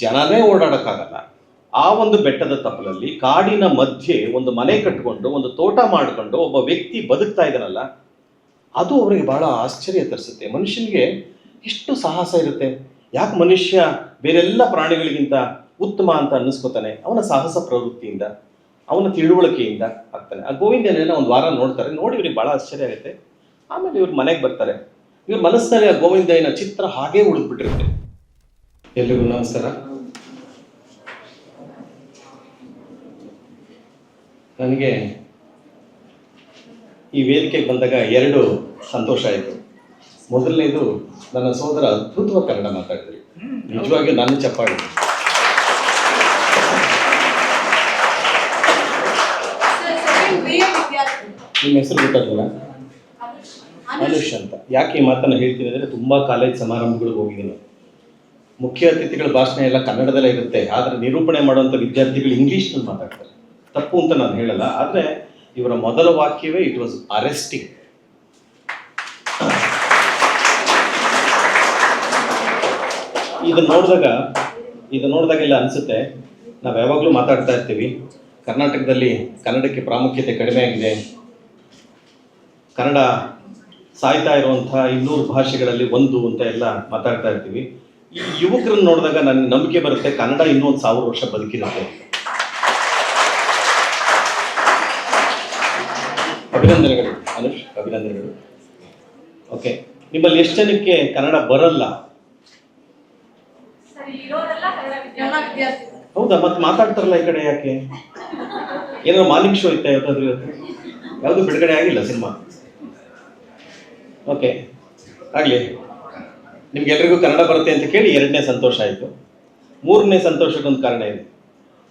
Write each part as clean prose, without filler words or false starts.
ಜನನೇ ಓಡಾಡೋಕ್ಕಾಗಲ್ಲ. ಆ ಒಂದು ಬೆಟ್ಟದ ತಪ್ಪಲಲ್ಲಿ ಕಾಡಿನ ಮಧ್ಯೆ ಒಂದು ಮನೆ ಕಟ್ಟಿಕೊಂಡು ಒಂದು ತೋಟ ಮಾಡಿಕೊಂಡು ಒಬ್ಬ ವ್ಯಕ್ತಿ ಬದುಕ್ತಾ ಇದ್ದಾನಲ್ಲ, ಅದು ಅವರಿಗೆ ಬಹಳ ಆಶ್ಚರ್ಯ ತರಿಸುತ್ತೆ. ಮನುಷ್ಯನಿಗೆ ಎಷ್ಟು ಸಾಹಸ ಇರುತ್ತೆ. ಯಾಕೆ ಮನುಷ್ಯ ಬೇರೆಲ್ಲ ಪ್ರಾಣಿಗಳಿಗಿಂತ ಉತ್ತಮ ಅಂತ ಅನ್ನಿಸ್ಕೋತಾನೆ? ಅವನ ಸಾಹಸ ಪ್ರವೃತ್ತಿಯಿಂದ, ಅವನ ತಿಳುವಳಿಕೆಯಿಂದ ಆಗ್ತಾನೆ. ಆ ಗೋವಿಂದನೆಲ್ಲ ಒಂದು ವಾರ ನೋಡ್ತಾರೆ, ನೋಡಿ ಇವ್ರಿಗೆ ಬಹಳ ಆಶ್ಚರ್ಯ ಆಗುತ್ತೆ. ಆಮೇಲೆ ಇವ್ರ ಮನೆಗೆ ಬರ್ತಾರೆ. ಇವ್ರ ಮನಸ್ಸಿನಲ್ಲಿ ಆ ಗೋವಿಂದನ ಚಿತ್ರ ಹಾಗೇ ಉಳಿದ್ಬಿಟ್ಟಿರುತ್ತೆ. ಎಲ್ರಿಗೂ ನಮಸ್ಕಾರ. ನನಗೆ ಈ ವೇದಿಕೆಗೆ ಬಂದಾಗ ಎರಡು ಸಂತೋಷ ಆಯಿತು. ಮೊದಲನೇದು, ನನ್ನ ಸೋದರ ಅದ್ಭುತವಾಗಿ ಕನ್ನಡ ಮಾತಾಡ್ತೀರಿ, ನಿಜವಾಗಿಯೂ ನಾನು ಚಪ್ಪಾಳೆ. ನಿಮ್ಮ ಹೆಸರು ಗೊತ್ತಾಗಲ್ಲ? ಅನುಷ್ ಅಂತ. ಯಾಕೆ ಈ ಮಾತನ್ನು ಹೇಳ್ತೀನಿ ಅಂದರೆ, ತುಂಬ ಕಾಲೇಜ್ ಸಮಾರಂಭಗಳಿಗೆ ಹೋಗಿದ್ದೀನಿ. ಮುಖ್ಯ ಅತಿಥಿಗಳ ಭಾಷಣ ಎಲ್ಲ ಕನ್ನಡದಲ್ಲೇ ಇರುತ್ತೆ, ಆದರೆ ನಿರೂಪಣೆ ಮಾಡುವಂಥ ವಿದ್ಯಾರ್ಥಿಗಳು ಇಂಗ್ಲೀಷ್ನಲ್ಲಿ ಮಾತಾಡ್ತಾರೆ. ತಪ್ಪು ಅಂತ ನಾನು ಹೇಳಲ್ಲ, ಆದರೆ ಇವರ ಮೊದಲ ವಾಕ್ಯವೇ ಇಟ್ ವಾಸ್ ಅರೆಸ್ಟಿಂಗ್. ಇದು ನೋಡಿದಾಗೆಲ್ಲ ಅನಿಸುತ್ತೆ, ನಾವು ಯಾವಾಗಲೂ ಮಾತಾಡ್ತಾ ಇರ್ತೀವಿ ಕರ್ನಾಟಕದಲ್ಲಿ ಕನ್ನಡಕ್ಕೆ ಪ್ರಾಮುಖ್ಯತೆ ಕಡಿಮೆ ಆಗಿದೆ, ಕನ್ನಡ ಸಾಯ್ತಾ ಇರುವಂಥ 200 ಭಾಷೆಗಳಲ್ಲಿ ಒಂದು ಅಂತ ಎಲ್ಲ ಮಾತಾಡ್ತಾ ಇರ್ತೀವಿ. ಈ ಯುವಕರನ್ನು ನೋಡಿದಾಗ ನನಗೆ ನಂಬಿಕೆ ಬರುತ್ತೆ, ಕನ್ನಡ ಇನ್ನೂ 1000 ವರ್ಷ ಬದುಕಿರುತ್ತೆ. ಅಭಿನಂದನೆಗಳು ಅನುಷ್, ಅಭಿನಂದನೆಗಳು. ಓಕೆ, ನಿಮ್ಮಲ್ಲಿ ಎಷ್ಟು ಜನಕ್ಕೆ ಕನ್ನಡ ಬರಲ್ಲ? ಹೌದಾ? ಮತ್ತೆ ಮಾತಾಡ್ತಾರಲ್ಲ ಈ ಕಡೆ, ಯಾಕೆ? ಏನಾದ್ರು ಮಾರ್ನಿಂಗ್ ಶೋ ಇತ್ತಾ ಇವತ್ತಾದ್ರೂ? ಯಾವುದು ಬಿಡುಗಡೆ ಆಗಿಲ್ಲ ಸಿನಿಮಾ? ಓಕೆ, ಆಗಲಿ. ನಿಮ್ಗೆಲ್ರಿಗೂ ಕನ್ನಡ ಬರುತ್ತೆ ಅಂತ ಕೇಳಿ ಎರಡನೇ ಸಂತೋಷ ಆಯಿತು. ಮೂರನೇ ಸಂತೋಷಕ್ಕೊಂದು ಕಾರಣ ಇದೆ.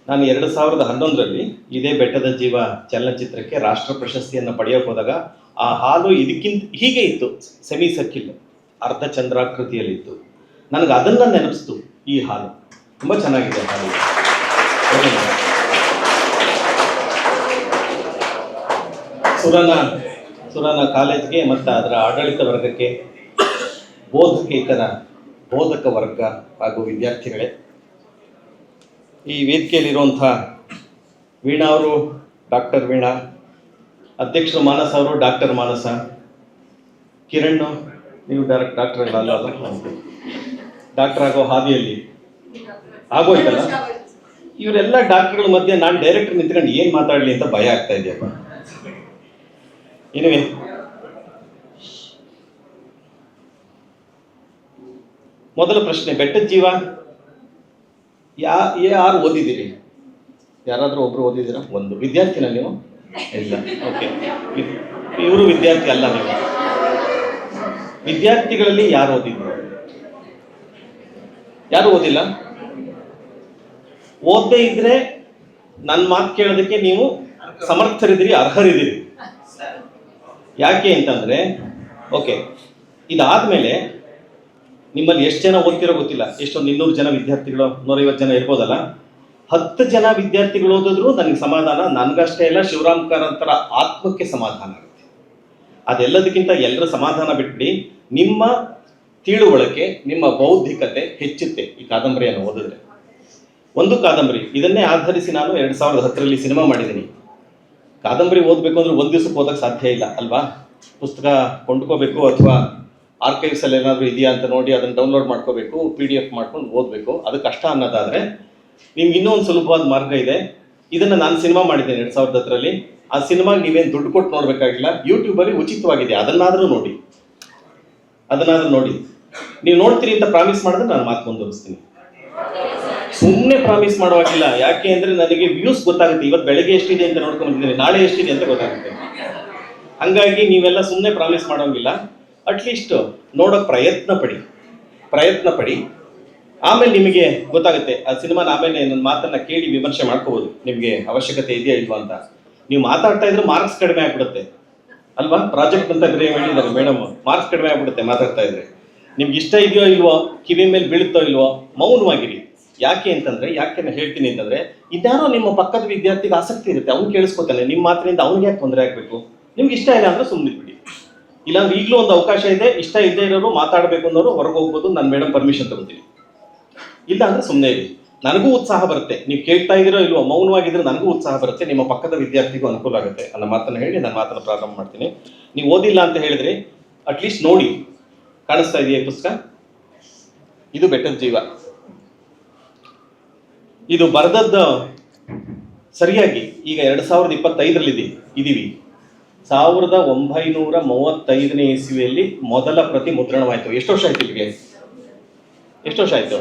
ನಾನು 2011ರಲ್ಲಿ ಇದೇ ಬೆಟ್ಟದ ಜೀವ ಚಲನಚಿತ್ರಕ್ಕೆ ರಾಷ್ಟ್ರ ಪ್ರಶಸ್ತಿಯನ್ನು ಪಡೆಯೋಕೆ ಹೋದಾಗ ಆ ಹಾಲು ಇದಕ್ಕಿಂತ ಹೀಗೆ ಇತ್ತು, ಸೆಮಿ ಸರ್ಕಿಲ್, ಅರ್ಧ ಚಂದ್ರಾಕೃತಿಯಲ್ಲಿತ್ತು. ನನಗೆ ಅದನ್ನು ನೆನಪಿಸ್ತು ಈ ಹಾಲು. ತುಂಬ ಚೆನ್ನಾಗಿದೆ ಹಾಲು. ಸುರನ ಕಾಲೇಜ್ಗೆ ಮತ್ತು ಅದರ ಆಡಳಿತ ವರ್ಗಕ್ಕೆ, ಬೋಧಕ ವರ್ಗ ಹಾಗೂ ವಿದ್ಯಾರ್ಥಿಗಳೇ, ಈ ವೇದಿಕೆಯಲ್ಲಿರುವಂಥ ವೀಣಾ ಅವರು ಡಾಕ್ಟರ್ ವೀಣಾ, ಅಧ್ಯಕ್ಷರು ಮಾನಸ ಅವರು ಡಾಕ್ಟರ್ ಮಾನಸ, ಕಿರಣ್ ನೀವು ಡಾಕ್ಟರ್ ಅಲ್ಲ, ಡಾಕ್ಟರ್ ಆಗೋ ಹಾದಿಯಲ್ಲಿ ಆಗೋಯ್ತಲ್ಲ. ಇವರೆಲ್ಲ ಡಾಕ್ಟರ್ಗಳ ಮಧ್ಯೆ ನಾನು ಡೈರೆಕ್ಟರ್ ನಿಂತ್ಕೊಂಡು ಏನು ಮಾತಾಡಲಿ ಅಂತ ಭಯ ಆಗ್ತಾ ಇದೆಯಪ್ಪ. ಏನಿವೆ, ಮೊದಲ ಪ್ರಶ್ನೆ, ಬೆಟ್ಟದ ಜೀವ ಯಾರು ಓದಿದ್ದೀರಿ? ಯಾರಾದರೂ ಒಬ್ರು ಓದಿದ್ದೀರಾ? ಒಂದು ವಿದ್ಯಾರ್ಥಿನ ನೀವು? ಇಲ್ಲ. ಓಕೆ, ಇವರು ವಿದ್ಯಾರ್ಥಿ ಅಲ್ಲ. ನೀವು ವಿದ್ಯಾರ್ಥಿಗಳಲ್ಲಿ ಯಾರು ಓದಿದ್ರು? ಯಾರು ಓದಿಲ್ಲ? ಓದದೇ ಇದ್ರೆ ನನ್ನ ಮಾತು ಕೇಳೋದಕ್ಕೆ ನೀವು ಸಮರ್ಥರಿದ್ದೀರಿ, ಅರ್ಹರಿದ್ದೀರಿ. ಯಾಕೆ ಅಂತಂದ್ರೆ, ಓಕೆ, ಇದಾದ್ಮೇಲೆ ನಿಮ್ಮಲ್ಲಿ ಎಷ್ಟು ಜನ ಓದ್ತಿರೋ ಗೊತ್ತಿಲ್ಲ, ಎಷ್ಟೊಂದು 200 ಜನ ವಿದ್ಯಾರ್ಥಿಗಳು, 150 ಜನ ಇರ್ಬೋದಲ್ಲ. 10 ಜನ ವಿದ್ಯಾರ್ಥಿಗಳು ಓದಿದ್ರು ನನಗೆ ಸಮಾಧಾನ. ನನಗಷ್ಟೇ ಇಲ್ಲ, ಶಿವರಾಮ್ ಕಾರಂತರ ಆತ್ಮಕ್ಕೆ ಸಮಾಧಾನ ಆಗುತ್ತೆ. ಅದೆಲ್ಲದಕ್ಕಿಂತ ಎಲ್ಲರ ಸಮಾಧಾನ ಬಿಟ್ಬಿಡಿ, ನಿಮ್ಮ ತಿಳುವಳಿಕೆ, ನಿಮ್ಮ ಬೌದ್ಧಿಕತೆ ಹೆಚ್ಚುತ್ತೆ ಈ ಕಾದಂಬರಿಯನ್ನು ಓದಿದ್ರೆ. ಒಂದು ಕಾದಂಬರಿ, ಇದನ್ನೇ ಆಧರಿಸಿ ನಾನು 2010ರಲ್ಲಿ ಸಿನಿಮಾ ಮಾಡಿದ್ದೀನಿ. ಕಾದಂಬರಿ ಓದಬೇಕು ಅಂದ್ರೆ ಒಂದು ದಿವಸಕ್ಕೆ ಓದಕ್ಕೆ ಸಾಧ್ಯ ಇಲ್ಲ ಅಲ್ವಾ? ಪುಸ್ತಕ ಕೊಂಡ್ಕೋಬೇಕು, ಅಥವಾ ಆರ್ಕೈವ್ಸಲ್ಲಿ ಏನಾದರೂ ಇದೆಯಾ ಅಂತ ನೋಡಿ ಅದನ್ನು ಡೌನ್ಲೋಡ್ ಮಾಡ್ಕೋಬೇಕು, PDF ಮಾಡ್ಕೊಂಡು ಓದಬೇಕು. ಅದು ಕಷ್ಟ ಅನ್ನೋದಾದರೆ ನಿಮ್ಗೆ ಇನ್ನೂ ಒಂದು ಸುಲಭವಾದ ಮಾರ್ಗ ಇದೆ. ಇದನ್ನು ನಾನು ಸಿನಿಮಾ ಮಾಡಿದ್ದೇನೆ 2010ರಲ್ಲಿ. ಆ ಸಿನಿಮಾಗೆ ನೀವೇನು ದುಡ್ಡು ಕೊಟ್ಟು ನೋಡಬೇಕಾಗಿಲ್ಲ, ಯೂಟ್ಯೂಬಲ್ಲಿ ಉಚಿತವಾಗಿದೆ. ಅದನ್ನಾದರೂ ನೋಡಿ. ನೀವು ನೋಡ್ತೀರಿ ಅಂತ ಪ್ರಾಮಿಸ್ ಮಾಡಿದ್ರೆ ನಾನು ಮಾತು ಮುಂದುವರಿಸ್ತೀನಿ. ಸುಮ್ಮನೆ ಪ್ರಾಮಿಸ್ ಮಾಡುವಾಗಿಲ್ಲ. ಯಾಕೆ ಅಂದರೆ ನನಗೆ ವ್ಯೂಸ್ ಗೊತ್ತಾಗುತ್ತೆ. ಇವತ್ತು ಬೆಳಗ್ಗೆ ಎಷ್ಟಿದೆ ಅಂತ ನೋಡ್ಕೊಂಡು ಬಂದಿದ್ದೀನಿ, ನಾಳೆ ಎಷ್ಟಿದೆ ಅಂತ ಗೊತ್ತಾಗುತ್ತೆ. ಹಂಗಾಗಿ ನೀವೆಲ್ಲ ಸುಮ್ಮನೆ ಪ್ರಾಮಿಸ್ ಮಾಡೋಂಗಿಲ್ಲ. ಅಟ್ಲೀಸ್ಟ್ ನೋಡೋಕೆ ಪ್ರಯತ್ನ ಪಡಿ. ಆಮೇಲೆ ನಿಮಗೆ ಗೊತ್ತಾಗುತ್ತೆ ಆ ಸಿನಿಮಾನ. ಆಮೇಲೆ ನನ್ನ ಮಾತನ್ನು ಕೇಳಿ ವಿಮರ್ಶೆ ಮಾಡ್ಕೋಬೋದು, ನಿಮಗೆ ಅವಶ್ಯಕತೆ ಇದೆಯಾ ಇಲ್ವಾ ಅಂತ. ನೀವು ಮಾತಾಡ್ತಾ ಇದ್ರೆ ಮಾರ್ಕ್ಸ್ ಕಡಿಮೆ ಆಗ್ಬಿಡುತ್ತೆ ಅಲ್ವಾ? ಪ್ರಾಜೆಕ್ಟ್ ಅಂತ ಹೇಳಿದ್ದಾರೆ ಮೇಡಮ್, ಮಾರ್ಕ್ಸ್ ಕಡಿಮೆ ಆಗ್ಬಿಡುತ್ತೆ ಮಾತಾಡ್ತಾ ಇದ್ರೆ. ನಿಮ್ಗೆ ಇಷ್ಟ ಇದೆಯೋ ಇಲ್ವೋ, ಕಿವಿ ಮೇಲೆ ಬೀಳುತ್ತೋ ಇಲ್ವೋ, ಮೌನವಾಗಿರಿ. ಯಾಕೆ ಹೇಳ್ತೀನಿ ಅಂತಂದ್ರೆ, ಇದ್ಯಾರೋ ನಿಮ್ಮ ಪಕ್ಕದ ವಿದ್ಯಾರ್ಥಿಗೆ ಆಸಕ್ತಿ ಇರುತ್ತೆ, ಅವ್ನು ಕೇಳಿಸ್ಕೊತಾನೆ. ನಿಮ್ಮ ಮಾತಿನಿಂದ ಅವ್ನಿಗೆ ಯಾಕೆ ತೊಂದರೆ ಆಗಬೇಕು? ನಿಮ್ಗೆ ಇಷ್ಟ ಇಲ್ಲ ಅಂದ್ರೆ ಸುಮ್ಮನೆ ಬಿಡಿ. ಇಲ್ಲಾಂದ್ರೆ ಈಗಲೂ ಒಂದು ಅವಕಾಶ ಇದೆ. ಇಷ್ಟ ಇಲ್ಲದೆ ಇರೋರು, ಮಾತಾಡಬೇಕು ಅನ್ನೋರು ಹೊರಗೆ ಹೋಗ್ಬೋದು, ನಾನು ಮೇಡಮ್ ಪರ್ಮಿಷನ್ ತಗೋತೀನಿ. ಇಲ್ಲ ಅಂದ್ರೆ ಸುಮ್ಮನೆ ಇರಿ. ನನಗೂ ಉತ್ಸಾಹ ಬರುತ್ತೆ. ನೀವು ಕೇಳ್ತಾ ಇದ್ದೀರೋ ಇಲ್ವೋ, ಮೌನವಾಗಿದ್ರೆ ನನಗೂ ಉತ್ಸಾಹ ಬರುತ್ತೆ, ನಿಮ್ಮ ಪಕ್ಕದ ವಿದ್ಯಾರ್ಥಿಗೂ ಅನುಕೂಲ ಆಗುತ್ತೆ ಅನ್ನೋ ಮಾತನ್ನು ಹೇಳಿ ನಾನು ಮಾತನ್ನು ಪ್ರಾರಂಭ ಮಾಡ್ತೀನಿ. ನೀವು ಓದಿಲ್ಲ ಅಂತ ಹೇಳಿದ್ರೆ ಅಟ್ಲೀಸ್ಟ್ ನೋಡಿ. ಕಾಣಿಸ್ತಾ ಇದೆಯಾ ಈ ಪುಸ್ತಕ? ಇದು ಬೆಟ್ಟದ ಜೀವ. ಇದು ಬರೆದದ್ದು ಸರಿಯಾಗಿ ಈಗ 2025 ಇದೀವಿ. 1935ನೇ ಇಸ್ವಿಯಲ್ಲಿ ಮೊದಲ ಪ್ರತಿ ಮುದ್ರಣವಾಯಿತು. ಎಷ್ಟು ವರ್ಷ ಆಯ್ತು ಇಲ್ಲಿಗೆ? ಎಷ್ಟು ವರ್ಷ ಆಯ್ತು?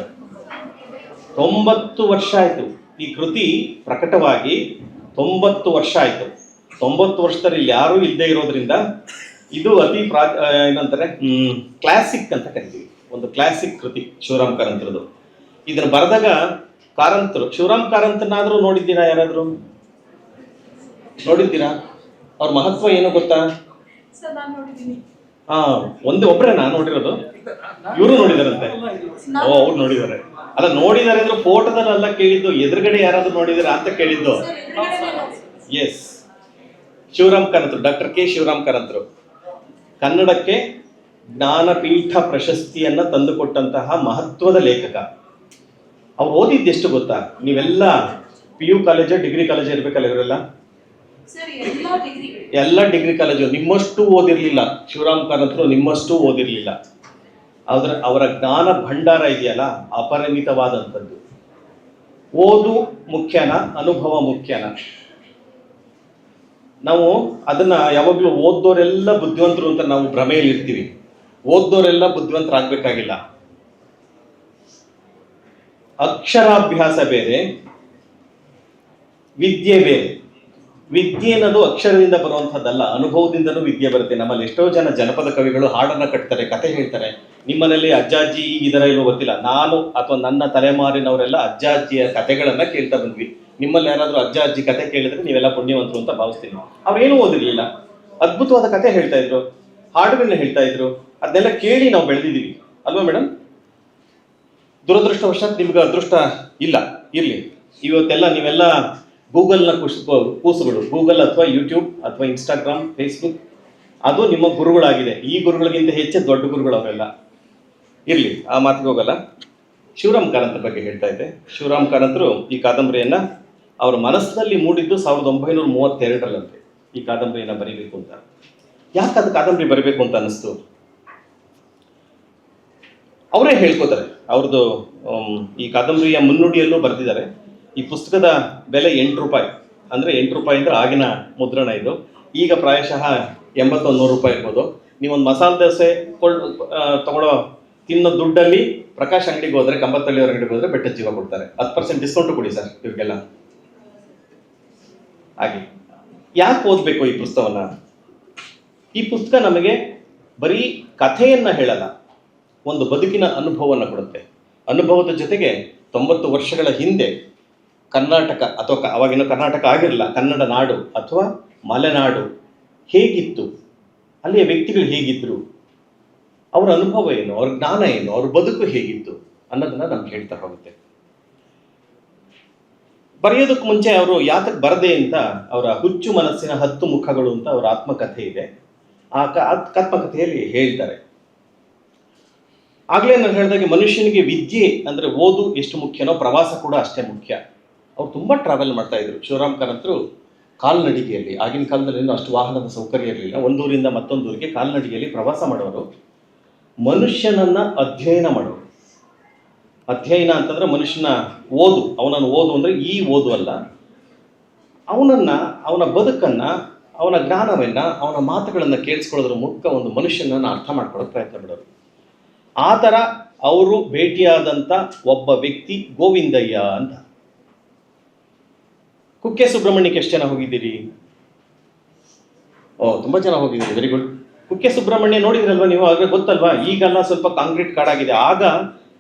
90 ವರ್ಷ ಆಯ್ತು. ಈ ಕೃತಿ ಪ್ರಕಟವಾಗಿ 90 ವರ್ಷ ಆಯ್ತು. 90 ವರ್ಷದಲ್ಲಿ ಇಲ್ಲಿ ಯಾರೂ ಇಲ್ಲದೆ ಇರೋದ್ರಿಂದ ಇದು ಅತಿ ಏನಂತಾರೆ, ಕ್ಲಾಸಿಕ್ ಅಂತ ಕರಿತೀವಿ. ಒಂದು ಕ್ಲಾಸಿಕ್ ಕೃತಿ ಶಿವರಾಮ್ ಕಾರಂತರದು. ಇದನ್ನು ಬರೆದಾಗ ಕಾರಂತರು, ಶಿವರಾಮ್ ಕಾರಂತನಾದ್ರೂ ನೋಡಿದ್ದೀರಾ? ಯಾರಾದ್ರೂ ನೋಡಿದ್ದೀರಾ? ಅವ್ರ ಮಹತ್ವ ಏನು ಗೊತ್ತಾ? ಒಬ್ಬರೇ ನೋಡಿರೋದು? ಇವರು ನೋಡಿದಾರಂತೆ. ಅವ್ರು ನೋಡಿದ್ದಾರೆ. ಅಲ್ಲ, ನೋಡಿದ್ದಾರೆ ಅಂದ್ರೆ ಫೋಟೋದಲ್ಲ ಕೇಳಿದ್ದು, ಎದುರುಗಡೆ ಯಾರಾದ್ರೂ ನೋಡಿದಾರ ಅಂತ ಕೇಳಿದ್ದು. ಎಸ್, ಶಿವರಾಮ್ ಕಾರಂತರು, ಡಾಕ್ಟರ್ ಕೆ ಶಿವರಾಮ್ ಕಾರಂತರು ಕನ್ನಡಕ್ಕೆ ಜ್ಞಾನಪೀಠ ಪ್ರಶಸ್ತಿಯನ್ನ ತಂದುಕೊಟ್ಟಂತಹ ಮಹತ್ವದ ಲೇಖಕ. ಅವ್ರು ಓದಿದ್ದೆಷ್ಟು ಗೊತ್ತಾ? ನೀವೆಲ್ಲ PU ಕಾಲೇಜ್, ಡಿಗ್ರಿ ಕಾಲೇಜ್ ಇರ್ಬೇಕಲ್ಲ ಇವರೆಲ್ಲ? ಎಲ್ಲ ಡಿಗ್ರಿ ಕಾಲೇಜು. ನಿಮ್ಮಷ್ಟು ಓದಿರ್ಲಿಲ್ಲ ಶಿವರಾಮ್ ಕಾರಂತರು, ನಿಮ್ಮಷ್ಟು ಓದಿರ್ಲಿಲ್ಲ. ಅವರ ಜ್ಞಾನ ಭಂಡಾರ ಇದೆಯಲ್ಲ, ಅಪರಿಮಿತವಾದಂಥದ್ದು. ಓದು ಮುಖ್ಯನಾ, ಅನುಭವ ಮುಖ್ಯನಾ? ನಾವು ಅದನ್ನ ಯಾವಾಗಲೂ ಓದ್ದೋರೆಲ್ಲ ಬುದ್ಧಿವಂತರು ಅಂತ ನಾವು ಭ್ರಮೆಯಲ್ಲಿ ಇರ್ತೀವಿ. ಓದ್ದೋರೆಲ್ಲ ಬುದ್ಧಿವಂತರಾಗಬೇಕಾಗಿಲ್ಲ. ಅಕ್ಷರಾಭ್ಯಾಸ ಬೇರೆ, ವಿದ್ಯೆ ಬೇರೆ. ವಿದ್ಯೆ ಅನ್ನೋದು ಅಕ್ಷರದಿಂದ ಬರುವಂಥದ್ದಲ್ಲ, ಅನುಭವದಿಂದನೂ ವಿದ್ಯೆ ಬರುತ್ತೆ. ನಮ್ಮಲ್ಲಿ ಎಷ್ಟೋ ಜನ ಜನಪದ ಕವಿಗಳು ಹಾಡನ್ನ ಕಟ್ತಾರೆ, ಕತೆ ಹೇಳ್ತಾರೆ. ನಿಮ್ಮನೇಲಿ ಅಜ್ಜ ಅಜ್ಜಿ ಇದರ ಇಲ್ಲೋ ಗೊತ್ತಿಲ್ಲ. ನಾನು ಅಥವಾ ನನ್ನ ತಲೆಮಾರಿನವರೆಲ್ಲ ಅಜ್ಜ ಅಜ್ಜಿಯ ಕತೆಗಳನ್ನ ಕೇಳ್ತಾ ಬಂದ್ವಿ. ನಿಮ್ಮಲ್ಲಿ ಯಾರಾದ್ರೂ ಅಜ್ಜ ಅಜ್ಜಿ ಕತೆ ಕೇಳಿದ್ರೆ ನೀವೆಲ್ಲ ಪುಣ್ಯವಂತರು ಅಂತ ಭಾವಿಸ್ತೀನಿ. ಅವ್ರೇನು ಓದಿರ್ಲಿಲ್ಲ, ಅದ್ಭುತವಾದ ಕತೆ ಹೇಳ್ತಾ ಇದ್ರು, ಹಾಡುಗಳನ್ನ ಹೇಳ್ತಾ ಇದ್ರು. ಅದನ್ನೆಲ್ಲ ಕೇಳಿ ನಾವು ಬೆಳೆದಿದ್ದೀವಿ ಅಲ್ವಾ ಮೇಡಮ್? ದುರದೃಷ್ಟವಶಾತ್ ನಿಮ್ಗೆ ಅದೃಷ್ಟ ಇಲ್ಲ, ಇರ್ಲಿ. ಇವತ್ತೆಲ್ಲ ನೀವೆಲ್ಲ ಗೂಗಲ್ನ ಕೂಸುಗಳು. ಗೂಗಲ್ ಅಥವಾ ಯೂಟ್ಯೂಬ್ ಅಥವಾ ಇನ್ಸ್ಟಾಗ್ರಾಮ್, ಫೇಸ್ಬುಕ್, ಅದು ನಿಮ್ಮ ಗುರುಗಳಾಗಿದೆ. ಈ ಗುರುಗಳಿಗಿಂತ ಹೆಚ್ಚು ದೊಡ್ಡ ಗುರುಗಳು ಅವರೆಲ್ಲ. ಇರ್ಲಿ, ಆ ಮಾತಿಗೆ ಹೋಗಲ್ಲ. ಶಿವರಾಮ್ ಕಾರಂತರ ಬಗ್ಗೆ ಹೇಳ್ತಾ ಇದ್ದೆ. ಶಿವರಾಮ್ ಕಾರಂತರು ಈ ಕಾದಂಬರಿಯನ್ನ ಅವರ ಮನಸ್ಸಿನಲ್ಲಿ ಮೂಡಿದ್ದು 1932 ಈ ಕಾದಂಬರಿಯನ್ನ ಬರೀಬೇಕು ಅಂತ. ಯಾಕೆ ಅದು ಕಾದಂಬರಿ ಬರೀಬೇಕು ಅಂತ ಅನಿಸ್ತು? ಅವರೇ ಹೇಳ್ಕೋತಾರೆ. ಅವ್ರದ್ದು ಈ ಕಾದಂಬರಿಯ ಮುನ್ನುಡಿಯಲ್ಲೂ ಬರೆದಿದ್ದಾರೆ. ಈ ಪುಸ್ತಕದ ಬೆಲೆ 8 ರೂಪಾಯಿ. ಅಂದರೆ 8 ರೂಪಾಯಿ ಅಂದರೆ ಆಗಿನ ಮುದ್ರಣ ಇದು. ಈಗ ಪ್ರಾಯಶಃ 80-100 ರೂಪಾಯಿ ಇರ್ಬೋದು. ನೀವೊಂದು ಮಸಾಲೆ ದೋಸೆ ತಗೊಳ್ಳೋ ತಿನ್ನೋ ದುಡ್ಡಲ್ಲಿ ಪ್ರಕಾಶ್ ಅಂಗಡಿಗೆ ಹೋದ್ರೆ, ಕಂಬತ್ತಳ್ಳಿಯವ್ರ ಅಂಗಡಿಗೆ ಹೋದ್ರೆ ಬೆಟ್ಟದ ಜೀವ ಕೊಡ್ತಾರೆ. 10% ಡಿಸ್ಕೌಂಟು ಕೊಡಿ ಸರ್ ಇವ್ರಿಗೆಲ್ಲ. ಹಾಗೆ ಯಾಕೆ ಓದಬೇಕು ಈ ಪುಸ್ತಕವನ್ನ? ಈ ಪುಸ್ತಕ ನಮಗೆ ಬರೀ ಕಥೆಯನ್ನ ಹೇಳಲ್ಲ, ಒಂದು ಬದುಕಿನ ಅನುಭವವನ್ನು ಕೊಡುತ್ತೆ. ಅನುಭವದ ಜೊತೆಗೆ 90 ವರ್ಷಗಳ ಹಿಂದೆ ಕರ್ನಾಟಕ, ಅಥವಾ ಅವಾಗಿನ ಕರ್ನಾಟಕ ಆಗಿರಲಿಲ್ಲ, ಕನ್ನಡ ನಾಡು ಅಥವಾ ಮಲೆನಾಡು ಹೇಗಿತ್ತು, ಅಲ್ಲಿಯ ವ್ಯಕ್ತಿಗಳು ಹೇಗಿದ್ರು, ಅವರ ಅನುಭವ ಏನು, ಅವ್ರ ಜ್ಞಾನ ಏನು, ಅವ್ರ ಬದುಕು ಹೇಗಿತ್ತು ಅನ್ನೋದನ್ನ ನಮ್ಗೆ ಹೇಳ್ತಾ ಹೋಗುತ್ತೆ. ಬರೆಯೋದಕ್ಕೆ ಮುಂಚೆ ಅವರು ಯಾತಕ್ಕೆ ಬರದೆ ಅಂತ ಅವರ ಹುಚ್ಚು ಮನಸ್ಸಿನ 10 ಮುಖಗಳು ಅಂತ ಅವರ ಆತ್ಮಕಥೆ ಇದೆ. ಆ ಆತ್ಮಕಥೆಯಲ್ಲಿ ಹೇಳ್ತಾರೆ. ಆಗ್ಲೇ ನಾನು ಹೇಳಿದಾಗೆ ಮನುಷ್ಯನಿಗೆ ವಿದ್ಯೆ ಅಂದ್ರೆ ಓದು ಎಷ್ಟು ಮುಖ್ಯನೋ ಪ್ರವಾಸ ಕೂಡ ಅಷ್ಟೇ ಮುಖ್ಯ. ಅವ್ರು ತುಂಬಾ ಟ್ರಾವೆಲ್ ಮಾಡ್ತಾ ಇದ್ರು. ಶಿವರಾಮ್ ಕಾರಂತರು ಕಾಲ್ನಡಿಗೆಯಲ್ಲಿ, ಆಗಿನ ಕಾಲದಲ್ಲಿ ಅಷ್ಟು ವಾಹನದ ಸೌಕರ್ಯ ಇರಲಿಲ್ಲ, ಒಂದೂರಿಂದ ಮತ್ತೊಂದೂರಿಗೆ ಕಾಲ್ನಡಿಗೆಯಲ್ಲಿ ಪ್ರವಾಸ ಮಾಡೋರು. ಮನುಷ್ಯನನ್ನ ಅಧ್ಯಯನ ಮಾಡೋರು. ಅಧ್ಯಯನ ಅಂತಂದ್ರೆ ಮನುಷ್ಯನ ಓದು, ಅವನನ್ನು ಓದು ಅಂದ್ರೆ ಈ ಓದು ಅಲ್ಲ, ಅವನನ್ನ, ಅವನ ಬದುಕನ್ನ, ಅವನ ಜ್ಞಾನವನ್ನ, ಅವನ ಮಾತುಗಳನ್ನ ಕೇಳಿಸ್ಕೊಳ್ಳೋದ್ರ ಮೂಲಕ ಒಂದು ಮನುಷ್ಯನನ್ನ ಅರ್ಥ ಮಾಡ್ಕೊಳ್ಳೋಕೆ ಪ್ರಯತ್ನ ಪಡೋರು. ಆ ಥರ ಅವರು ಭೇಟಿಯಾದಂಥ ಒಬ್ಬ ವ್ಯಕ್ತಿ ಗೋವಿಂದಯ್ಯ ಅಂತ. ಕುಕ್ಕೆ ಸುಬ್ರಹ್ಮಣ್ಯಕ್ಕೆ ಎಷ್ಟು ಜನ ಹೋಗಿದ್ದೀರಿ? ತುಂಬ ಜನ ಹೋಗಿದ್ದೀರಿ, ವೆರಿ ಗುಡ್. ಕುಕ್ಕೆ ಸುಬ್ರಹ್ಮಣ್ಯ ನೋಡಿದ್ರಲ್ವಾ ನೀವು? ಆಗ ಗೊತ್ತಲ್ವಾ? ಈಗೆಲ್ಲ ಸ್ವಲ್ಪ ಕಾಂಕ್ರೀಟ್ ಕಾಡಾಗಿದೆ. ಆಗ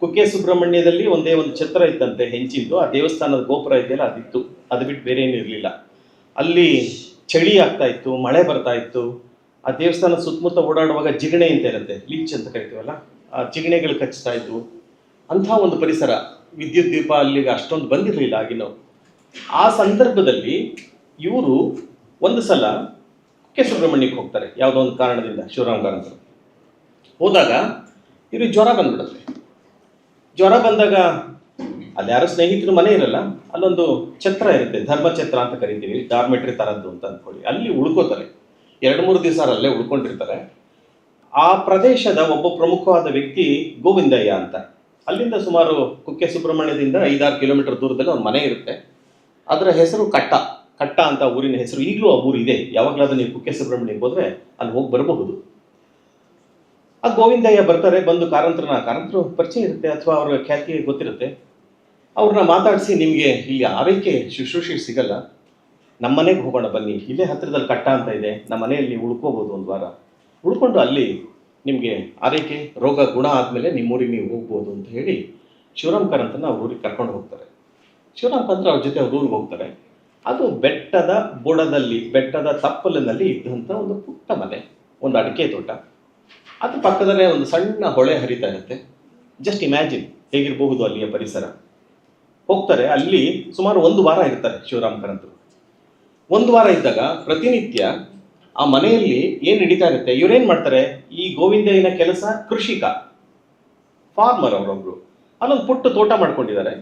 ಕುಕ್ಕೆ ಸುಬ್ರಹ್ಮಣ್ಯದಲ್ಲಿ ಒಂದೇ ಒಂದು ಛತ್ರ ಇತ್ತಂತೆ, ಹೆಂಚಿದ್ದು. ಆ ದೇವಸ್ಥಾನದ ಗೋಪುರ ಇದೆಯಲ್ಲ, ಅದಿತ್ತು. ಅದು ಬಿಟ್ಟು ಬೇರೆ ಏನೂ ಇರಲಿಲ್ಲ. ಅಲ್ಲಿ ಚಳಿ ಆಗ್ತಾ ಇತ್ತು, ಮಳೆ ಬರ್ತಾ ಇತ್ತು. ಆ ದೇವಸ್ಥಾನದ ಸುತ್ತಮುತ್ತ ಓಡಾಡುವಾಗ ಜಿಗಣೆ ಅಂತ ಇರುತ್ತೆ, ಲೀಚ್ ಅಂತ ಕರಿತೀವಲ್ಲ, ಆ ಜಿಗಣೆಗಳು ಕಚ್ತಾ ಇದ್ವು. ಅಂಥ ಒಂದು ಪರಿಸರ. ವಿದ್ಯುತ್ ದೀಪ ಅಲ್ಲಿಗೆ ಅಷ್ಟೊಂದು ಬಂದಿರಲಿಲ್ಲ ಆಗಿನ. ಆ ಸಂದರ್ಭದಲ್ಲಿ ಇವರು ಒಂದು ಸಲ ಕುಕ್ಕೆ ಸುಬ್ರಹ್ಮಣ್ಯಕ್ಕೆ ಹೋಗ್ತಾರೆ, ಯಾವುದೋ ಒಂದು ಕಾರಣದಿಂದ. ಶಿವರಾಮ್ ಕಾರಂತರು ಹೋದಾಗ ಇವ್ರಿಗೆ ಜ್ವರ ಬಂದ್ಬಿಡುತ್ತೆ. ಜ್ವರ ಬಂದಾಗ ಅಲ್ಲಿ ಯಾರೋ ಸ್ನೇಹಿತರು ಮನೆ ಇರಲ್ಲ, ಅಲ್ಲೊಂದು ಛತ್ರ ಇರುತ್ತೆ, ಧರ್ಮಛತ್ರ ಅಂತ ಕರಿತೀವಿ, ಡಾರ್ಮೆಟ್ರಿ ತರದ್ದು ಅಂತ ಅಂದ್ಕೊಳ್ಳಿ. ಅಲ್ಲಿ ಉಳ್ಕೋತಾರೆ, 2-3 ದಿವಸ ಅಲ್ಲೇ ಉಳ್ಕೊಂಡಿರ್ತಾರೆ. ಆ ಪ್ರದೇಶದ ಒಬ್ಬ ಪ್ರಮುಖವಾದ ವ್ಯಕ್ತಿ ಗೋವಿಂದಯ್ಯ ಅಂತ. ಅಲ್ಲಿಂದ ಸುಮಾರು ಕುಕ್ಕೆ ಸುಬ್ರಹ್ಮಣ್ಯದಿಂದ 5-6 ಕಿಲೋಮೀಟರ್ ದೂರದಲ್ಲಿ ಒಂದು ಮನೆ ಇರುತ್ತೆ. ಅದರ ಹೆಸರು ಕಟ್ಟ. ಕಟ್ಟ ಅಂತ ಊರಿನ ಹೆಸರು. ಈಗಲೂ ಆ ಊರು ಇದೆ. ಯಾವಾಗಲಾದ್ರೂ ನೀವು ಕುಕ್ಕೆ ಸುಬ್ರಹ್ಮಣ್ಯಕ್ಕೆ ಹೋದ್ರೆ ಅಲ್ಲಿ ಹೋಗಿ ಬರಬಹುದು. ಆ ಗೋವಿಂದಯ್ಯ ಬರ್ತಾರೆ. ಬಂದು ಕಾರಂತರು ಪರಿಚಯ ಇರುತ್ತೆ ಅಥವಾ ಅವರ ಖ್ಯಾತಿ ಗೊತ್ತಿರುತ್ತೆ. ಅವ್ರನ್ನ ಮಾತಾಡಿಸಿ, ನಿಮಗೆ ಇಲ್ಲಿ ಆರೈಕೆ ಶುಶ್ರೂಷೆ ಸಿಗಲ್ಲ, ನಮ್ಮ ಮನೆಗೆ ಹೋಗೋಣ ಬನ್ನಿ, ಇಲ್ಲೇ ಹತ್ತಿರದಲ್ಲಿ ಕಟ್ಟ ಅಂತ ಇದೆ, ನಮ್ಮ ಮನೆಯಲ್ಲಿ ಉಳ್ಕೋಬೋದು, 1 ವಾರ ಉಳ್ಕೊಂಡು ಅಲ್ಲಿ ನಿಮಗೆ ಆರೈಕೆ ರೋಗ ಗುಣ ಆದಮೇಲೆ ನಿಮ್ಮೂರಿಗೆ ನೀವು ಹೋಗ್ಬೋದು ಅಂತ ಹೇಳಿ ಶಿವರಾಮ್ ಕಾರಂತನ ಅವ್ರ ಊರಿಗೆ ಕರ್ಕೊಂಡು ಹೋಗ್ತಾರೆ. ಶಿವರಾಮ್ ಕಾರಂತ ಅವ್ರ ಜೊತೆ ಅವ್ರ ಊರಿಗೆ ಹೋಗ್ತಾರೆ. ಅದು ಬೆಟ್ಟದ ಬುಡದಲ್ಲಿ, ಬೆಟ್ಟದ ತಪ್ಪಲಿನಲ್ಲಿ ಇದ್ದಂಥ ಒಂದು ಪುಟ್ಟ ಮನೆ, ಒಂದು ಅಡಿಕೆ ತೋಟ. ಅದ್ರ ಪಕ್ಕದಲ್ಲೇ ಒಂದು ಸಣ್ಣ ಹೊಳೆ ಹರಿತಾ ಇರುತ್ತೆ. ಜಸ್ಟ್ ಇಮ್ಯಾಜಿನ್ ಹೇಗಿರಬಹುದು ಅಲ್ಲಿಯ ಪರಿಸರ. ಹೋಗ್ತಾರೆ. ಅಲ್ಲಿ ಸುಮಾರು 1 ವಾರ ಇರ್ತಾರೆ ಶಿವರಾಮ್ ಕಾರಂತರು. 1 ವಾರ ಇದ್ದಾಗ ಪ್ರತಿನಿತ್ಯ ಆ ಮನೆಯಲ್ಲಿ ಏನು ನಡೀತಾ ಇರುತ್ತೆ, ಇವ್ರೇನು ಮಾಡ್ತಾರೆ, ಈ ಗೋವಿಂದಯ್ಯನ ಕೆಲಸ ಕೃಷಿಕ, ಫಾರ್ಮರ್ ಅವರೊಬ್ರು. ಅಲ್ಲೊಂದು ಪುಟ್ಟ ತೋಟ ಮಾಡ್ಕೊಂಡಿದ್ದಾರೆ,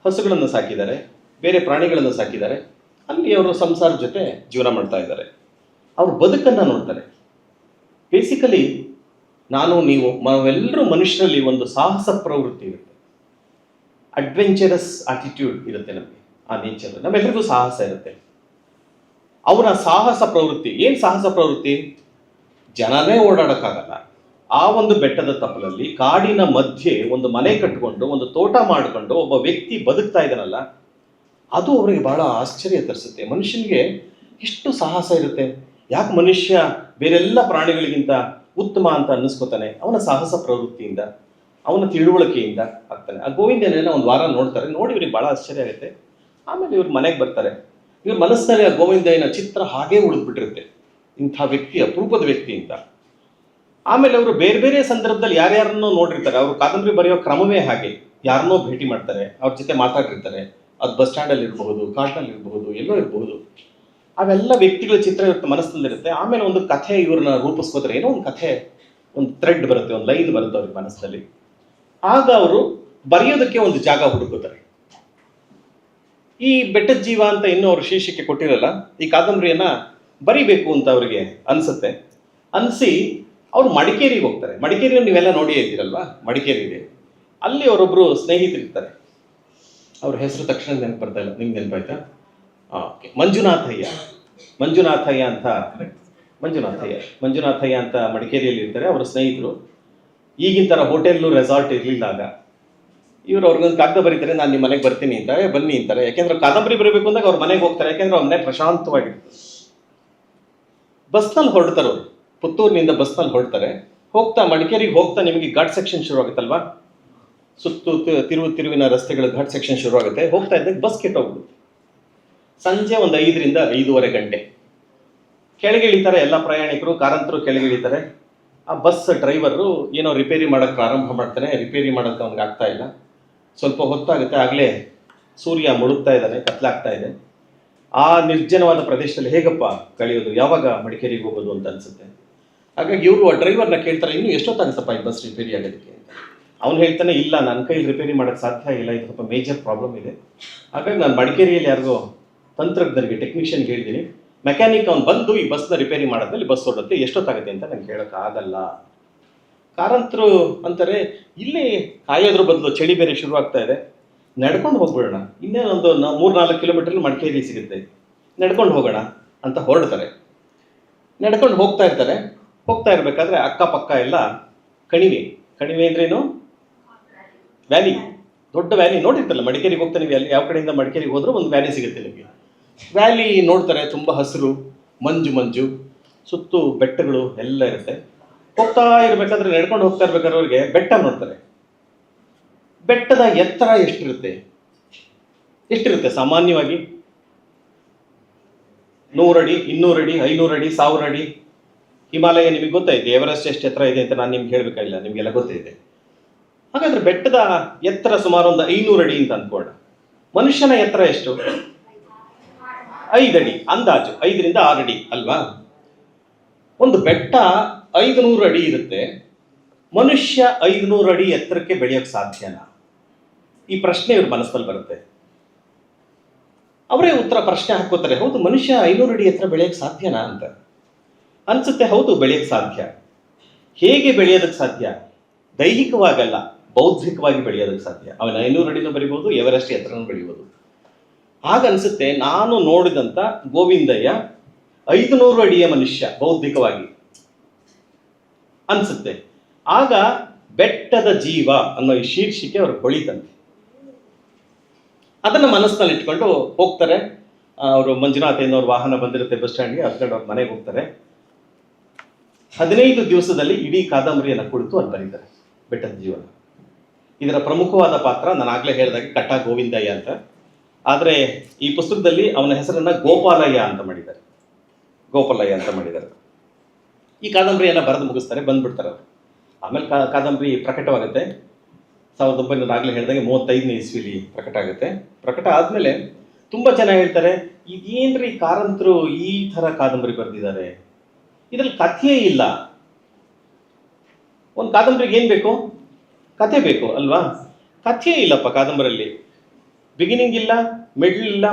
ಹಸುಗಳನ್ನು ಸಾಕಿದ್ದಾರೆ, ಬೇರೆ ಪ್ರಾಣಿಗಳನ್ನು ಸಾಕಿದ್ದಾರೆ. ಅಲ್ಲಿ ಅವರು ಸಂಸಾರ ಜೊತೆ ಜೀವನ ಮಾಡ್ತಾ ಇದ್ದಾರೆ. ಅವ್ರ ಬದುಕನ್ನು ನೋಡ್ತಾರೆ. ಬೇಸಿಕಲಿ ನಾವೆಲ್ಲರೂ ಮನುಷ್ಯರಲ್ಲಿ ಒಂದು ಸಾಹಸ ಪ್ರವೃತ್ತಿ ಇರುತ್ತೆ, ಅಡ್ವೆಂಚರಸ್ ಆಟಿಟ್ಯೂಡ್ ಇರುತ್ತೆ ನಮಗೆ. ಆ ನೇಚರ್ ನಮ್ಮೆಲ್ಲರಿಗೂ ಸಾಹಸ ಇರುತ್ತೆ. ಅವರ ಸಾಹಸ ಪ್ರವೃತ್ತಿ ಏನು? ಸಾಹಸ ಪ್ರವೃತ್ತಿ, ಜನನೇ ಓಡಾಡೋಕ್ಕಾಗಲ್ಲ. ಆ ಒಂದು ಬೆಟ್ಟದ ತಪ್ಪಲಲ್ಲಿ ಕಾಡಿನ ಮಧ್ಯೆ ಒಂದು ಮನೆ ಕಟ್ಟಿಕೊಂಡು ಒಂದು ತೋಟ ಮಾಡಿಕೊಂಡು ಒಬ್ಬ ವ್ಯಕ್ತಿ ಬದುಕ್ತಾ ಇದ್ದಾನಲ್ಲ, ಅದು ಅವರಿಗೆ ಬಹಳ ಆಶ್ಚರ್ಯ ತರಿಸುತ್ತೆ. ಮನುಷ್ಯನಿಗೆ ಎಷ್ಟು ಸಾಹಸ ಇರುತ್ತೆ, ಯಾಕೆ ಮನುಷ್ಯ ಬೇರೆಲ್ಲ ಪ್ರಾಣಿಗಳಿಗಿಂತ ಉತ್ತಮ ಅಂತ ಅನ್ನಿಸ್ಕೋತಾನೆ? ಅವನ ಸಾಹಸ ಪ್ರವೃತ್ತಿಯಿಂದ, ಅವನ ತಿಳುವಳಿಕೆಯಿಂದ ಆಗ್ತಾನೆ. ಆ ಗೋವಿಂದನ 1 ವಾರ ನೋಡ್ತಾರೆ. ನೋಡಿ ಇವ್ರಿಗೆ ಬಹಳ ಆಶ್ಚರ್ಯ ಆಗುತ್ತೆ. ಆಮೇಲೆ ಇವ್ರ ಮನೆಗೆ ಬರ್ತಾರೆ. ಇವ್ರ ಮನಸ್ಸಿನಲ್ಲಿ ಆ ಗೋವಿಂದಯ್ಯನ ಚಿತ್ರ ಹಾಗೇ ಉಳಿದ್ಬಿಟ್ಟಿರುತ್ತೆ, ಇಂಥ ವ್ಯಕ್ತಿ ಅಪರೂಪದ ವ್ಯಕ್ತಿ ಅಂತ. ಆಮೇಲೆ ಅವರು ಬೇರೆ ಬೇರೆ ಸಂದರ್ಭದಲ್ಲಿ ಯಾರ್ಯಾರನ್ನೋ ನೋಡಿರ್ತಾರೆ. ಅವರು ಕಾದಂಬರಿ ಬರೆಯೋ ಕ್ರಮವೇ ಹಾಗೆ. ಯಾರನ್ನೋ ಭೇಟಿ ಮಾಡ್ತಾರೆ, ಅವ್ರ ಜೊತೆ ಮಾತಾಡಿರ್ತಾರೆ. ಅದು ಬಸ್ ಸ್ಟ್ಯಾಂಡಲ್ಲಿ ಇರಬಹುದು, ಕಾಡ್ನಲ್ಲಿ ಇರಬಹುದು, ಎಲ್ಲೋ ಇರಬಹುದು. ಅವೆಲ್ಲ ವ್ಯಕ್ತಿಗಳ ಚಿತ್ರ ಇರುತ್ತೆ, ಮನಸ್ಸಿನಲ್ಲಿರುತ್ತೆ. ಆಮೇಲೆ ಒಂದು ಕಥೆ ಇವ್ರನ್ನ ರೂಪಿಸ್ಕೋತಾರೆ. ಏನೋ ಒಂದು ಕಥೆ, ಒಂದು ಥ್ರೆಡ್ ಬರುತ್ತೆ, ಒಂದು ಲೈನ್ ಬರುತ್ತೆ ಅವ್ರಿಗೆ ಮನಸ್ಸಲ್ಲಿ. ಆಗ ಅವರು ಬರೆಯೋದಕ್ಕೆ ಒಂದು ಜಾಗ ಹುಡುಕೋತಾರೆ. ಈ ಬೆಟ್ಟದ ಜೀವ ಅಂತ ಇನ್ನೂ ಅವ್ರು ಶೀರ್ಷಿಕೆ ಕೊಟ್ಟಿರಲ್ಲ, ಈ ಕಾದಂಬರಿಯನ್ನ ಬರಿಬೇಕು ಅಂತ ಅವರಿಗೆ ಅನಿಸುತ್ತೆ. ಅನಿಸಿ ಅವ್ರು ಮಡಿಕೇರಿಗೆ ಹೋಗ್ತಾರೆ. ಮಡಿಕೇರಿಯನ್ನು ನೀವೆಲ್ಲ ನೋಡಿಯೇ ಇದ್ದೀರಲ್ವಾ, ಮಡಿಕೇರಿ ಇದೆ. ಅಲ್ಲಿ ಅವರೊಬ್ಬರು ಸ್ನೇಹಿತರಿರ್ತಾರೆ. ಅವ್ರ ಹೆಸರು ತಕ್ಷಣ ನೆನಪು ಬರ್ತಾ ಇಲ್ಲ, ನಿಮ್ಗೆ ನೆನಪಾಯ್ತಾ? ಓಕೆ, ಮಂಜುನಾಥಯ್ಯ ಅಂತ ಮಡಿಕೇರಿಯಲ್ಲಿ ಇರ್ತಾರೆ. ಅವರ ಸ್ನೇಹಿತರು. ಈಗಿನ ಥರ ಹೋಟೆಲ್ಲು ರೆಸಾರ್ಟ್ ಇರಲಿಲ್ಲಾಗ. ಇವರು ಅವ್ರಿಗೊಂದು ಕಾಗದ ಬರೀತಾರೆ, ನಾನು ನಿಮ್ಮ ಮನೆಗೆ ಬರ್ತೀನಿ ಅಂತಾರೆ. ಬನ್ನಿ ಅಂತಾರೆ. ಯಾಕೆಂದ್ರೆ ಕಾದಂಬರಿ ಬರಬೇಕು ಅಂದಾಗ ಅವ್ರ ಮನೆಗೆ ಹೋಗ್ತಾರೆ. ಯಾಕೆಂದ್ರೆ ಅವ್ರ ಮನೆ ಪ್ರಶಾಂತವಾಗಿರ್ತದೆ. ಬಸ್ನಲ್ಲಿ ಹೊರಡ್ತಾರೆ ಅವರು, ಪುತ್ತೂರಿನಿಂದ ಬಸ್ನಲ್ಲಿ ಹೊರಡ್ತಾರೆ. ಹೋಗ್ತಾ ಮಡಿಕೇರಿಗೆ ಹೋಗ್ತಾ ನಿಮಗೆ ಘಾಟ್ ಸೆಕ್ಷನ್ ಶುರು ಆಗುತ್ತಲ್ವಾ, ಸುತ್ತು ತಿರುವಿನ ರಸ್ತೆಗಳ ಘಾಟ್ ಸೆಕ್ಷನ್ ಶುರು ಆಗುತ್ತೆ. ಹೋಗ್ತಾ ಇದ್ದಾಗ ಬಸ್ ಕೆಟ್ಟೋಗ್ಬಿಡುತ್ತೆ. ಸಂಜೆ ಒಂದು 5ರಿಂದ 5:15 ಗಂಟೆ. ಕೆಳಗಿಳಿತಾರೆ ಎಲ್ಲ ಪ್ರಯಾಣಿಕರು, ಕಾರಂತರು ಕೆಳಗಿಳಿತಾರೆ. ಆ ಬಸ್ ಡ್ರೈವರು ಏನೋ ರಿಪೇರಿ ಮಾಡೋಕ್ಕೆ ಪ್ರಾರಂಭ ಮಾಡ್ತಾನೆ. ರಿಪೇರಿ ಮಾಡೋಕ್ಕೆ ಅವ್ನಿಗೆ ಆಗ್ತಾ ಇಲ್ಲ. ಸ್ವಲ್ಪ ಹೊತ್ತಾಗುತ್ತೆ. ಆಗಲೇ ಸೂರ್ಯ ಮುಳುಗ್ತಾ ಇದ್ದಾನೆ, ಕತ್ಲಾಗ್ತಾ ಇದೆ. ಆ ನಿರ್ಜನವಾದ ಪ್ರದೇಶದಲ್ಲಿ ಹೇಗಪ್ಪ ಕಳೆಯೋದು, ಯಾವಾಗ ಮಡಿಕೇರಿಗೆ ಹೋಗೋದು ಅಂತ ಅನ್ಸುತ್ತೆ. ಹಾಗಾಗಿ ಇವರು ಆ ಡ್ರೈವರ್ನ ಕೇಳ್ತಾರೆ, ಇನ್ನೂ ಎಷ್ಟೊತ್ತಾಗುತ್ತಪ್ಪ ಈ ಬಸ್ ರಿಪೇರಿ ಆಗೋದಕ್ಕೆ ಅಂತ. ಅವ್ನು ಹೇಳ್ತಾನೆ, ಇಲ್ಲ ನನ್ನ ಕೈಲಿ ರಿಪೇರಿ ಮಾಡೋಕ್ಕೆ ಸಾಧ್ಯ ಇಲ್ಲ, ಇದು ಸ್ವಲ್ಪ ಮೇಜರ್ ಪ್ರಾಬ್ಲಮ್ ಇದೆ. ಹಾಗಾಗಿ ನಾನು ಮಡಿಕೇರಿಯಲ್ಲಿ ಯಾರಿಗೋ ತಂತ್ರಜ್ಞರಿಗೆ, ಟೆಕ್ನಿಷಿಯನ್ಗೆ ಹೇಳಿದ್ದೀನಿ, ಮೆಕ್ಯಾನಿಕ್ ಅವ್ನು ಬಂದು ಈ ಬಸ್ನ ರಿಪೇರಿ ಮಾಡಿದ್ಮೇಲೆ ಬಸ್ ಹೊರಡುತ್ತೆ, ಎಷ್ಟೊತ್ತಾಗುತ್ತೆ ಅಂತ ನಂಗೆ ಹೇಳೋಕ್ಕಾಗಲ್ಲ. ಕಾರಂತರು ಅಂತಾರೆ, ಇಲ್ಲೇ ಕಾಯೋದ್ರ ಬದಲು ಚಳಿ ಬೇರೆ ಶುರು ಆಗ್ತಾ ಇದೆ, ನಡ್ಕೊಂಡು ಹೋಗ್ಬಿಡೋಣ, ಇನ್ನೇನೊಂದು 3-4 ಕಿಲೋಮೀಟರ್ ಮಡಿಕೇರಿ ಸಿಗುತ್ತೆ, ನಡ್ಕೊಂಡು ಹೋಗೋಣ ಅಂತ ಹೊರಡ್ತಾರೆ. ನಡ್ಕೊಂಡು ಹೋಗ್ತಾ ಇರ್ತಾರೆ. ಹೋಗ್ತಾ ಇರಬೇಕಾದ್ರೆ ಅಕ್ಕಪಕ್ಕ ಎಲ್ಲ ಕಣಿವೆ ಅಂದ್ರೇನು, ವ್ಯಾಲಿ, ದೊಡ್ಡ ವ್ಯಾಲಿ ನೋಡಿರ್ತಲ್ಲ. ಮಡಿಕೇರಿಗೆ ಹೋಗ್ತಾ ನೀವು ಯಾವ ಕಡೆಯಿಂದ ಮಡಿಕೇರಿಗೆ ಹೋದ್ರೂ ಒಂದು ವ್ಯಾಲಿ ಸಿಗುತ್ತೆ ನಿಮಗೆ. ವ್ಯಾಲಿ ನೋಡ್ತಾರೆ, ತುಂಬ ಹಸಿರು, ಮಂಜು, ಸುತ್ತು ಬೆಟ್ಟಗಳು ಎಲ್ಲ ಇರುತ್ತೆ. ಹೋಗ್ತಾ ಇರಬೇಕಾದ್ರೆ, ನಡ್ಕೊಂಡು ಹೋಗ್ತಾ ಇರ್ಬೇಕಾದ್ರೆ ಅವ್ರಿಗೆ ಬೆಟ್ಟ ನೋಡ್ತಾರೆ. ಬೆಟ್ಟದ ಎತ್ತರ ಎಷ್ಟಿರುತ್ತೆ ಸಾಮಾನ್ಯವಾಗಿ? 100 ಅಡಿ, 200 ಅಡಿ, 500 ಅಡಿ, 1000 ಅಡಿ. ಹಿಮಾಲಯ ನಿಮಗೆ ಗೊತ್ತಾಯಿದೆ, ಎವರೆಸ್ಟ್ ಎಷ್ಟು ಎತ್ತರ ಇದೆ ಅಂತ ನಾನು ನಿಮ್ಗೆ ಹೇಳಬೇಕಾಗಿಲ್ಲ, ನಿಮಗೆಲ್ಲ ಗೊತ್ತಿದೆ. ಹಾಗಾದ್ರೆ ಬೆಟ್ಟದ ಎತ್ತರ ಸುಮಾರು ಒಂದು 500 ಅಡಿ ಅಂತ ಅಂದ್ಕೊಳ್ಳೋಣ. ಮನುಷ್ಯನ ಎತ್ತರ ಎಷ್ಟು? 5 ಅಡಿ ಅಂದಾಜು, 5ರಿಂದ 6 ಅಡಿ ಅಲ್ವಾ? ಒಂದು ಬೆಟ್ಟ 500 ಅಡಿ ಇರುತ್ತೆ. ಮನುಷ್ಯ 500 ಅಡಿ ಎತ್ತರಕ್ಕೆ ಬೆಳೆಯೋಕ್ಕೆ ಸಾಧ್ಯನಾ? ಈ ಪ್ರಶ್ನೆ ಇವ್ರ ಮನಸ್ಸಲ್ಲಿ ಬರುತ್ತೆ. ಅವರೇ ಪ್ರಶ್ನೆ ಹಾಕೋತಾರೆ, ಹೌದು ಮನುಷ್ಯ 500 ಅಡಿ ಎತ್ತರ ಬೆಳೆಯಕ್ಕೆ ಸಾಧ್ಯನಾ ಅಂತ ಅನ್ಸುತ್ತೆ. ಹೌದು, ಬೆಳೆಯಕ್ಕೆ ಸಾಧ್ಯ. ಹೇಗೆ ಬೆಳೆಯೋದಕ್ಕೆ ಸಾಧ್ಯ? ದೈಹಿಕವಾಗಲ್ಲ, ಬೌದ್ಧಿಕವಾಗಿ ಬೆಳೆಯೋದಕ್ಕೆ ಸಾಧ್ಯ. ಅವನು 500 ಅಡಿನೂ ಬೆಳಿಬೋದು, ಎವರೆಸ್ಟ್ ಎತ್ತರನೂ ಬೆಳಿಬೋದು. ಆಗ ಅನ್ಸುತ್ತೆ, ನಾನು ನೋಡಿದಂಥ ಗೋವಿಂದಯ್ಯ 500 ಅಡಿಯ ಮನುಷ್ಯ ಬೌದ್ಧಿಕವಾಗಿ ಅನ್ಸುತ್ತೆ. ಆಗ ಬೆಟ್ಟದ ಜೀವ ಅನ್ನೋ ಈ ಶೀರ್ಷಿಕೆ ಅವ್ರಿಗೆ ಹೊಳಿತಂತೆ. ಅದನ್ನು ಮನಸ್ಸಿನಲ್ಲಿ ಇಟ್ಕೊಂಡು ಹೋಗ್ತಾರೆ. ಅವರು ಮಂಜುನಾಥ್ ಏನವ್ರ ವಾಹನ ಬಂದಿರುತ್ತೆ ಬಸ್ ಸ್ಟ್ಯಾಂಡ್ಗೆ, ಹತ್ಕೊಂಡು ಅವ್ರ ಮನೆಗೆ ಹೋಗ್ತಾರೆ. 15 ದಿವಸದಲ್ಲಿ ಇಡೀ ಕಾದಂಬರಿಯನ್ನು ಕುಳಿತು ಅಲ್ಲಿ ಬರೀತಾರೆ, ಬೆಟ್ಟದ ಜೀವನ. ಇದರ ಪ್ರಮುಖವಾದ ಪಾತ್ರ ನಾನು ಆಗಲೇ ಹೇಳಿದಾಗೆ ಕಟ್ಟ ಗೋವಿಂದಯ್ಯ ಅಂತ. ಆದರೆ ಈ ಪುಸ್ತಕದಲ್ಲಿ ಅವನ ಹೆಸರನ್ನು ಗೋಪಾಲಯ್ಯ ಅಂತ ಮಾಡಿದ್ದಾರೆ. ಈ ಕಾದಂಬರಿಯನ್ನು ಬರೆದು ಮುಗಿಸ್ತಾರೆ, ಬಂದ್ಬಿಡ್ತಾರೆ ಅವರು. ಆಮೇಲೆ ಕಾದಂಬರಿ ಪ್ರಕಟವಾಗುತ್ತೆ. 1900 ಆಗಲೇ ಹೇಳಿದಾಗೆ 35ನೇ ಇಸ್ವಿಲಿ ಪ್ರಕಟ ಆಗುತ್ತೆ. ಪ್ರಕಟ ಆದಮೇಲೆ ತುಂಬ ಜನ ಹೇಳ್ತಾರೆ, ಇದೇನ್ರಿ ಕಾರಂತರು ಈ ಥರ ಕಾದಂಬರಿ ಬರೆದಿದ್ದಾರೆ, ಇದರಲ್ಲಿ ಕಥೆಯೇ ಇಲ್ಲ. ಒಂದು ಕಾದಂಬರಿಗೆ ಏನು ಬೇಕು? ಕಥೆ ಬೇಕು ಅಲ್ವಾ? ಕಥೆಯೇ ಇಲ್ಲಪ್ಪ ಕಾದಂಬರಿಯಲ್ಲಿ. ಬಿಗಿನಿಂಗ್ ಇಲ್ಲ,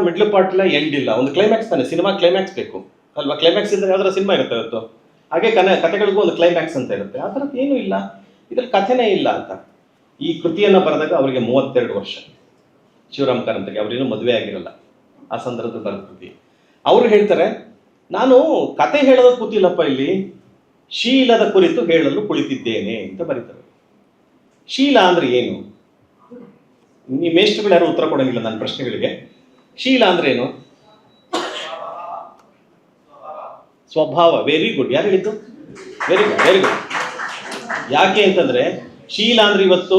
ಮಿಡ್ಲ್ ಪಾರ್ಟ್ ಇಲ್ಲ, ಎಂಡ್ ಇಲ್ಲ. ಒಂದು ಕ್ಲೈಮ್ಯಾಕ್ಸ್ ತಾನೆ, ಸಿನಿಮಾ ಕ್ಲೈಮ್ಯಾಕ್ಸ್ ಬೇಕು ಅಲ್ವಾ? ಕ್ಲೈಮ್ಯಾಕ್ಸ್ ಇದ್ದರೆ ಯಾವ್ದಾರ ಸಿನಿಮಾ ಇರುತ್ತೆ ಇವತ್ತು. ಹಾಗೆ ಕಥೆಗಳಿಗೂ ಒಂದು ಕ್ಲೈಮ್ಯಾಕ್ಸ್ ಅಂತ ಇರುತ್ತೆ. ಆ ಥರದ್ದು ಏನೂ ಇಲ್ಲ, ಇದ್ರಲ್ಲಿ ಕಥೆನೇ ಇಲ್ಲ ಅಂತ. ಈ ಕೃತಿಯನ್ನು ಬರೆದಾಗ ಅವರಿಗೆ 32 ವರ್ಷ. ಶಿವರಾಮ್ ಕಾರಂತರಿಗೆ ಅವರೇನು ಮದುವೆ ಆಗಿರಲ್ಲ ಆ ಸಂದರ್ಭದಲ್ಲಿ ಬರೆದ ಕೃತಿ. ಅವರು ಹೇಳ್ತಾರೆ, ನಾನು ಕತೆ ಹೇಳೋದು ಕೂತಿಲ್ಲಪ್ಪ, ಇಲ್ಲಿ ಶೀಲದ ಕುರಿತು ಹೇಳಲು ಕುಳಿತಿದ್ದೇನೆ ಅಂತ ಬರೀತಾರೆ. ಶೀಲ ಅಂದ್ರೆ ಏನು? ಈ ಮೇಷ್ಟ್ರುಗಳು ಯಾರು ಉತ್ತರ ಕೊಡೋಂಗಿಲ್ಲ ನನ್ನ ಪ್ರಶ್ನೆಗಳಿಗೆ. ಶೀಲ ಅಂದ್ರೆ ಏನು? ಸ್ವಭಾವ. Very good. ಯಾರು ಹೇಳಿದ್ದು? Very good. ಯಾಕೆ ಅಂತಂದ್ರೆ ಶೀಲ ಅಂದ್ರೆ ಇವತ್ತು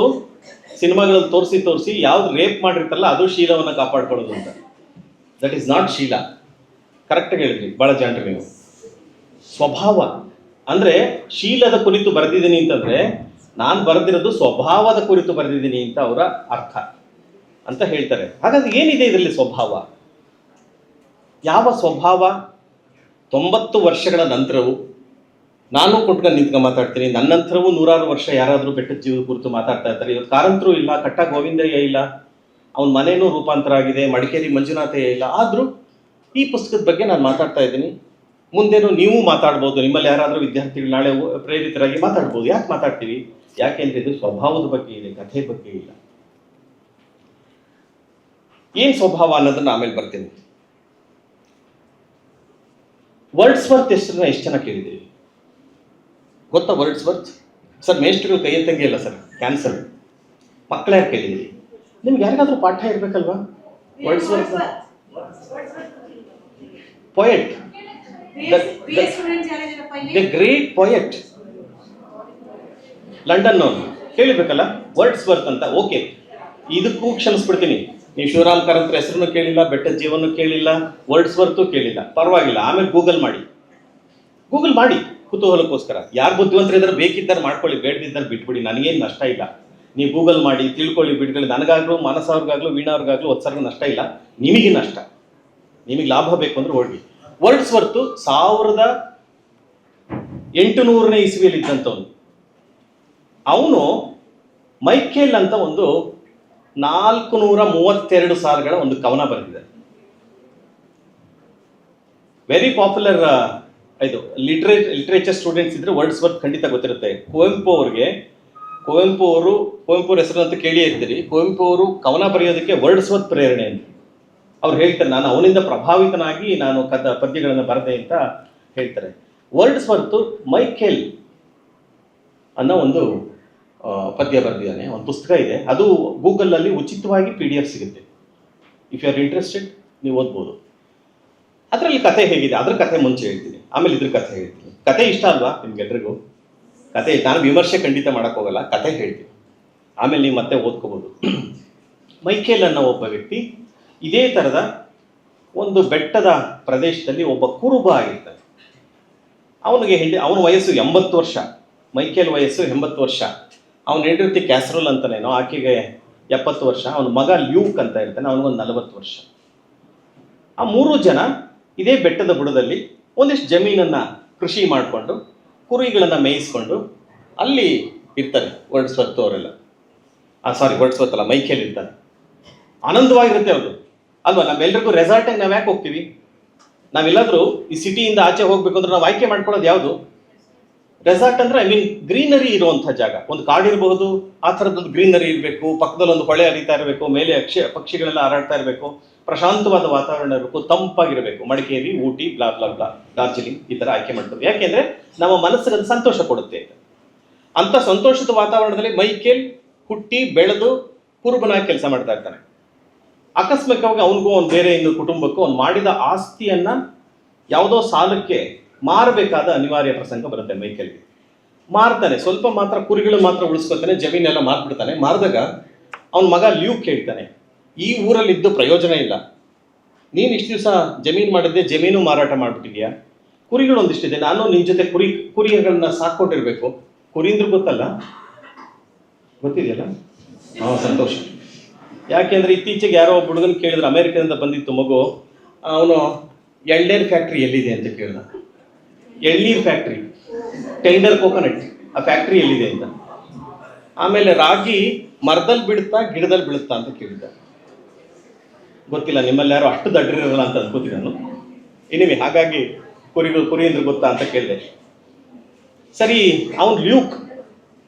ಸಿನಿಮಾಗಳಲ್ಲಿ ತೋರಿಸಿ ಯಾವ್ದು ರೇಪ್ ಮಾಡಿರ್ತಾರಲ್ಲ ಅದು ಶೀಲವನ್ನು ಕಾಪಾಡ್ಕೊಳ್ಳೋದು ಅಂತ. ದಟ್ ಈಸ್ ನಾಟ್ ಶೀಲ. ಕರೆಕ್ಟಾಗಿ ಹೇಳಿದ್ರಿ, ಭಾಳ ಜನರು ನೀವು. ಸ್ವಭಾವ ಅಂದ್ರೆ ಶೀಲದ ಕುರಿತು ಬರೆದಿದ್ದೀನಿ ಅಂತಂದ್ರೆ ನಾನು ಬರೆದಿರೋದು ಸ್ವಭಾವದ ಕುರಿತು ಬರೆದಿದ್ದೀನಿ ಅಂತ ಅವರ ಅರ್ಥ ಅಂತ ಹೇಳ್ತಾರೆ. ಹಾಗಾದ್ರೆ ಏನಿದೆ ಇದರಲ್ಲಿ ಸ್ವಭಾವ? ಯಾವ ಸ್ವಭಾವ? 90 ವರ್ಷಗಳ ನಂತರವೂ ನಾನು ಕೊಟ್ಕೊಂಡು ನಿಂತ್ಕೊಂಡು ಮಾತಾಡ್ತೀನಿ. ನನ್ನ ನಂತರವೂ 100 ವರ್ಷ ಯಾರಾದರೂ ಬೆಟ್ಟದ ಜೀವದ ಕುರಿತು ಮಾತಾಡ್ತಾ ಇರ್ತಾರೆ. ಇವತ್ತು ಕಾರಂತರು ಇಲ್ಲ, ಕಟ್ಟ ಗೋವಿಂದಯ್ಯ ಇಲ್ಲ, ಅವನ ಮನೇನೂ ರೂಪಾಂತರ ಆಗಿದೆ, ಮಡಿಕೇರಿ ಮಂಜುನಾಥಯ್ಯ ಇಲ್ಲ. ಆದರೂ ಈ ಪುಸ್ತಕದ ಬಗ್ಗೆ ನಾನು ಮಾತಾಡ್ತಾ ಇದ್ದೀನಿ. ಮುಂದೇನು ನೀವು ಮಾತಾಡ್ಬೋದು, ನಿಮ್ಮಲ್ಲಿ ಯಾರಾದರೂ ವಿದ್ಯಾರ್ಥಿಗಳು ನಾಳೆ ಪ್ರೇರಿತರಾಗಿ ಮಾತಾಡ್ಬೋದು. ಯಾಕೆ ಮಾತಾಡ್ತೀವಿ? ಯಾಕೆಂದ್ರೆ ಇದು ಸ್ವಭಾವದ ಬಗ್ಗೆ ಇದೆ, ಕಥೆ ಬಗ್ಗೆ ಇಲ್ಲ. ಏನು ಸ್ವಭಾವ ಅನ್ನೋದನ್ನ ಆಮೇಲೆ ಬರ್ತೀನಿ. ವರ್ಡ್ಸ್ವರ್ತ್ ಹೆಸರನ್ನ ಎಷ್ಟು ಜನ ಕೇಳಿದ್ದೀವಿ ಗೊತ್ತಾ? ವರ್ಡ್ಸ್ವರ್ತ್ ಸರ್ ಮೇಷ್ಟ್ರುಗಳು ಕೈ ಎತ್ತಂಗೆ ಇಲ್ಲ ಸರ್, ಕ್ಯಾನ್ಸಲ್. ಮಕ್ಕಳ ಯಾರು ಕೇಳಿದ್ದೀರಿ? ನಿಮ್ಗೆ ಯಾರಿಗಾದ್ರೂ ಪಾಠ ಇರಬೇಕಲ್ವಾ? Wordsworth poet, the great poet, London ಅವನು ಕೇಳಿಬೇಕಲ್ಲ ವರ್ಡ್ಸ್ವರ್ತ್ ಅಂತ. ಓಕೆ, ಇದಕ್ಕೂ ಕ್ಷಮಿಸ್ಬಿಡ್ತೀನಿ. ನೀವು ಶಿವರಾಮ್ ಕಾರಂತರ ಹೆಸರನ್ನು ಕೇಳಿಲ್ಲ, ಬೆಟ್ಟದ ಜೀವನ ಕೇಳಿಲ್ಲ, ವರ್ಡ್ಸ್ವರ್ತು ಕೇಳಿಲ್ಲ, ಪರವಾಗಿಲ್ಲ. ಆಮೇಲೆ ಗೂಗಲ್ ಮಾಡಿ ಕುತೂಹಲಕ್ಕೋಸ್ಕರ. ಯಾರು ಬುದ್ಧಿವಂತರಿದ್ದಾರೆ ಬೇಕಿದ್ದಾರೆ ಮಾಡ್ಕೊಳ್ಳಿ, ಬೇಡದಿದ್ದಾರೆ ಬಿಟ್ಬಿಡಿ, ನನಗೇನು ನಷ್ಟ ಇಲ್ಲ. ನೀವು ಗೂಗಲ್ ಮಾಡಿ ತಿಳ್ಕೊಳ್ಳಿ, ಬಿಟ್ಕೊಳ್ಳಿ. ನನಗಾಗ್ಲೂ ಮಾನಸ ಅವ್ರಿಗಾಗ್ಲೂ ವೀಣಾ ಅವ್ರಿಗಾಗ್ಲೂ ಒತ್ಸರ್ಗ ನಷ್ಟ ಇಲ್ಲ, ನಿಮಗೆ ನಷ್ಟ. ನಿಮಗೆ ಲಾಭ ಬೇಕು ಅಂದ್ರೆ ಓಡಿ. ವರ್ಡ್ಸ್ವರ್ತು 1800ನೇ ಇಸ್ವಿಯಲ್ಲಿ ಇದ್ದಂಥವನು. ಅವನು ಮೈಕೇಲ್ ಅಂತ ಒಂದು 432 ಸಾಲುಗಳ ಒಂದು ಕವನ ಬರೆದಿದ್ದಾರೆ. Very popular. ಇದು ಲಿಟ್ರೇಚರ್ ಸ್ಟೂಡೆಂಟ್ಸ್ ಇದ್ರೆ ವರ್ಡ್ಸ್ವರ್ತ್ ಖಂಡಿತ ಗೊತ್ತಿರುತ್ತೆ. ಕುವೆಂಪು ಅವ್ರ ಹೆಸರಂತ ಕೇಳಿ ಇರ್ತೀರಿ. ಕುವೆಂಪು ಅವರು ಕವನ ಬರೆಯೋದಕ್ಕೆ ವರ್ಡ್ಸ್ವರ್ತ್ ಪ್ರೇರಣೆ ಅಂತ ಅವ್ರು ಹೇಳ್ತಾರೆ. ನಾನು ಅವನಿಂದ ಪ್ರಭಾವಿತನಾಗಿ ನಾನು ಪದ್ಯಗಳನ್ನು ಬರೆದೆ ಅಂತ ಹೇಳ್ತಾರೆ. ವರ್ಡ್ಸ್ವರ್ತ್ ಮೈಕೇಲ್ ಅನ್ನೋ ಒಂದು ಪದ್ಯ ಬರೆದಿದ್ದಾನೆ. ಒಂದು ಪುಸ್ತಕ ಇದೆ, ಅದು ಗೂಗಲಲ್ಲಿ ಉಚಿತವಾಗಿ PDF ಸಿಗುತ್ತೆ. ಇಫ್ ಯು ಆರ್ ಇಂಟ್ರೆಸ್ಟೆಡ್ ನೀವು ಓದ್ಬೋದು. ಅದರಲ್ಲಿ ಕತೆ ಹೇಗಿದೆ ಅದ್ರ ಕತೆ ಮುಂಚೆ ಹೇಳ್ತೀನಿ, ಆಮೇಲೆ ಇದ್ರ ಕತೆ ಹೇಳ್ತೀನಿ. ಕತೆ ಇಷ್ಟ ಅಲ್ವಾ ನಿಮ್ಗೆಲ್ರಿಗೂ? ಕತೆ ನಾನು ವಿಮರ್ಶೆ ಖಂಡಿತ ಮಾಡೋಕ್ಕೆ ಹೋಗಲ್ಲ, ಕತೆ ಹೇಳ್ತೀನಿ, ಆಮೇಲೆ ನೀವು ಮತ್ತೆ ಓದ್ಕೋಬೋದು. ಮೈಕೇಲ್ ಅನ್ನೋ ಒಬ್ಬ ವ್ಯಕ್ತಿ ಇದೇ ಥರದ ಒಂದು ಬೆಟ್ಟದ ಪ್ರದೇಶದಲ್ಲಿ ಒಬ್ಬ ಕುರುಬ ಆಗಿರ್ತಾನೆ. ಅವನ ವಯಸ್ಸು 80 ವರ್ಷ. ಮೈಕೇಲ್ ವಯಸ್ಸು 80 ವರ್ಷ. ಅವನ ಹೆಂಡತಿ ಕ್ಯಾಸ್ರೋಲ್ ಅಂತನೇನೋ, ಆಕೆಗೆ 70 ವರ್ಷ. ಅವನ ಮಗ ಲ್ಯೂಕ್ ಅಂತ ಇರ್ತಾನೆ, ಅವನಿಗೊಂದು 40 ವರ್ಷ. ಆ 3 ಜನ ಇದೇ ಬೆಟ್ಟದ ಬುಡದಲ್ಲಿ ಒಂದಿಷ್ಟು ಜಮೀನನ್ನು ಕೃಷಿ ಮಾಡಿಕೊಂಡು ಕುರಿಗಳನ್ನು ಮೇಯಿಸ್ಕೊಂಡು ಅಲ್ಲಿ ಇರ್ತಾರೆ. ವರ್ಡ್ಸ್ವರ್ತ್ ಅವರೆಲ್ಲ, ವರ್ಡ್ಸ್ವರ್ತ್ ಅಲ್ಲ, ಮೈಕೇಲ್ ಇರ್ತಾನೆ. ಆನಂದವಾಗಿರುತ್ತೆ ಅದು ಅಲ್ವಾ. ನಮ್ಮೆಲ್ರಿಗೂ ರೆಸಾರ್ಟಿಗೆ ನಾವು ಯಾಕೆ ಹೋಗ್ತೀವಿ? ನಾವೆಲ್ಲಾದ್ರೂ ಈ ಸಿಟಿಯಿಂದ ಆಚೆ ಹೋಗ್ಬೇಕು ಅಂದ್ರೆ ನಾವು ಆಯ್ಕೆ ಮಾಡ್ಕೊಳ್ಳೋದು ಯಾವುದು? ರೆಸಾರ್ಟ್ ಅಂದ್ರೆ ಐ ಮೀನ್ ಗ್ರೀನರಿ ಇರುವಂತಹ ಜಾಗ. ಒಂದು ಕಾಡಿರಬಹುದು, ಆ ಥರದ್ದೊಂದು ಗ್ರೀನರಿ ಇರಬೇಕು, ಪಕ್ಕದಲ್ಲಿ ಒಂದು ಹೊಳೆ ಹರಿತಾ ಇರಬೇಕು, ಮೇಲೆ ಪಕ್ಷಿಗಳೆಲ್ಲ ಹಾರಾಡ್ತಾ ಇರಬೇಕು, ಪ್ರಶಾಂತವಾದ ವಾತಾವರಣ ಇರಬೇಕು, ತಂಪಾಗಿರಬೇಕು. Madikeri, Ooty, blah blah blah, Darjeeling ಈ ಥರ ಆಯ್ಕೆ ಮಾಡ್ತೀವಿ. ಯಾಕೆಂದ್ರೆ ನಮ್ಮ ಮನಸ್ಸಿಗೆ ಅದು ಸಂತೋಷ ಕೊಡುತ್ತೆ. ಅಂತ ಸಂತೋಷದ ವಾತಾವರಣದಲ್ಲಿ ಮೈಕೇಲ್ ಹುಟ್ಟಿ ಬೆಳೆದು ಕುರುಬನಾಗಿ ಕೆಲಸ ಮಾಡ್ತಾ ಇರ್ತಾನೆ. ಆಕಸ್ಮಿಕವಾಗಿ ಅವನಿಗೂ ಅವ್ನು ಬೇರೆ ಇನ್ನು ಕುಟುಂಬಕ್ಕೂ ಅವ್ನು ಮಾಡಿದ ಆಸ್ತಿಯನ್ನ ಯಾವುದೋ ಸಾಲಕ್ಕೆ ಮಾರಬೇಕಾದ ಅನಿವಾರ್ಯ ಪ್ರಸಂಗ ಬರುತ್ತೆ. ಮೈಕೇಲ್ಗೆ ಮಾರ್ತಾನೆ, ಸ್ವಲ್ಪ ಮಾತ್ರ ಕುರಿಗಳು ಮಾತ್ರ ಉಳಿಸ್ಕೊತಾನೆ, ಜಮೀನೆಲ್ಲ ಮಾರ್ಬಿಡ್ತಾನೆ. ಮಾರಿದಾಗ ಅವನ ಮಗ ಲ್ಯೂಕ್ ಕೇಳ್ತಾನೆ, ಈ ಊರಲ್ಲಿದ್ದು ಪ್ರಯೋಜನ ಇಲ್ಲ, ನೀನು ಇಷ್ಟು ದಿವಸ ಜಮೀನು ಮಾಡಿದ್ದೆ, ಜಮೀನು ಮಾರಾಟ ಮಾಡಿಬಿಟ್ಟಿದ್ಯಾ, ಕುರಿಗಳು ಒಂದಿಷ್ಟಿದೆ, ನಾನು ನಿನ್ನ ಜೊತೆ ಕುರಿಗಳನ್ನ ಸಾಕೊಂಡಿರ್ಬೇಕು. ಕುರಿ ಅಂದ್ರೆ ಗೊತ್ತಲ್ಲ, ಗೊತ್ತಿದೆಯಲ್ಲ? ಸಂತೋಷ. ಯಾಕೆಂದ್ರೆ ಇತ್ತೀಚೆಗೆ ಯಾರೋ ಒಬ್ಬ ಹುಡುಗನ ಕೇಳಿದ್ರು, ಅಮೆರಿಕದಿಂದ ಬಂದಿತ್ತು ಮಗು, ಅವನು ಎಳ್ನೀರು ಫ್ಯಾಕ್ಟ್ರಿ ಎಲ್ಲಿದೆ ಅಂತ ಕೇಳಿದ. ಎಳ್ನೀರು ಫ್ಯಾಕ್ಟ್ರಿ, ಟೆಂಡರ್ ಕೋಕೋನಟ್, ಆ ಫ್ಯಾಕ್ಟ್ರಿ ಎಲ್ಲಿದೆ ಅಂತ. ಆಮೇಲೆ ರಾಗಿ ಮರದಲ್ಲಿ ಬಿಡುತ್ತಾ ಗಿಡದಲ್ಲಿ ಬೀಳುತ್ತಾ ಅಂತ ಕೇಳಿದ. ಗೊತ್ತಿಲ್ಲ, ನಿಮ್ಮಲ್ಲಿ ಯಾರು ಅಷ್ಟು ದಡ್ರಿರಲ್ಲ ಅಂತ ಅನ್ಕೋತೀನಿ ನಾನು. ಎನಿವೆ, ಹಾಗಾಗಿ ಕುರಿ ಅಂದ್ರೆ ಗೊತ್ತಾ ಅಂತ ಕೇಳಿದೆ. ಸರಿ, ಅವನು ಲ್ಯೂಕ್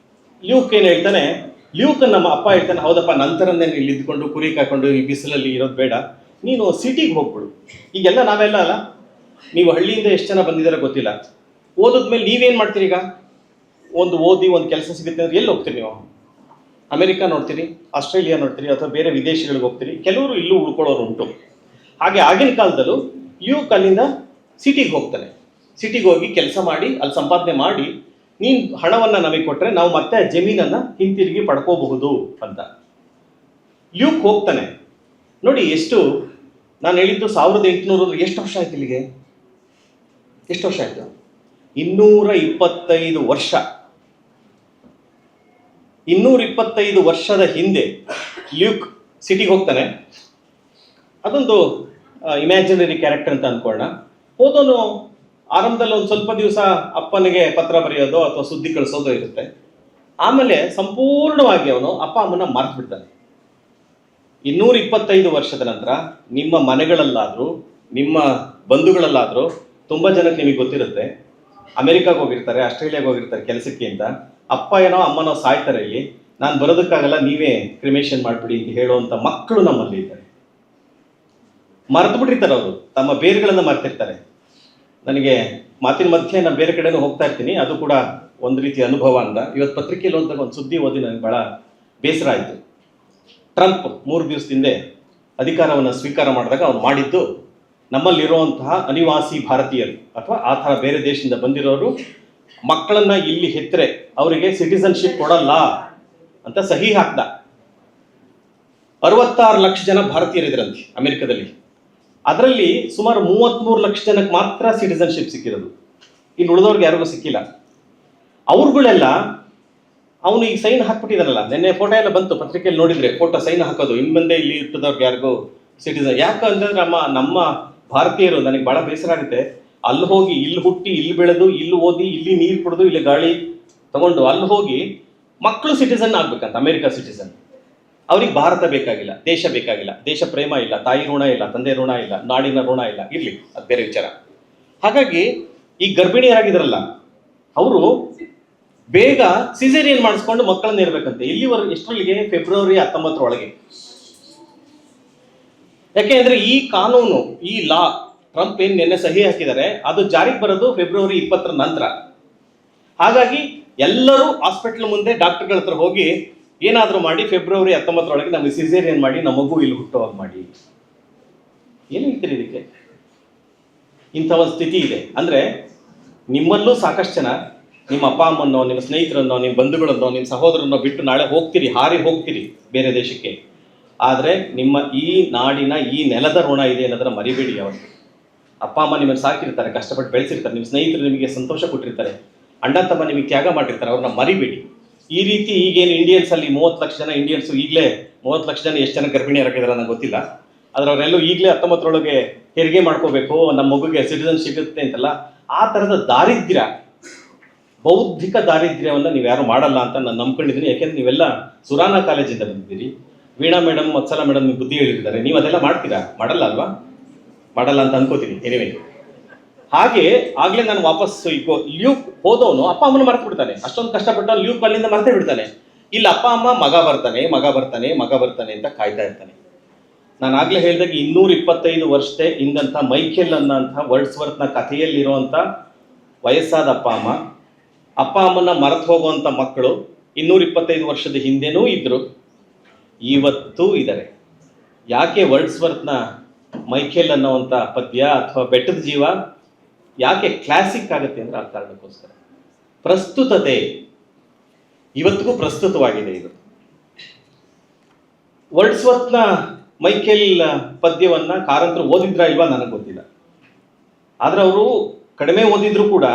ಏನು ಹೇಳ್ತಾನೆ, ಲ್ಯೂಕ್ ನಮ್ಮ ಅಪ್ಪ ಹೇಳ್ತಾನೆ, ಹೌದಪ್ಪ, ನಂತರನೇ ಇಲ್ಲಿ ಇದ್ಕೊಂಡು ಕುರಿ ಕಾಕೊಂಡು ಈ ಬಿಸಿಲಲ್ಲಿ ಇರೋದು ಬೇಡ, ನೀನು ಸಿಟಿಗೆ ಹೋಗ್ಬಿಡು. ಈಗೆಲ್ಲ ನಾವೆಲ್ಲ ಅಲ್ಲ, ನೀವು ಹಳ್ಳಿಯಿಂದ ಎಷ್ಟು ಜನ ಬಂದಿದ್ದಾರೆ ಗೊತ್ತಿಲ್ಲ. ಓದಿದ್ಮೇಲೆ ನೀವೇನು ಮಾಡ್ತೀರಿ? ಈಗ ಓದಿ ಒಂದು ಕೆಲಸ ಸಿಗುತ್ತೆ ಅಂದ್ರೆ ಎಲ್ಲಿ ಹೋಗ್ತೀರಿ ನೀವು? ಅಮೆರಿಕ ನೋಡ್ತೀರಿ, ಆಸ್ಟ್ರೇಲಿಯಾ ನೋಡ್ತೀರಿ, ಅಥವಾ ಬೇರೆ ವಿದೇಶಗಳಿಗೆ ಹೋಗ್ತೀರಿ. ಕೆಲವರು ಇಲ್ಲೂ ಉಳ್ಕೊಳ್ಳೋರು ಉಂಟು. ಹಾಗೆ ಆಗಿನ ಕಾಲದಲ್ಲೂ ಲ್ಯೂಕ್ ಅಲ್ಲಿಂದ ಸಿಟಿಗೆ ಹೋಗ್ತಾನೆ. ಸಿಟಿಗೆ ಹೋಗಿ ಕೆಲಸ ಮಾಡಿ ಅಲ್ಲಿ ಸಂಪಾದನೆ ಮಾಡಿ, ನೀನು ಹಣವನ್ನು ನಮಗೆ ಕೊಟ್ಟರೆ ನಾವು ಮತ್ತೆ ಆ ಜಮೀನನ್ನು ಹಿಂತಿರುಗಿ ಪಡ್ಕೋಬಹುದು ಅಂತ. ಲ್ಯೂಕ್ ಹೋಗ್ತಾನೆ. ನೋಡಿ ಎಷ್ಟು, ನಾನು ಹೇಳಿದ್ದು 1800, ಎಷ್ಟು ವರ್ಷ ಆಯ್ತು ಇಲ್ಲಿಗೆ? ಎಷ್ಟು ವರ್ಷ ಆಯ್ತು? 225 ವರ್ಷ. 225 ವರ್ಷದ ಹಿಂದೆ ಲ್ಯೂಕ್ ಸಿಟಿಗೆ ಹೋಗ್ತಾನೆ. ಅದೊಂದು ಇಮ್ಯಾಜಿನರಿ ಕ್ಯಾರೆಕ್ಟರ್ ಅಂತ ಅನ್ಕೊಳ್ಳೋಣ. ಹೋದೋನು ಆರಂಭದಲ್ಲಿ ಒಂದು ಸ್ವಲ್ಪ ದಿವಸ ಅಪ್ಪನಿಗೆ ಪತ್ರ ಬರೆಯೋದು ಅಥವಾ ಸುದ್ದಿ ಕಳಿಸೋದು ಇರುತ್ತೆ. ಆಮೇಲೆ ಸಂಪೂರ್ಣವಾಗಿ ಅವನು ಅಪ್ಪ ಅಮ್ಮನ ಮರ್ತು ಬಿಡ್ತಾನೆ. 225 ವರ್ಷದ ನಂತರ ನಿಮ್ಮ ಮನೆಗಳಲ್ಲಾದರೂ, ನಿಮ್ಮ ಬಂಧುಗಳಲ್ಲಾದರೂ ತುಂಬ ಜನಕ್ಕೆ ನಿಮಗೆ ಗೊತ್ತಿರುತ್ತೆ, ಅಮೆರಿಕಾಗೆ ಹೋಗಿರ್ತಾರೆ, ಆಸ್ಟ್ರೇಲಿಯಾಗೆ ಹೋಗಿರ್ತಾರೆ ಕೆಲಸಕ್ಕೆ ಅಂತ. ಅಪ್ಪ ಏನೋ ಅಮ್ಮನೋ ಸಾಯ್ತಾರೆ, ಇಲ್ಲಿ ನಾನು ಬರೋದಕ್ಕಾಗಲ್ಲ, ನೀವೇ ಕ್ರಿಮೇಷನ್ ಮಾಡಿಬಿಡಿ ಅಂತ ಹೇಳುವಂಥ ಮಕ್ಕಳು ನಮ್ಮಲ್ಲಿ ಇದ್ದಾರೆ. ಮರೆತು ಬಿಟ್ಟಿರ್ತಾರೆ ಅವರು, ತಮ್ಮ ಬೇರುಗಳನ್ನು ಮರ್ತಿರ್ತಾರೆ. ನನಗೆ ಮಾತಿನ ಮಧ್ಯೆ ನಾನು ಬೇರೆ ಕಡೆನೂ ಹೋಗ್ತಾ ಇರ್ತೀನಿ, ಅದು ಕೂಡ ಒಂದು ರೀತಿಯ ಅನುಭವ ಅಂತ. ಇವತ್ತು ಪತ್ರಿಕೆಯಲ್ಲಿ ಓದಿದಾಗ ಒಂದು ಸುದ್ದಿ ಓದಿ ನನಗೆ ಭಾಳ ಬೇಸರ ಆಯಿತು. ಟ್ರಂಪ್ 3 ದಿವಸದಿಂದ ಅಧಿಕಾರವನ್ನು ಸ್ವೀಕಾರ ಮಾಡಿದಾಗ ಅವ್ನು ಮಾಡಿದ್ದು, ನಮ್ಮಲ್ಲಿರುವಂತಹ ಅನಿವಾಸಿ ಭಾರತೀಯರು ಅಥವಾ ಆ ಥರ ಬೇರೆ ದೇಶದಿಂದ ಬಂದಿರೋರು ಮಕ್ಕಳನ್ನ ಇಲ್ಲಿ ಹೆತ್ತರೆ ಅವರಿಗೆ ಸಿಟಿಸನ್ಶಿಪ್ ಕೊಡಲ್ಲ ಅಂತ ಸಹಿ ಹಾಕ್ದ. 66 ಲಕ್ಷ ಜನ ಭಾರತೀಯರಿದ್ರಂತೆ ಅಮೆರಿಕದಲ್ಲಿ. ಅದರಲ್ಲಿ ಸುಮಾರು 33 ಲಕ್ಷ ಜನಕ್ಕೆ ಮಾತ್ರ ಸಿಟಿಸನ್ಶಿಪ್ ಸಿಕ್ಕಿರೋದು, ಇನ್ನು ಉಳಿದವ್ರಿಗೆ ಯಾರಿಗೂ ಸಿಕ್ಕಿಲ್ಲ. ಅವ್ರುಗಳೆಲ್ಲ ಅವನು ಈಗ ಸೈನ್ ಹಾಕ್ಬಿಟ್ಟಿದಾನಲ್ಲ, ನೆನ್ನೆ ಫೋಟೋ ಎಲ್ಲ ಬಂತು ಪತ್ರಿಕೆಯಲ್ಲಿ ನೋಡಿದ್ರೆ, ಫೋಟೋ ಸೈನ್ ಹಾಕೋದು, ಇನ್ನು ಮುಂದೆ ಇಲ್ಲಿ ಇರ್ತದವ್ರಿಗೆ ಯಾರಿಗೂ ಸಿಟಿಸನ್. ಯಾಕಂದ್ರೆ ನಮ್ಮ ಭಾರತೀಯರು, ನನಗೆ ಭಾಳ ಬೇಸರ ಆಗುತ್ತೆ, ಅಲ್ಲಿ ಹೋಗಿ ಇಲ್ಲಿ ಹುಟ್ಟಿ ಇಲ್ಲಿ ಬೆಳೆದು ಇಲ್ಲಿ ಓದಿ ಇಲ್ಲಿ ನೀರು ಕುಡಿದು ಇಲ್ಲಿ ಗಾಳಿ ತಗೊಂಡು ಅಲ್ಲಿ ಹೋಗಿ ಮಕ್ಕಳು ಸಿಟಿಸನ್ ಆಗ್ಬೇಕಂತ, ಅಮೆರಿಕ ಸಿಟಿಸನ್. ಅವ್ರಿಗೆ ಭಾರತ ಬೇಕಾಗಿಲ್ಲ, ದೇಶ ಬೇಕಾಗಿಲ್ಲ, ದೇಶ ಪ್ರೇಮ ಇಲ್ಲ, ತಾಯಿ ಋಣ ಇಲ್ಲ, ತಂದೆ ಋಣ ಇಲ್ಲ, ನಾಡಿನ ಋಣ ಇಲ್ಲ, ಇರಲಿ, ಅದು ಬೇರೆ ವಿಚಾರ. ಹಾಗಾಗಿ ಈ ಗರ್ಭಿಣಿಯರಾಗಿದ್ರಲ್ಲ ಅವರು ಬೇಗ ಸಿಸೇರಿಯನ್ ಮಾಡಿಸ್ಕೊಂಡು ಮಕ್ಕಳನ್ನ ಇರ್ಬೇಕಂತೆ. ಇಲ್ಲಿವರೆಗೆ ಎಷ್ಟರಲ್ಲಿಗೆ? ಫೆಬ್ರವರಿ 19 ಯಾಕೆ ಅಂದ್ರೆ ಈ ಕಾನೂನು, ಈ ಲಾ ಟ್ರಂಪ್ ಏನ್ ನಿನ್ನೆ ಸಹಿ ಹಾಕಿದ್ದಾರೆ, ಅದು ಜಾರಿಗೆ ಬರೋದು ಫೆಬ್ರವರಿ 20 ನಂತರ. ಹಾಗಾಗಿ ಎಲ್ಲರೂ ಹಾಸ್ಪಿಟಲ್ ಮುಂದೆ ಡಾಕ್ಟರ್ಗಳ ಹತ್ರ ಹೋಗಿ ಏನಾದರೂ ಮಾಡಿ ಫೆಬ್ರವರಿ 19 ನಮಗೆ ಸಿಸೇರಿಯನ್ ಮಾಡಿ ನಮ್ಮ ಮಗು ಇಲ್ಲಿ ಹುಟ್ಟುವಾಗ ಮಾಡಿ. ಏನು ಹೇಳ್ತೀರಿ ಇದಕ್ಕೆ? ಇಂಥ ಒಂದು ಸ್ಥಿತಿ ಇದೆ. ಅಂದರೆ ನಿಮ್ಮಲ್ಲೂ ಸಾಕಷ್ಟು ಜನ ನಿಮ್ಮ ಅಪ್ಪ ಅಮ್ಮನ್ನೋ, ನಿಮ್ಮ ಸ್ನೇಹಿತರನ್ನೋ, ನಿಮ್ಮ ಬಂಧುಗಳನ್ನೋ, ನಿಮ್ಮ ಸಹೋದರನ್ನೋ ಬಿಟ್ಟು ನಾಳೆ ಹೋಗ್ತೀರಿ, ಹಾರಿ ಹೋಗ್ತೀರಿ ಬೇರೆ ದೇಶಕ್ಕೆ. ಆದರೆ ನಿಮ್ಮ ಈ ನಾಡಿನ ಈ ನೆಲದ ಋಣ ಇದೆ ಅನ್ನೋದನ್ನ ಮರಿಬೇಡಿ. ಯಾವತ್ತು ಅಪ್ಪ ಅಮ್ಮ ನಿಮ್ಮನ್ನು ಸಾಕಿರ್ತಾರೆ, ಕಷ್ಟಪಟ್ಟು ಬೆಳೆಸಿರ್ತಾರೆ, ನಿಮ್ಮ ಸ್ನೇಹಿತರು ನಿಮಗೆ ಸಂತೋಷ ಕೊಟ್ಟಿರ್ತಾರೆ, ಅಣ್ಣ ತಮ್ಮ ನಿಮಗೆ ತ್ಯಾಗ ಮಾಡಿರ್ತಾರೆ, ಅವ್ರನ್ನ ಮರಿಬೇಡಿ. ಈ ರೀತಿ ಈಗೇನು ಇಂಡಿಯನ್ಸಲ್ಲಿ 30 ಲಕ್ಷ ಜನ ಇಂಡಿಯನ್ಸು ಈಗಲೇ 30 ಲಕ್ಷ ಜನ ಎಷ್ಟು ಜನ ಗರ್ಭಿಣಿಯರಾಗಿದ್ದಾರೆ ನನಗೆ ಗೊತ್ತಿಲ್ಲ, ಆದರೆ ಅವರೆಲ್ಲೂ ಈಗಲೇ 19 ಹೆರಿಗೆ ಮಾಡ್ಕೋಬೇಕು, ನಮ್ಮ ಮಗುಗೆ ಸಿಟಿಸನ್ ಸಿಗುತ್ತೆ ಅಂತಲ್ಲ. ಆ ಥರದ ದಾರಿದ್ರ್ಯ, ಬೌದ್ಧಿಕ ದಾರಿದ್ರ್ಯವನ್ನು ನೀವು ಯಾರು ಮಾಡಲ್ಲ ಅಂತ ನಾನು ನಂಬ್ಕೊಂಡಿದ್ದೀನಿ. ಯಾಕೆಂದ್ರೆ ನೀವೆಲ್ಲ ಸುರಾನ ಕಾಲೇಜಿಂದ ಬಂದಿದ್ದೀರಿ, ವೀಣಾ ಮೇಡಮ್ ವತ್ಸಲ ಮೇಡಮ್ ನಿಮ್ಗೆ ಬುದ್ಧಿ ಹೇಳಿರ್ತಾರೆ, ನೀವು ಅದೆಲ್ಲ ಮಾಡ್ತೀರಾ? ಮಾಡಲ್ಲ ಅಲ್ವಾ? ಮಾಡಲ್ಲ ಅಂತ ಅನ್ಕೋತೀನಿ. ಎನಿವೆ, ಹಾಗೆ ಆಗ್ಲೇ ನಾನು ವಾಪಸ್ ಈಗ ಲೀವ್ ಹೋದವನು ಅಪ್ಪ ಅಮ್ಮನ ಮರ್ತು ಬಿಡ್ತಾನೆ. ಅಷ್ಟೊಂದು ಕಷ್ಟಪಟ್ಟು ಲೀವ್ ಅಲ್ಲಿಂದ ಮರ್ತೇ ಬಿಡ್ತಾನೆ. ಇಲ್ಲಿ ಅಪ್ಪ ಅಮ್ಮ ಮಗ ಬರ್ತಾನೆ ಮಗ ಬರ್ತಾನೆ ಮಗ ಬರ್ತಾನೆ ಅಂತ ಕಾಯ್ತಾ ಇರ್ತಾನೆ. ನಾನು ಆಗ್ಲೇ ಹೇಳಿದಾಗ 225 ವರ್ಷದ ಹಿಂದಂಥ ಮೈಕೆಲ್ ಅನ್ನೋಂಥ ವರ್ಡ್ಸ್ವರ್ತ್ನ ಕಥೆಯಲ್ಲಿರುವಂಥ ವಯಸ್ಸಾದ ಅಪ್ಪ ಅಮ್ಮನ ಮರೆತು ಹೋಗುವಂಥ ಮಕ್ಕಳು 225 ವರ್ಷದ ಹಿಂದೆನೂ ಇದ್ರು, ಇವತ್ತೂ ಇದ್ದಾರೆ. ಯಾಕೆ ವರ್ಡ್ಸ್ವರ್ತ್ನ ಮೈಕೆಲ್ ಅನ್ನೋವಂಥ ಪದ್ಯ ಅಥವಾ ಬೆಟ್ಟದ ಜೀವ ಯಾಕೆ ಕ್ಲಾಸಿಕ್ ಆಗುತ್ತೆ ಅಂದರೆ ಆ ಕಾರಣಕ್ಕೋಸ್ಕರ ಪ್ರಸ್ತುತತೆ ಇವತ್ತಿಗೂ ಪ್ರಸ್ತುತವಾಗಿದೆ. ಇದು ವರ್ಡ್ಸ್ವರ್ತ್ನ ಮೈಕೆಲ್ ಪದ್ಯವನ್ನ ಕಾರಂತರು ಓದಿದ್ರ ಇಲ್ವಾ ನನಗೆ ಗೊತ್ತಿಲ್ಲ. ಆದ್ರೆ ಅವರು ಕಡಿಮೆ ಓದಿದ್ರು ಕೂಡ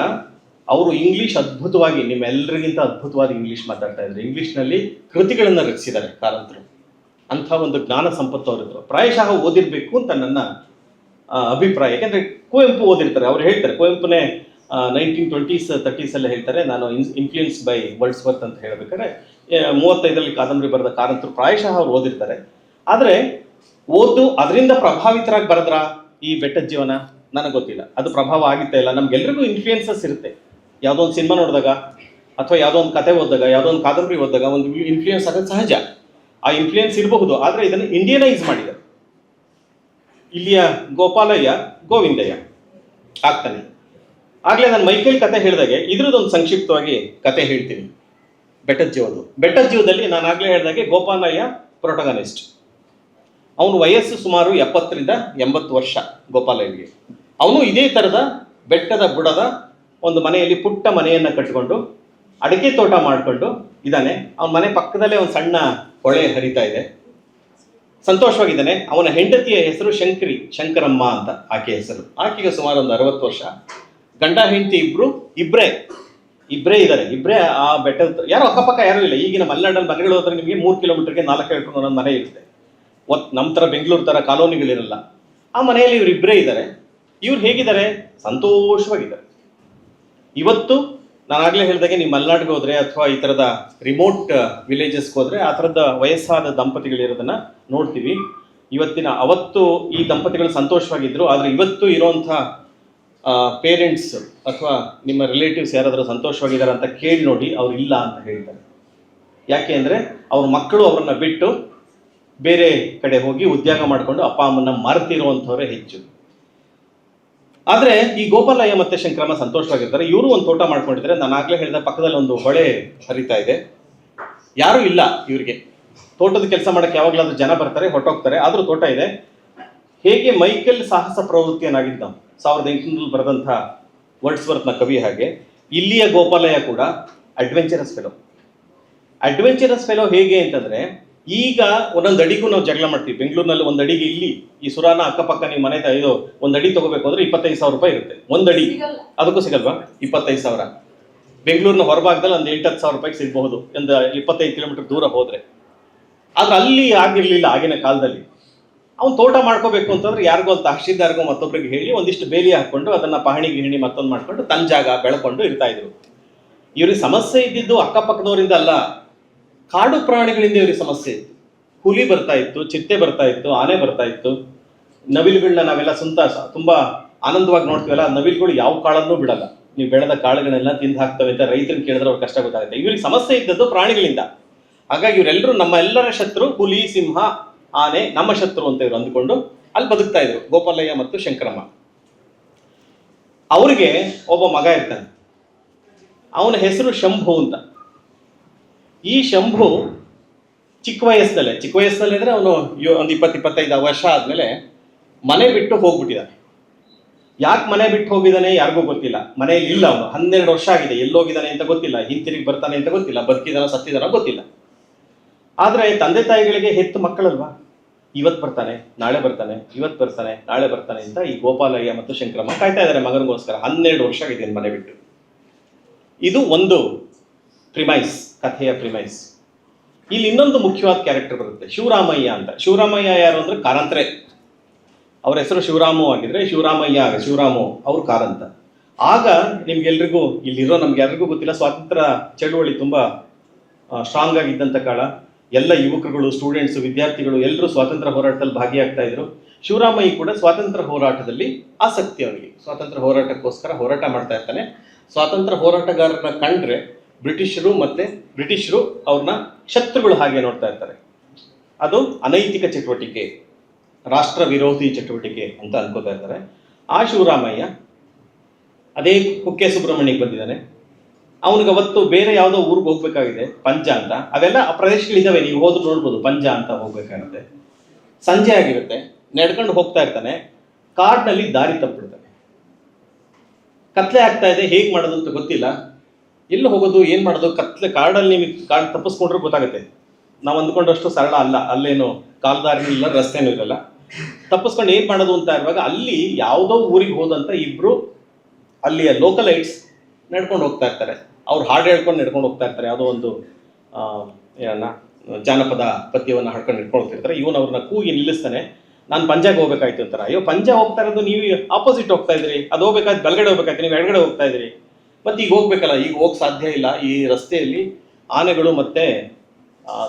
ಅವರು ಇಂಗ್ಲಿಷ್ ಅದ್ಭುತವಾಗಿ, ನಿಮ್ಮೆಲ್ಲರಿಗಿಂತ ಅದ್ಭುತವಾದ ಇಂಗ್ಲಿಷ್ ಮಾತಾಡ್ತಾ ಇದ್ರು. ಇಂಗ್ಲಿಷ್ನಲ್ಲಿ ಕೃತಿಗಳನ್ನು ರಚಿಸಿದ್ದಾರೆ ಕಾರಂತರು. ಅಂಥ ಒಂದು ಜ್ಞಾನ ಸಂಪತ್ತು ಅವರಿದ್ರು. ಪ್ರಾಯಶಃ ಓದಿರ್ಬೇಕು ಅಂತ ನನ್ನ ಅಭಿಪ್ರಾಯ. ಯಾಕೆಂದ್ರೆ ಕುವೆಂಪು ಓದಿರ್ತಾರೆ. ಅವ್ರು ಹೇಳ್ತಾರೆ, ಕುವೆಂಪುನೇ 1920s 30s ಹೇಳ್ತಾರೆ, ನಾನು ಇನ್ಫ್ಲೂಯೆನ್ಸ್ ಬೈ ವರ್ಡ್ಸ್ವರ್ತ್ ಅಂತ ಹೇಳ್ಬೇಕಾದ್ರೆ 35ರಲ್ಲಿ ಕಾದಂಬರಿ ಬರೆದ ಕಾರಂತರು ಪ್ರಾಯಶಃ ಅವ್ರು ಓದಿರ್ತಾರೆ. ಆದರೆ ಓದು ಅದರಿಂದ ಪ್ರಭಾವಿತರಾಗಿ ಬರೆದ್ರ ಈ ಬೆಟ್ಟದ ಜೀವನ ನನಗೆ ಗೊತ್ತಿಲ್ಲ. ಅದು ಪ್ರಭಾವ ಆಗಿತ್ತಾ ಇಲ್ಲ. ನಮ್ಗೆಲ್ರಿಗೂ ಇನ್ಫ್ಲೂಯೆನ್ಸಸ್ ಇರುತ್ತೆ. ಯಾವುದೋ ಒಂದು ಸಿನಿಮಾ ನೋಡಿದಾಗ ಅಥವಾ ಯಾವುದೋ ಒಂದು ಕತೆ ಓದಿದಾಗ ಯಾವುದೋ ಒಂದು ಕಾದಂಬರಿ ಓದಿದಾಗ ಒಂದು ಇನ್ಫ್ಲೂಯೆನ್ಸ್ ಆಗೋದು ಸಹಜ. ಆ ಇನ್ಫ್ಲೂಯೆನ್ಸ್ ಇರಬಹುದು. ಆದರೆ ಇದನ್ನು ಇಂಡಿಯನೈಸ್ ಮಾಡಿದ್ದಾರೆ. ಇಲ್ಲಿಯ ಗೋಪಾಲಯ್ಯ ಗೋವಿಂದಯ್ಯ ಆಗ್ತಾನೆ. ಆಗ್ಲೇ ನಾನು ಮೈಕೇಲ್ ಕತೆ ಹೇಳಿದಾಗೆ ಇದ್ರದ್ದೊಂದು ಸಂಕ್ಷಿಪ್ತವಾಗಿ ಕತೆ ಹೇಳ್ತೀನಿ. ಬೆಟ್ಟದ ಜೀವದಲ್ಲಿ ನಾನು ಆಗ್ಲೇ ಹೇಳಿದಾಗೆ ಗೋಪಾಲಯ್ಯ ಪ್ರೊಟಗನಿಸ್ಟ್. ಅವನು ವಯಸ್ಸು ಸುಮಾರು 70ರಿಂದ 80 ವರ್ಷ ಗೋಪಾಲಯ್ಯನಿಗೆ. ಅವನು ಇದೇ ಥರದ ಬೆಟ್ಟದ ಬುಡದ ಒಂದು ಮನೆಯಲ್ಲಿ ಪುಟ್ಟ ಮನೆಯನ್ನು ಕಟ್ಟಿಕೊಂಡು ಅಡಿಕೆ ತೋಟ ಮಾಡಿಕೊಂಡು ಇದ್ದಾನೆ. ಅವನ ಮನೆ ಪಕ್ಕದಲ್ಲೇ ಒಂದು ಸಣ್ಣ ಹೊಳೆ ಹರಿತಾ ಇದೆ. ಸಂತೋಷವಾಗಿದ್ದಾನೆ. ಅವನ ಹೆಂಡತಿಯ ಹೆಸರು ಶಂಕರಮ್ಮ ಅಂತ ಆಕೆ ಹೆಸರು. ಆಕೆಗೆ ಸುಮಾರು ಒಂದು 60 ವರ್ಷ. ಗಂಡ ಹೆಂಡತಿ ಇಬ್ಬರೇ ಇದ್ದಾರೆ. ಇಬ್ಬರೇ ಆ ಬೆಟ್ಟದ, ಯಾರು ಅಕ್ಕಪಕ್ಕ ಯಾರೂ ಇಲ್ಲ. ಈಗಿನ ಮಲೆನಾಡಲ್ಲಿ ಮನೆಗಳು ಹೋದ್ರೆ ನಿಮಗೆ 3 ಕಿಲೋಮೀಟರ್ಗೆ 4 ಕಿಲೋಮೀಟರ್ ಒಂದೊಂದು ಮನೆ ಇರುತ್ತೆ. ನಮ್ಮ ಥರ ಬೆಂಗಳೂರು ಥರ ಕಾಲೋನಿಗಳಿರಲ್ಲ. ಆ ಮನೆಯಲ್ಲಿ ಇವರಿಬ್ಬರೇ ಇದ್ದಾರೆ. ಇವ್ರು ಹೇಗಿದ್ದಾರೆ? ಸಂತೋಷವಾಗಿದ್ದಾರೆ. ಇವತ್ತು ನಾನು ಆಗಲೇ ಹೇಳಿದಾಗೆ ನೀವು ಮಲೆನಾಡಿಗೆ ಹೋದರೆ ಅಥವಾ ಈ ಥರದ ರಿಮೋಟ್ ವಿಲೇಜಸ್ಗೆ ಹೋದರೆ ಆ ಥರದ ವಯಸ್ಸಾದ ದಂಪತಿಗಳಿರೋದನ್ನು ನೋಡ್ತೀವಿ. ಅವತ್ತು ಈ ದಂಪತಿಗಳು ಸಂತೋಷವಾಗಿದ್ದರು. ಆದರೆ ಇವತ್ತು ಇರೋಂಥ ಪೇರೆಂಟ್ಸ್ ಅಥವಾ ನಿಮ್ಮ ರಿಲೇಟಿವ್ಸ್ ಯಾರಾದರೂ ಸಂತೋಷವಾಗಿದ್ದಾರೆ ಅಂತ ಕೇಳಿ ನೋಡಿ, ಅವ್ರು ಇಲ್ಲ ಅಂತ ಹೇಳ್ತಾರೆ. ಯಾಕೆ ಅಂದರೆ ಅವ್ರ ಮಕ್ಕಳು ಅವ್ರನ್ನ ಬಿಟ್ಟು ಬೇರೆ ಕಡೆ ಹೋಗಿ ಉದ್ಯೋಗ ಮಾಡಿಕೊಂಡು ಅಪ್ಪ ಅಮ್ಮನ್ನ ಮರೆತಿರುವಂಥವ್ರೆ ಹೆಚ್ಚು. ಆದರೆ ಈ ಗೋಪಾಲಯ್ಯ ಮತ್ತೆ ಶಂಕರಮ್ಮ ಸಂತೋಷವಾಗಿರ್ತಾರೆ. ಇವರು ಒಂದು ತೋಟ ಮಾಡ್ಕೊಂಡಿದ್ದಾರೆ. ನಾನು ಆಗಲೇ ಹೇಳಿದ ಪಕ್ಕದಲ್ಲಿ ಒಂದು ಹೊಳೆ ಹರಿತಾ ಇದೆ. ಯಾರೂ ಇಲ್ಲ ಇವರಿಗೆ. ತೋಟದ ಕೆಲಸ ಮಾಡೋಕ್ಕೆ ಯಾವಾಗಲಾದ್ರೂ ಜನ ಬರ್ತಾರೆ, ಹೊರಟೋಗ್ತಾರೆ. ಆದರೂ ತೋಟ ಇದೆ. ಹೇಗೆ ಮೈಕೆಲ್ ಸಾಹಸ ಪ್ರವೃತ್ತಿಯನ್ನಾಗಿದ್ದ 1800 ಬರೆದಂಥ ವರ್ಡ್ಸ್ವರ್ತ್ನ ಕವಿ, ಹಾಗೆ ಇಲ್ಲಿಯ ಗೋಪಾಲಯ್ಯ ಕೂಡ ಅಡ್ವೆಂಚರಸ್ ಫೆಲೋ. ಹೇಗೆ ಅಂತಂದರೆ, ಈಗ ಒಂದೊಂದು ಅಡಿಗೂ ನಾವು ಜಗಳ ಮಾಡ್ತೀವಿ. ಬೆಂಗಳೂರಿನಲ್ಲಿ ಒಂದು ಅಡಿಗೆ ಇಲ್ಲಿ ಈ ಸುರಾನ ಅಕ್ಕಪಕ್ಕ ನೀವು ಮನೆ ಒಂದು ಅಡಿ ತಗೋಬೇಕು ಅಂದ್ರೆ 25,000 ರೂಪಾಯಿ ಇರುತ್ತೆ. ಒಂದು ಅಡಿ ಅದಕ್ಕೂ ಸಿಗಲ್ವಾ? 25,000. ಬೆಂಗಳೂರಿನ ಹೊರಭಾಗದಲ್ಲಿ ಒಂದು 8-10 ರೂಪಾಯಿಗೆ ಸಿಗಬಹುದು, ಒಂದು 25 ಕಿಲೋಮೀಟರ್ ದೂರ ಹೋದ್ರೆ. ಆದ್ರೆ ಅಲ್ಲಿ ಆಗಿರ್ಲಿಲ್ಲ. ಆಗಿನ ಕಾಲದಲ್ಲಿ ಅವ್ನು ತೋಟ ಮಾಡ್ಕೋಬೇಕು ಅಂತಂದ್ರೆ ಯಾರಿಗೋ ಒಂದು ತಹಶೀಲ್ದಾರ್ಗೋ ಮತ್ತೊಬ್ಬರಿಗೆ ಹೇಳಿ ಒಂದಿಷ್ಟು ಬೇಲಿ ಹಾಕೊಂಡು ಅದನ್ನ ಪಹಣಿ ಗಿಹಣಿ ಮತ್ತೊಂದು ಮಾಡ್ಕೊಂಡು ತನ್ನ ಜಾಗ ಬೆಳ್ಕೊಂಡು ಇರ್ತಾ ಇದ್ರು. ಇವ್ರಿಗೆ ಸಮಸ್ಯೆ ಇದ್ದಿದ್ದು ಅಕ್ಕಪಕ್ಕದವರಿಂದ ಅಲ್ಲ, ಕಾಡು ಪ್ರಾಣಿಗಳಿಂದ ಇವ್ರಿಗೆ ಸಮಸ್ಯೆ ಇತ್ತು. ಹುಲಿ ಬರ್ತಾ ಇತ್ತು, ಚಿಟ್ಟೆ ಬರ್ತಾ ಇತ್ತು, ಆನೆ ಬರ್ತಾ ಇತ್ತು, ನವಿಲುಗಳನ್ನ ನಾವೆಲ್ಲ ತುಂಬಾ ಆನಂದವಾಗಿ ನೋಡ್ತೀವಲ್ಲ. ನವಿಲುಗಳು ಯಾವ ಕಾಳನ್ನೂ ಬಿಡಲ್ಲ. ನೀವು ಬೆಳೆದ ಕಾಳುಗಳನ್ನೆಲ್ಲ ತಿಂದು ಹಾಕ್ತವೆ ಅಂತ ರೈತರನ್ನ ಕೇಳಿದ್ರೆ ಅವ್ರಿಗೆ ಕಷ್ಟ ಗೊತ್ತಾಗುತ್ತೆ. ಇವ್ರಿಗೆ ಸಮಸ್ಯೆ ಇದ್ದದ್ದು ಪ್ರಾಣಿಗಳಿಂದ. ಹಾಗಾಗಿ ಇವರೆಲ್ಲರೂ ನಮ್ಮ ಎಲ್ಲರ ಶತ್ರು ಹುಲಿ, ಸಿಂಹ, ಆನೆ ನಮ್ಮ ಶತ್ರು ಅಂತ ಇವರು ಅಂದುಕೊಂಡು ಅಲ್ಲಿ ಬದುಕ್ತಾ ಇದ್ರು ಗೋಪಾಲಯ್ಯ ಮತ್ತು ಶಂಕರಮ್ಮ. ಅವ್ರಿಗೆ ಒಬ್ಬ ಮಗ ಇರ್ತಾನೆ. ಅವನ ಹೆಸರು ಶಂಭು ಅಂತ. ಈ ಶಂಭು ಚಿಕ್ಕ ವಯಸ್ಸಿನಲ್ಲೇ ಅಂದರೆ ಅವನು ಒಂದು 20-25 ವರ್ಷ ಆದಮೇಲೆ ಮನೆ ಬಿಟ್ಟು ಹೋಗ್ಬಿಟ್ಟಿದ್ದಾನೆ. ಯಾಕೆ ಮನೆ ಬಿಟ್ಟು ಹೋಗಿದ್ದಾನೆ ಯಾರಿಗೂ ಗೊತ್ತಿಲ್ಲ. ಮನೆಯಲ್ಲಿ ಇಲ್ಲ ಅವನು. 12 ವರ್ಷ ಆಗಿದೆ. ಎಲ್ಲೋಗಿದ್ದಾನೆ ಅಂತ ಗೊತ್ತಿಲ್ಲ. ಹಿಂತಿರುಗಿ ಬರ್ತಾನೆ ಅಂತ ಗೊತ್ತಿಲ್ಲ. ಬದುಕಿದಾನೋ ಸತ್ತಿದಾನೋ ಗೊತ್ತಿಲ್ಲ. ಆದರೆ ತಂದೆ ತಾಯಿಗಳಿಗೆ ಹೆತ್ತು ಮಕ್ಕಳಲ್ವಾ, ಇವತ್ತು ಬರ್ತಾನೆ ನಾಳೆ ಬರ್ತಾನೆ, ಇವತ್ತು ಬರ್ತಾನೆ ನಾಳೆ ಬರ್ತಾನೆ ಅಂತ ಈ ಗೋಪಾಲಯ್ಯ ಮತ್ತು ಶಂಕರಮ್ಮ ಕಾಯ್ತಾ ಇದ್ದಾರೆ ಮಗನಿಗೋಸ್ಕರ. 12 ವರ್ಷ ಆಗಿದೆ ಮನೆ ಬಿಟ್ಟು. ಇದು ಒಂದು ಪ್ರಿಮೈಸ್, ಕಥೆಯ ಪ್ರಿಮೈಸ್. ಇಲ್ಲಿ ಇನ್ನೊಂದು ಮುಖ್ಯವಾದ ಕ್ಯಾರೆಕ್ಟರ್ ಬರುತ್ತೆ, ಶಿವರಾಮಯ್ಯ ಅಂತ. ಶಿವರಾಮಯ್ಯ ಯಾರು ಅಂದ್ರೆ ಕಾರಂತರೇ. ಅವ್ರ ಹೆಸರು ಶಿವರಾಮು ಆಗಿದ್ರೆ ಶಿವರಾಮು ಅವರು ಕಾರಂತ. ಆಗ ನಿಮ್ಗೆಲ್ರಿಗೂ ಇಲ್ಲಿರೋ ನಮ್ಗೆ ಯಾರಿಗೂ ಗೊತ್ತಿಲ್ಲ, ಸ್ವಾತಂತ್ರ್ಯ ಚಳುವಳಿ ತುಂಬಾ ಸ್ಟ್ರಾಂಗ್ ಆಗಿದ್ದಂಥ ಕಾಲ. ಎಲ್ಲ ಯುವಕರುಗಳು, ಸ್ಟೂಡೆಂಟ್ಸ್, ವಿದ್ಯಾರ್ಥಿಗಳು ಎಲ್ಲರೂ ಸ್ವಾತಂತ್ರ್ಯ ಹೋರಾಟದಲ್ಲಿ ಭಾಗಿಯಾಗ್ತಾ ಇದ್ರು. ಶಿವರಾಮಯ್ಯ ಕೂಡ ಸ್ವಾತಂತ್ರ್ಯ ಹೋರಾಟದಲ್ಲಿ ಆಸಕ್ತಿ, ಅವನಿಗೆ ಸ್ವಾತಂತ್ರ್ಯ ಹೋರಾಟಕ್ಕೋಸ್ಕರ ಹೋರಾಟ ಮಾಡ್ತಾ ಇರ್ತಾನೆ. ಸ್ವಾತಂತ್ರ್ಯ ಹೋರಾಟಗಾರರನ್ನ ಕಂಡ್ರೆ ಬ್ರಿಟಿಷರು ಅವ್ರನ್ನ ಶತ್ರುಗಳು ಹಾಗೆ ನೋಡ್ತಾ ಇರ್ತಾರೆ. ಅದು ಅನೈತಿಕ ಚಟುವಟಿಕೆ, ರಾಷ್ಟ್ರ ವಿರೋಧಿ ಚಟುವಟಿಕೆ ಅಂತ ಅನ್ಕೋತಾ ಇರ್ತಾರೆ. ಆ ಶಿವರಾಮಯ್ಯ ಅದೇ ಕುಕ್ಕೆ ಸುಬ್ರಹ್ಮಣ್ಯಕ್ಕೆ ಬಂದಿದ್ದಾನೆ. ಅವನಿಗೆ ಅವತ್ತು ಬೇರೆ ಯಾವುದೋ ಊರಿಗೆ ಹೋಗ್ಬೇಕಾಗಿದೆ, ಪಂಜ ಅಂತ. ಅವೆಲ್ಲ ಆ ಪ್ರದೇಶಗಳಿದ್ದಾವೆ, ನೀವು ಹೋದ್ರು ನೋಡ್ಬೋದು. ಪಂಜ ಅಂತ ಹೋಗ್ಬೇಕಾಗುತ್ತೆ. ಸಂಜೆ ಆಗಿರುತ್ತೆ, ನಡ್ಕೊಂಡು ಹೋಗ್ತಾ ಇರ್ತಾನೆ. ಕಾಡಿನಲ್ಲಿ ದಾರಿ ತಪ್ಪಿಡ್ತಾನೆ. ಕತ್ಲೆ ಆಗ್ತಾ ಇದೆ, ಹೇಗೆ ಮಾಡೋದು ಅಂತ ಗೊತ್ತಿಲ್ಲ. ಎಲ್ಲಿ ಹೋಗೋದು, ಏನು ಮಾಡೋದು? ಕಾಡಲ್ಲಿ ನಿಮಗೆ ಕಾಡು ತಪ್ಪಿಸ್ಕೊಂಡ್ರೆ ಗೊತ್ತಾಗುತ್ತೆ. ನಾವು ಅಂದ್ಕೊಂಡಷ್ಟು ಸರಳ ಅಲ್ಲ, ಅಲ್ಲೇನು ಕಾಲ್ದಾರಿನೂ ಇಲ್ಲ, ರಸ್ತೆನೂ ಇರಲ್ಲ. ತಪ್ಪಿಸ್ಕೊಂಡು ಏನು ಮಾಡೋದು ಅಂತ ಇರುವಾಗ ಅಲ್ಲಿ ಯಾವುದೋ ಊರಿಗೆ ಹೋದಂತ ಇಬ್ರು ಅಲ್ಲಿಯ ಲೋಕಲೈಟ್ಸ್ ನಡ್ಕೊಂಡು ಹೋಗ್ತಾ ಇರ್ತಾರೆ. ಅವ್ರು ಹಾಡು ಹೇಳ್ಕೊಂಡು ನಡ್ಕೊಂಡು ಹೋಗ್ತಾ ಇರ್ತಾರೆ. ಯಾವುದೋ ಒಂದು ಏನನ್ನ ಜಾನಪದ ಪದ್ಯವನ್ನು ಹಾಡ್ಕೊಂಡು ನಡ್ಕೊಂಡು ಹೋಗ್ತಿರ್ತಾರೆ. ಇವನು ಅವ್ರನ್ನ ಕೂಗಿ ನಿಲ್ಲಿಸ್ತಾನೆ. ನಾನು ಪಂಜಾಗೆ ಹೋಗ್ಬೇಕಾಯ್ತು ಅಂತಾರೆ. ಅಯ್ಯೋ, ಪಂಜಾ ಹೋಗ್ತಾ ಇರೋದು ನೀವು ಆಪೋಸಿಟ್ ಹೋಗ್ತಾ ಇದ್ರಿ, ಅದು ಹೋಗ್ಬೇಕಾಯ್ತು ಬಲಗಡೆ ಹೋಗ್ಬೇಕಾಯ್ತು, ನೀವು ಎಡಗಡೆ ಹೋಗ್ತಾ ಇದ್ರಿ. ಮತ್ತೆ ಈಗ ಹೋಗ್ಬೇಕಲ್ಲ, ಈಗ ಹೋಗಕ್ಕೆ ಸಾಧ್ಯ ಇಲ್ಲ. ಈ ರಸ್ತೆಯಲ್ಲಿ ಆನೆಗಳು ಮತ್ತೆ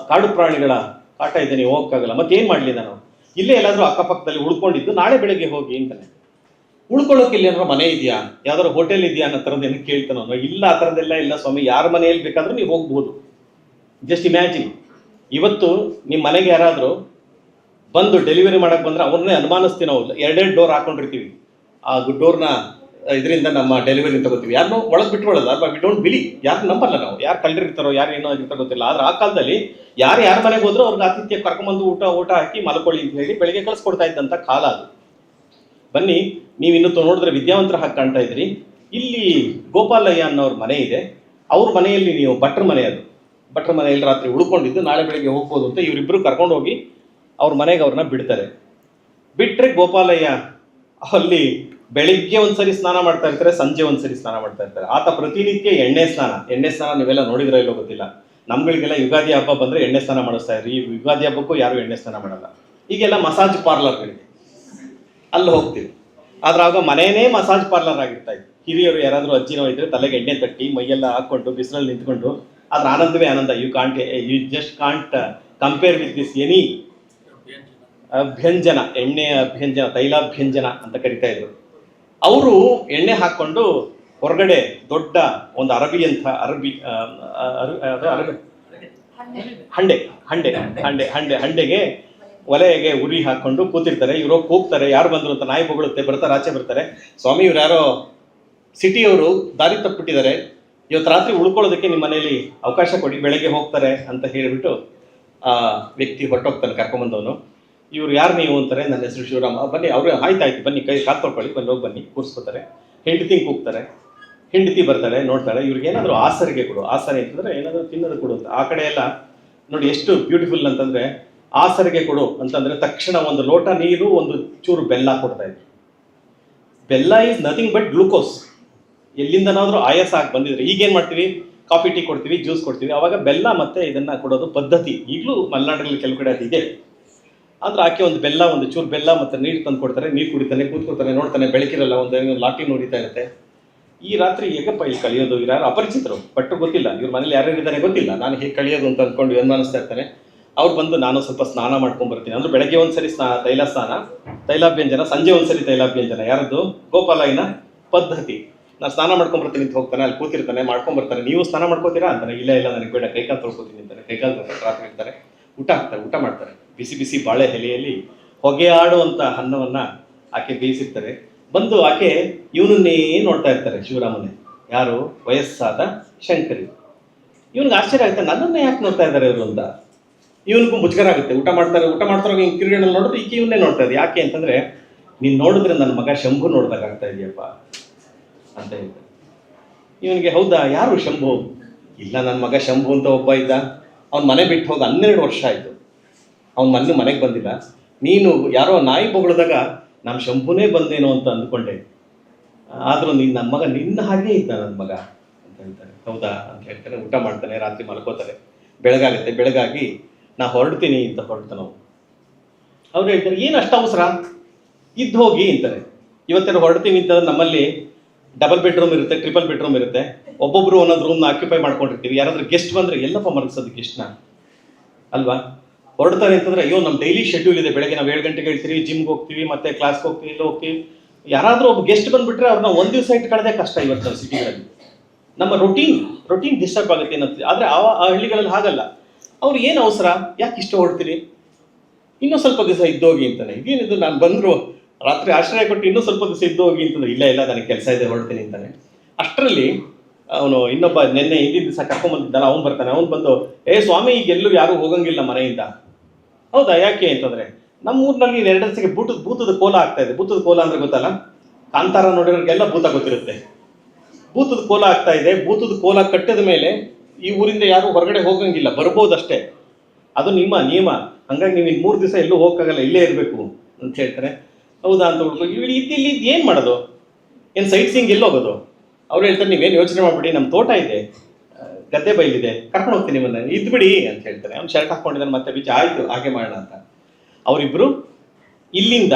ಕಾಡು ಪ್ರಾಣಿಗಳ ಕಾಟ ಇದೆ, ನೀವು ಹೋಗಕ್ಕಾಗಲ್ಲ. ಮತ್ತೆ ಏನು ಮಾಡಲಿ ನಾನು? ಇಲ್ಲೇ ಎಲ್ಲಾದರೂ ಅಕ್ಕಪಕ್ಕದಲ್ಲಿ ಉಳ್ಕೊಂಡಿದ್ದು ನಾಳೆ ಬೆಳಗ್ಗೆ ಹೋಗಿ ಅಂತಾನೆ. ಉಳ್ಕೊಳ್ಳೋಕೆ ಇಲ್ಲಿ ಏನಾದ್ರು ಮನೆ ಇದೆಯಾ, ಯಾವ್ದಾದ್ರು ಹೋಟೆಲ್ ಇದೆಯಾ ಅನ್ನೋ ಥರದ್ದು ಏನಕ್ಕೆ ಕೇಳ್ತಾನೋ. ಇಲ್ಲ, ಆ ಥರದ್ದೆಲ್ಲ ಇಲ್ಲ ಸ್ವಾಮಿ, ಯಾರ ಮನೆಯಲ್ಲಿ ಬೇಕಾದ್ರೂ ನೀವು ಹೋಗ್ಬೋದು. ಜಸ್ಟ್ ಇಮ್ಯಾಜಿನ್, ಇವತ್ತು ನಿಮ್ಮ ಮನೆಗೆ ಯಾರಾದರೂ ಬಂದು ಡೆಲಿವರಿ ಮಾಡಕ್ಕೆ ಬಂದರೆ ಅವ್ರನ್ನೇ ಅನುಮಾನಿಸ್ತೀವಿ ನಾವು. ಎರಡೆರಡು ಡೋರ್ ಹಾಕೊಂಡಿರ್ತೀವಿ. ಆ ಡೋರ್ನ ಇದರಿಂದ ನಮ್ಮ ಡೆಲಿವರಿ ತಗೋತೀವಿ. ಯಾರನ್ನೂ ಒಳಗೆ ಬಿಟ್ಕೊಳ್ಳಲ್ಲ, ಅಥವಾ ವಿ ಡೋಂಟ್ ಬಿಲೀವ್. ಯಾರು ನಂಬಲ್ಲ ನಾವು, ಯಾರು ಕಳ್ಳರಿರ್ತಾರೋ, ಯಾರು ಏನೋ ಆಗಿರ್ತಾರೋ ಗೊತ್ತಿಲ್ಲ. ಆದ್ರೆ ಆ ಕಾಲದಲ್ಲಿ ಯಾರ ಮನೆಗೆ ಹೋದ್ರೂ ಅವ್ರಿಗೆ ಆತಿಥ್ಯ ಕರ್ಕೊಂಬಂದು ಊಟ ಹಾಕಿ ಮಲ್ಕೊಳ್ಳಿ ಅಂತ ಹೇಳಿ ಬೆಳಿಗ್ಗೆ ಕಳಿಸ್ಕೊಡ್ತಾ ಇದ್ದಂಥ ಕಾಲ ಅದು. ಬನ್ನಿ, ನೀವು ಇನ್ನೂ ನೋಡಿದ್ರೆ ವಿದ್ಯಾವಂತರ ಹಾಕಿ ಕಾಣ್ತಾ ಇದ್ರಿ. ಇಲ್ಲಿ ಗೋಪಾಲಯ್ಯ ಅನ್ನೋರ ಮನೆ ಇದೆ. ಅವ್ರ ಮನೆಯಲ್ಲಿ ನೀವು ಭಟ್ರ ಮನೆ, ಅದು ಭಟ್ರ ಮನೆಯಲ್ಲಿ ರಾತ್ರಿ ಉಳ್ಕೊಂಡಿದ್ದು ನಾಳೆ ಬೆಳಗ್ಗೆ ಹೋಗ್ಬೋದು ಅಂತ ಇವರಿಬ್ಬರು ಕರ್ಕೊಂಡು ಹೋಗಿ ಅವ್ರ ಮನೆಗೆ ಅವ್ರನ್ನ ಬಿಡ್ತಾರೆ. ಬಿಟ್ಟರೆ ಗೋಪಾಲಯ್ಯ ಅಲ್ಲಿ ಬೆಳಿಗ್ಗೆ ಒಂದ್ಸರಿ ಸ್ನಾನ ಮಾಡ್ತಾ ಇರ್ತಾರೆ, ಸಂಜೆ ಒಂದ್ಸರಿ ಸ್ನಾನ ಮಾಡ್ತಾ ಇರ್ತಾರೆ. ಆತ ಪ್ರತಿನಿತ್ಯ ಎಣ್ಣೆ ಸ್ನಾನ ನೀವೆಲ್ಲ ನೋಡಿದ್ರೆ ಇಲ್ಲೋ ಗೊತ್ತಿಲ್ಲ. ನಮ್ಗಳಿಗೆಲ್ಲ ಯುಗಾದಿ ಹಬ್ಬ ಬಂದರೆ ಎಣ್ಣೆ ಸ್ನಾನ ಮಾಡಿಸ್ತಾ ಇದ್ರಿ. ಈ ಯುಗಾದಿ ಹಬ್ಬಕ್ಕೂ ಯಾರು ಎಣ್ಣೆ ಸ್ನಾನ ಮಾಡಲ್ಲ. ಈಗೆಲ್ಲ ಮಸಾಜ್ ಪಾರ್ಲರ್ಗಳಿದೆ, ಅಲ್ಲಿ ಹೋಗ್ತೀವಿ. ಆದ್ರೆ ಆಗ ಮನೆಯೇ ಮಸಾಜ್ ಪಾರ್ಲರ್ ಆಗಿರ್ತಾ ಇತ್ತು. ಹಿರಿಯರು ಯಾರಾದರೂ ಅಜ್ಜಿನೋ ಇದ್ರೆ ತಲೆಗೆ ಎಣ್ಣೆ ತಟ್ಟಿ ಮೈಯೆಲ್ಲ ಹಾಕ್ಕೊಂಡು ಬಿಸಿಲಲ್ಲಿ ನಿಂತ್ಕೊಂಡು, ಅದ್ರ ಆನಂದವೇ ಆನಂದ. You just can't compare with this any ಅಭ್ಯಂಜನ, ಎಣ್ಣೆಯ ಅಭ್ಯಂಜನ, ತೈಲಾಭ್ಯಂಜನ ಅಂತ ಕರಿತಾ ಇದ್ರು. ಅವರು ಎಣ್ಣೆ ಹಾಕ್ಕೊಂಡು ಹೊರಗಡೆ ದೊಡ್ಡ ಒಂದು ಹಂಡೆಗೆ ಒಲೆಗೆ ಉರಿ ಹಾಕೊಂಡು ಕೂತಿರ್ತಾರೆ. ಇವರು ಹೋಗ್ತಾರೆ, ಯಾರು ಬಂದ್ರು ಅಂತ ನಾಯಿ ಬೊಗಳುತ್ತೆ, ಬರ್ತಾರೆ, ಆಚೆ ಬರ್ತಾರೆ. ಸ್ವಾಮಿ, ಇವ್ರು ಯಾರೋ ಸಿಟಿಯವರು ದಾರಿ ತಪ್ಪಿಟ್ಟಿದ್ದಾರೆ, ಇವತ್ತು ರಾತ್ರಿ ಉಳ್ಕೊಳ್ಳೋದಕ್ಕೆ ನಿಮ್ಮ ಮನೇಲಿ ಅವಕಾಶ ಕೊಡಿ, ಬೆಳಗ್ಗೆ ಹೋಗ್ತಾರೆ ಅಂತ ಹೇಳಿಬಿಟ್ಟು ಆ ವ್ಯಕ್ತಿ ಹೊರಟೋಗ್ತಾನೆ ಕರ್ಕೊಂಬಂದವನು. ಇವ್ರು ಯಾರು ನೀವು ಅಂತಾರೆ. ನನ್ನ ಹೆಸರು ಶಿವರಾಮ. ಬನ್ನಿ, ಅವರು ಆಯ್ತಾಯ್ತು ಬನ್ನಿ, ಕೈ ಕಾಲು ತೊಳ್ಕೊಳ್ಳಿ, ಬನ್ನಿ ಕೂರಿಸ್ಕೋತಾರೆ. ಹೆಂಡತಿ ಕೂಗ್ತಾರೆ. ಹೆಂಡತಿ ಬರ್ತಾಳೆ, ನೋಡ್ತಾಳೆ. ಇವ್ರಿಗೆ ಏನಾದರೂ ಆಸರಿಗೆ ಕೊಡು. ಆಸರೆ ಅಂತಂದ್ರೆ ಏನಾದರೂ ತಿನ್ನೋದು ಕೊಡು ಅಂತ. ಆ ಕಡೆ ಎಲ್ಲ ನೋಡಿ ಎಷ್ಟು ಬ್ಯೂಟಿಫುಲ್ ಅಂತಂದ್ರೆ, ಆಸರಿಗೆ ಕೊಡು ಅಂತಂದ್ರೆ ತಕ್ಷಣ ಒಂದು ಲೋಟ ನೀರು, ಒಂದು ಚೂರು ಬೆಲ್ಲ ಕೊಡ್ತಾ ಇದ್ರು. ಬೆಲ್ಲ ಈಸ್ ನಥಿಂಗ್ ಬಟ್ ಗ್ಲೂಕೋಸ್. ಎಲ್ಲಿಂದನಾದ್ರೂ ಆಯಾಸ ಆಗಿ ಬಂದಿದ್ರೆ ಈಗೇನು ಮಾಡ್ತೀವಿ, ಕಾಫಿ ಟೀ ಕೊಡ್ತೀವಿ, ಜ್ಯೂಸ್ ಕೊಡ್ತೀವಿ. ಅವಾಗ ಬೆಲ್ಲ ಮತ್ತೆ ಇದನ್ನ ಕೊಡೋದು ಪದ್ಧತಿ. ಈಗಲೂ ಮಲೆನಾಡಲ್ಲಿ ಕೆಲವು ಕಡೆ ಅದು ಇದೆ. ಆದ್ರೆ ಆಕೆ ಒಂದು ಬೆಲ್ಲ, ಒಂದು ಚೂರು ಬೆಲ್ಲ ಮತ್ತೆ ನೀರು ತಂದು ಕೊಡ್ತಾರೆ. ನೀರು ಕುಡಿತಾನೆ, ಕೂತ್ಕೊಳ್ತಾನೆ, ನೋಡ್ತಾನೆ. ಬೆಳಕಿರಲ್ಲ, ಒಂದು ಲಾಟಿ ನೋಡಿತಾ ಇರುತ್ತೆ. ಈ ರಾತ್ರಿ ಹೇಗಪ್ಪ ಇಲ್ಲಿ ಕಳಿಯೋದು? ಇವ್ರು ಯಾರು ಅಪರಿಚಿತರು, ಬಟ್ ಗೊತ್ತಿಲ್ಲ, ಇವ್ರ ಮನೇಲಿ ಯಾರ್ಯಾರು ಇದ್ದಾನೆ ಗೊತ್ತಿಲ್ಲ. ನಾನು ಹೇಗೆ ಕಳಿಯೋದು ಅಂತ ಅಂದ್ಕೊಂಡು ಅನುಮಾನಿಸ್ತಾ ಇರ್ತಾನೆ. ಅವ್ರು ಬಂದು ನಾನು ಸ್ವಲ್ಪ ಸ್ನಾನ ಮಾಡ್ಕೊಂಡ್ಬರ್ತೀನಿ ಅಂದ್ರೆ, ಬೆಳಗ್ಗೆ ಒಂದ್ಸರಿ ತೈಲಾಭ್ಯಂಜನ, ಸಂಜೆ ಒಂದ್ಸರಿ ತೈಲಾಭ್ಯಂಜನ. ಯಾರದ್ದು? ಗೋಪಾಲಯ್ಯನ ಪದ್ಧತಿ. ನಾನು ಸ್ನಾನ ಮಾಡ್ಕೊಂಡ್ಬರ್ತೀನಿ ಅಂತ ಹೋಗ್ತಾನೆ, ಅಲ್ಲಿ ಕೂತಿರ್ತಾನೆ, ಮಾಡ್ಕೊಂಡ್ಬರ್ತಾರೆ. ನೀವು ಸ್ನಾನ ಮಾಡ್ಕೋತೀರಾ ಅಂತಾನೆ. ಇಲ್ಲ ನನಗೆ ಬೇಡ, ಕೈಕಾಲು ತೊಳ್ಕೊತೀನಿ ಅಂತಾನೆ. ಕೈಕಾಲು ತೊಳ್ಕೊಂಡು ರಾತ್ರಿ ಇರ್ತಾರೆ, ಊಟ ಮಾಡ್ತಾರೆ. ಬಿಸಿ ಬಿಸಿ ಬಾಳೆ ಎಲೆಯಲ್ಲಿ ಹೊಗೆ ಆಡುವಂಥ ಅನ್ನವನ್ನ ಆಕೆ ಬೇಯಿಸಿರ್ತಾರೆ. ಬಂದು ಆಕೆ ಇವನನ್ನೇ ನೋಡ್ತಾ ಇರ್ತಾರೆ, ಶಿವರಾಮನೇ. ಯಾರು? ವಯಸ್ಸಾದ ಶಂಕರಿ. ಇವನಿಗೆ ಆಶ್ಚರ್ಯ ಆಗುತ್ತೆ, ನನ್ನನ್ನೇ ಯಾಕೆ ನೋಡ್ತಾ ಇದ್ದಾರೆ ಇವರು ಅಂತ. ಇವನಿಗೂ ಮುಜುಗರ ಆಗುತ್ತೆ. ಊಟ ಮಾಡ್ತಾರೆ ಹಿಂಗೆ ಕಿರುಗಣ್ಣಲ್ಲಿ ನೋಡಿದ್ರೆ ಈಕೆ ಇವನ್ನೇ ನೋಡ್ತಾ ಇದೆ. ಯಾಕೆ ಅಂತಂದ್ರೆ, ನೀನು ನೋಡಿದ್ರೆ ನನ್ನ ಮಗ ಶಂಭು ನೋಡ್ದಾಗ್ತಾ ಇದೆಯಪ್ಪ ಅಂತ ಹೇಳ್ತಾರೆ. ಇವನಿಗೆ ಹೌದಾ, ಯಾರು ಶಂಭು? ಇಲ್ಲ, ನನ್ನ ಮಗ ಶಂಭು ಅಂತ ಒಬ್ಬ ಇದ್ದ. ಅವ್ನ ಮನೆ ಬಿಟ್ಟು ಹೋಗಿ 12 ವರ್ಷ ಆಯಿತು. ಅವ್ನ ಮನೆಗೆ ಬಂದಿಲ್ಲ. ನೀನು ಯಾರೋ ನಾಯಿ ಬೊಗಳಿದಾಗ ನಮ್ಮ ಶಂಭುನೇ ಬಂದೇನೋ ಅಂತ ಅಂದ್ಕೊಂಡೆ. ಆದರೂ ನೀನು ನನ್ನ ಮಗ ನಿನ್ನ ಹಾಗೆ ಇದ್ದ ನನ್ನ ಮಗ ಅಂತ ಹೇಳ್ತಾರೆ. ಹೌದಾ ಅಂತ ಹೇಳ್ತಾನೆ. ಊಟ ಮಾಡ್ತಾನೆ, ರಾತ್ರಿ ಮಲ್ಕೋತಾರೆ. ಬೆಳಗಾಗುತ್ತೆ. ಬೆಳಗಾಗಿ ನಾ ಹೊರಡ್ತೀನಿ ಅಂತ ಹೊರಡ್ತಾನೆ. ಅವ್ರು ಹೇಳ್ತಾರೆ, ಏನು ಅಷ್ಟು ಅವಸರ, ಇದ್ದು ಹೋಗಿ ಅಂತಾರೆ. ಇವತ್ತೆಲ್ಲ ಹೊರಡ್ತೀವಿ ಅಂತಂದ್ರೆ ನಮ್ಮಲ್ಲಿ ಡಬಲ್ ಬೆಡ್ರೂಮ್ ಇರುತ್ತೆ, ಟ್ರಿಪಲ್ ಬೆಡ್ರೂಮ್ ಇರುತ್ತೆ. ಒಬ್ಬೊಬ್ರು ಒಂದೊಂದು ರೂಮ್ನ ಆಕ್ಯುಪೈ ಮಾಡ್ಕೊಂಡಿರ್ತೀವಿ. ಯಾರಾದ್ರೂ ಗೆಸ್ಟ್ ಬಂದರೆ ಎಲ್ಲಪ್ಪ ಮಲಗಿಸೋದು ಗೆಸ್ಟ್ನ ಅಲ್ವಾ? ಹೊರಡ್ತಾರೆ ಅಂತಂದ್ರೆ ಅಯ್ಯೋ ನಮ್ಮ ಡೈಲಿ ಶೆಡ್ಯೂಲ್ ಇದೆ, ಬೆಳಗ್ಗೆ ನಾವು 7 ಗಂಟೆಗೆ ಹೇಳ್ತೀವಿ, ಜಿಮ್ಗೆ ಹೋಗ್ತೀವಿ, ಮತ್ತೆ ಕ್ಲಾಸ್ಗೆ ಹೋಗ್ತೀವಿ, ಇಲ್ಲಿ ಹೋಗ್ತೀವಿ. ಯಾರಾದರೂ ಒಬ್ಬ ಗೆಸ್ಟ್ ಬಂದ್ಬಿಟ್ರೆ ಅವ್ರನ್ನ ಒಂದು ದಿವಸ ಇಟ್ಕೊಳ್ಳೋದೇ ಕಷ್ಟ ಇವತ್ತು ನಾವು ಸಿಟಿಗಳಲ್ಲಿ. ನಮ್ಮ ರೊಟೀನ್ ಡಿಸ್ಟರ್ಬ್ ಆಗುತ್ತೆ ಏನಂತ. ಆದರೆ ಆ ಹಳ್ಳಿಗಳಲ್ಲಿ ಹಾಗಲ್ಲ. ಅವ್ರು ಏನು ಅವಸರ, ಯಾಕೆ ಇಷ್ಟ ಹೊಡ್ತೀರಿ, ಇನ್ನೂ ಸ್ವಲ್ಪ ದಿವಸ ಇದ್ದೋಗಿ ಅಂತಾನೆ. ಇದೇನಿದು, ನಾನು ಬಂದರು ರಾತ್ರಿ ಆಶ್ರಯ ಕೊಟ್ಟು ಇನ್ನೂ ಸ್ವಲ್ಪ ದಿವಸ ಇದ್ದೋಗಿ ಅಂತಂದ್ರೆ, ಇಲ್ಲ ನನಗೆ ಕೆಲಸ ಇದೆ ಹೊರಡ್ತೀನಿ ಅಂತಾನೆ. ಅಷ್ಟರಲ್ಲಿ ಅವನು ಇನ್ನೊಬ್ಬ ಹಿಂದಿನ ದಿವಸ ಕರ್ಕೊಂಡ್ಬಂದಿದ್ದಾನೆ, ಅವ್ನು ಬರ್ತಾನೆ. ಅವ್ನು ಬಂದು, ಸ್ವಾಮಿ ಈಗ ಎಲ್ಲೂ ಯಾರೂ ಹೋಗಂಗಿಲ್ಲ ಮನೆಯಿಂದ. ಹೌದಾ, ಯಾಕೆ ಅಂತಂದ್ರೆ ನಮ್ಮ ಊರಿನಲ್ಲಿ 2 ದಿವಸಕ್ಕೆ ಭೂತದ ಕೋಲ ಆಗ್ತಾ ಇದೆ. ಭೂತದ ಕೋಲ ಅಂದ್ರೆ ಗೊತ್ತಲ್ಲ, ಕಾಂತಾರ ನೋಡಿರೋರಿಗೆಲ್ಲ ಭೂತ ಗೊತ್ತಿರುತ್ತೆ. ಭೂತದ ಕೋಲ ಆಗ್ತಾ ಇದೆ. ಭೂತದ ಕೋಲ ಕಟ್ಟಿದ ಮೇಲೆ ಈ ಊರಿಂದ ಯಾರು ಹೊರಗಡೆ ಹೋಗಂಗಿಲ್ಲ, ಬರ್ಬೋದಷ್ಟೇ. ಅದು ನಿಮ್ಮ ನಿಯಮ. ಹಂಗಾಗಿ ನೀವು 3 ದಿವಸ ಎಲ್ಲೂ ಹೋಗಕ್ಕಾಗಲ್ಲ, ಇಲ್ಲೇ ಇರಬೇಕು ಅಂತ ಹೇಳ್ತಾರೆ. ಹೌದಾ ಅಂತ ಹುಡುಗ ಇಲ್ಲಿ ಏನು ಮಾಡೋದು, ಏನು ಸೈಟ್ ಸೀಯಿಂಗ್ ಎಲ್ಲಿ ಹೋಗೋದು? ಅವ್ರು ಹೇಳ್ತಾರೆ, ನೀವೇನು ಯೋಚನೆ ಮಾಡ್ಬಿಡಿ, ನಮ್ಮ ತೋಟ ಇದೆ, ಗದ್ದೆ ಬೈಲಿದೆ, ಕರ್ಕೊಂಡು ಹೋಗ್ತೀನಿ ನಿಮ್ಮನ್ನ, ಇದ್ಬಿಡಿ ಅಂತ ಹೇಳ್ತಾರೆ. ಅವ್ನು ಶರ್ಟ್ ಹಾಕ್ಕೊಂಡಿದ್ದಾನೆ, ಮತ್ತೆ ಬೀಚ ಆಯಿತು ಹಾಗೆ ಮಾಡೋಣ ಅಂತ. ಅವರಿಬ್ಬರು ಇಲ್ಲಿಂದ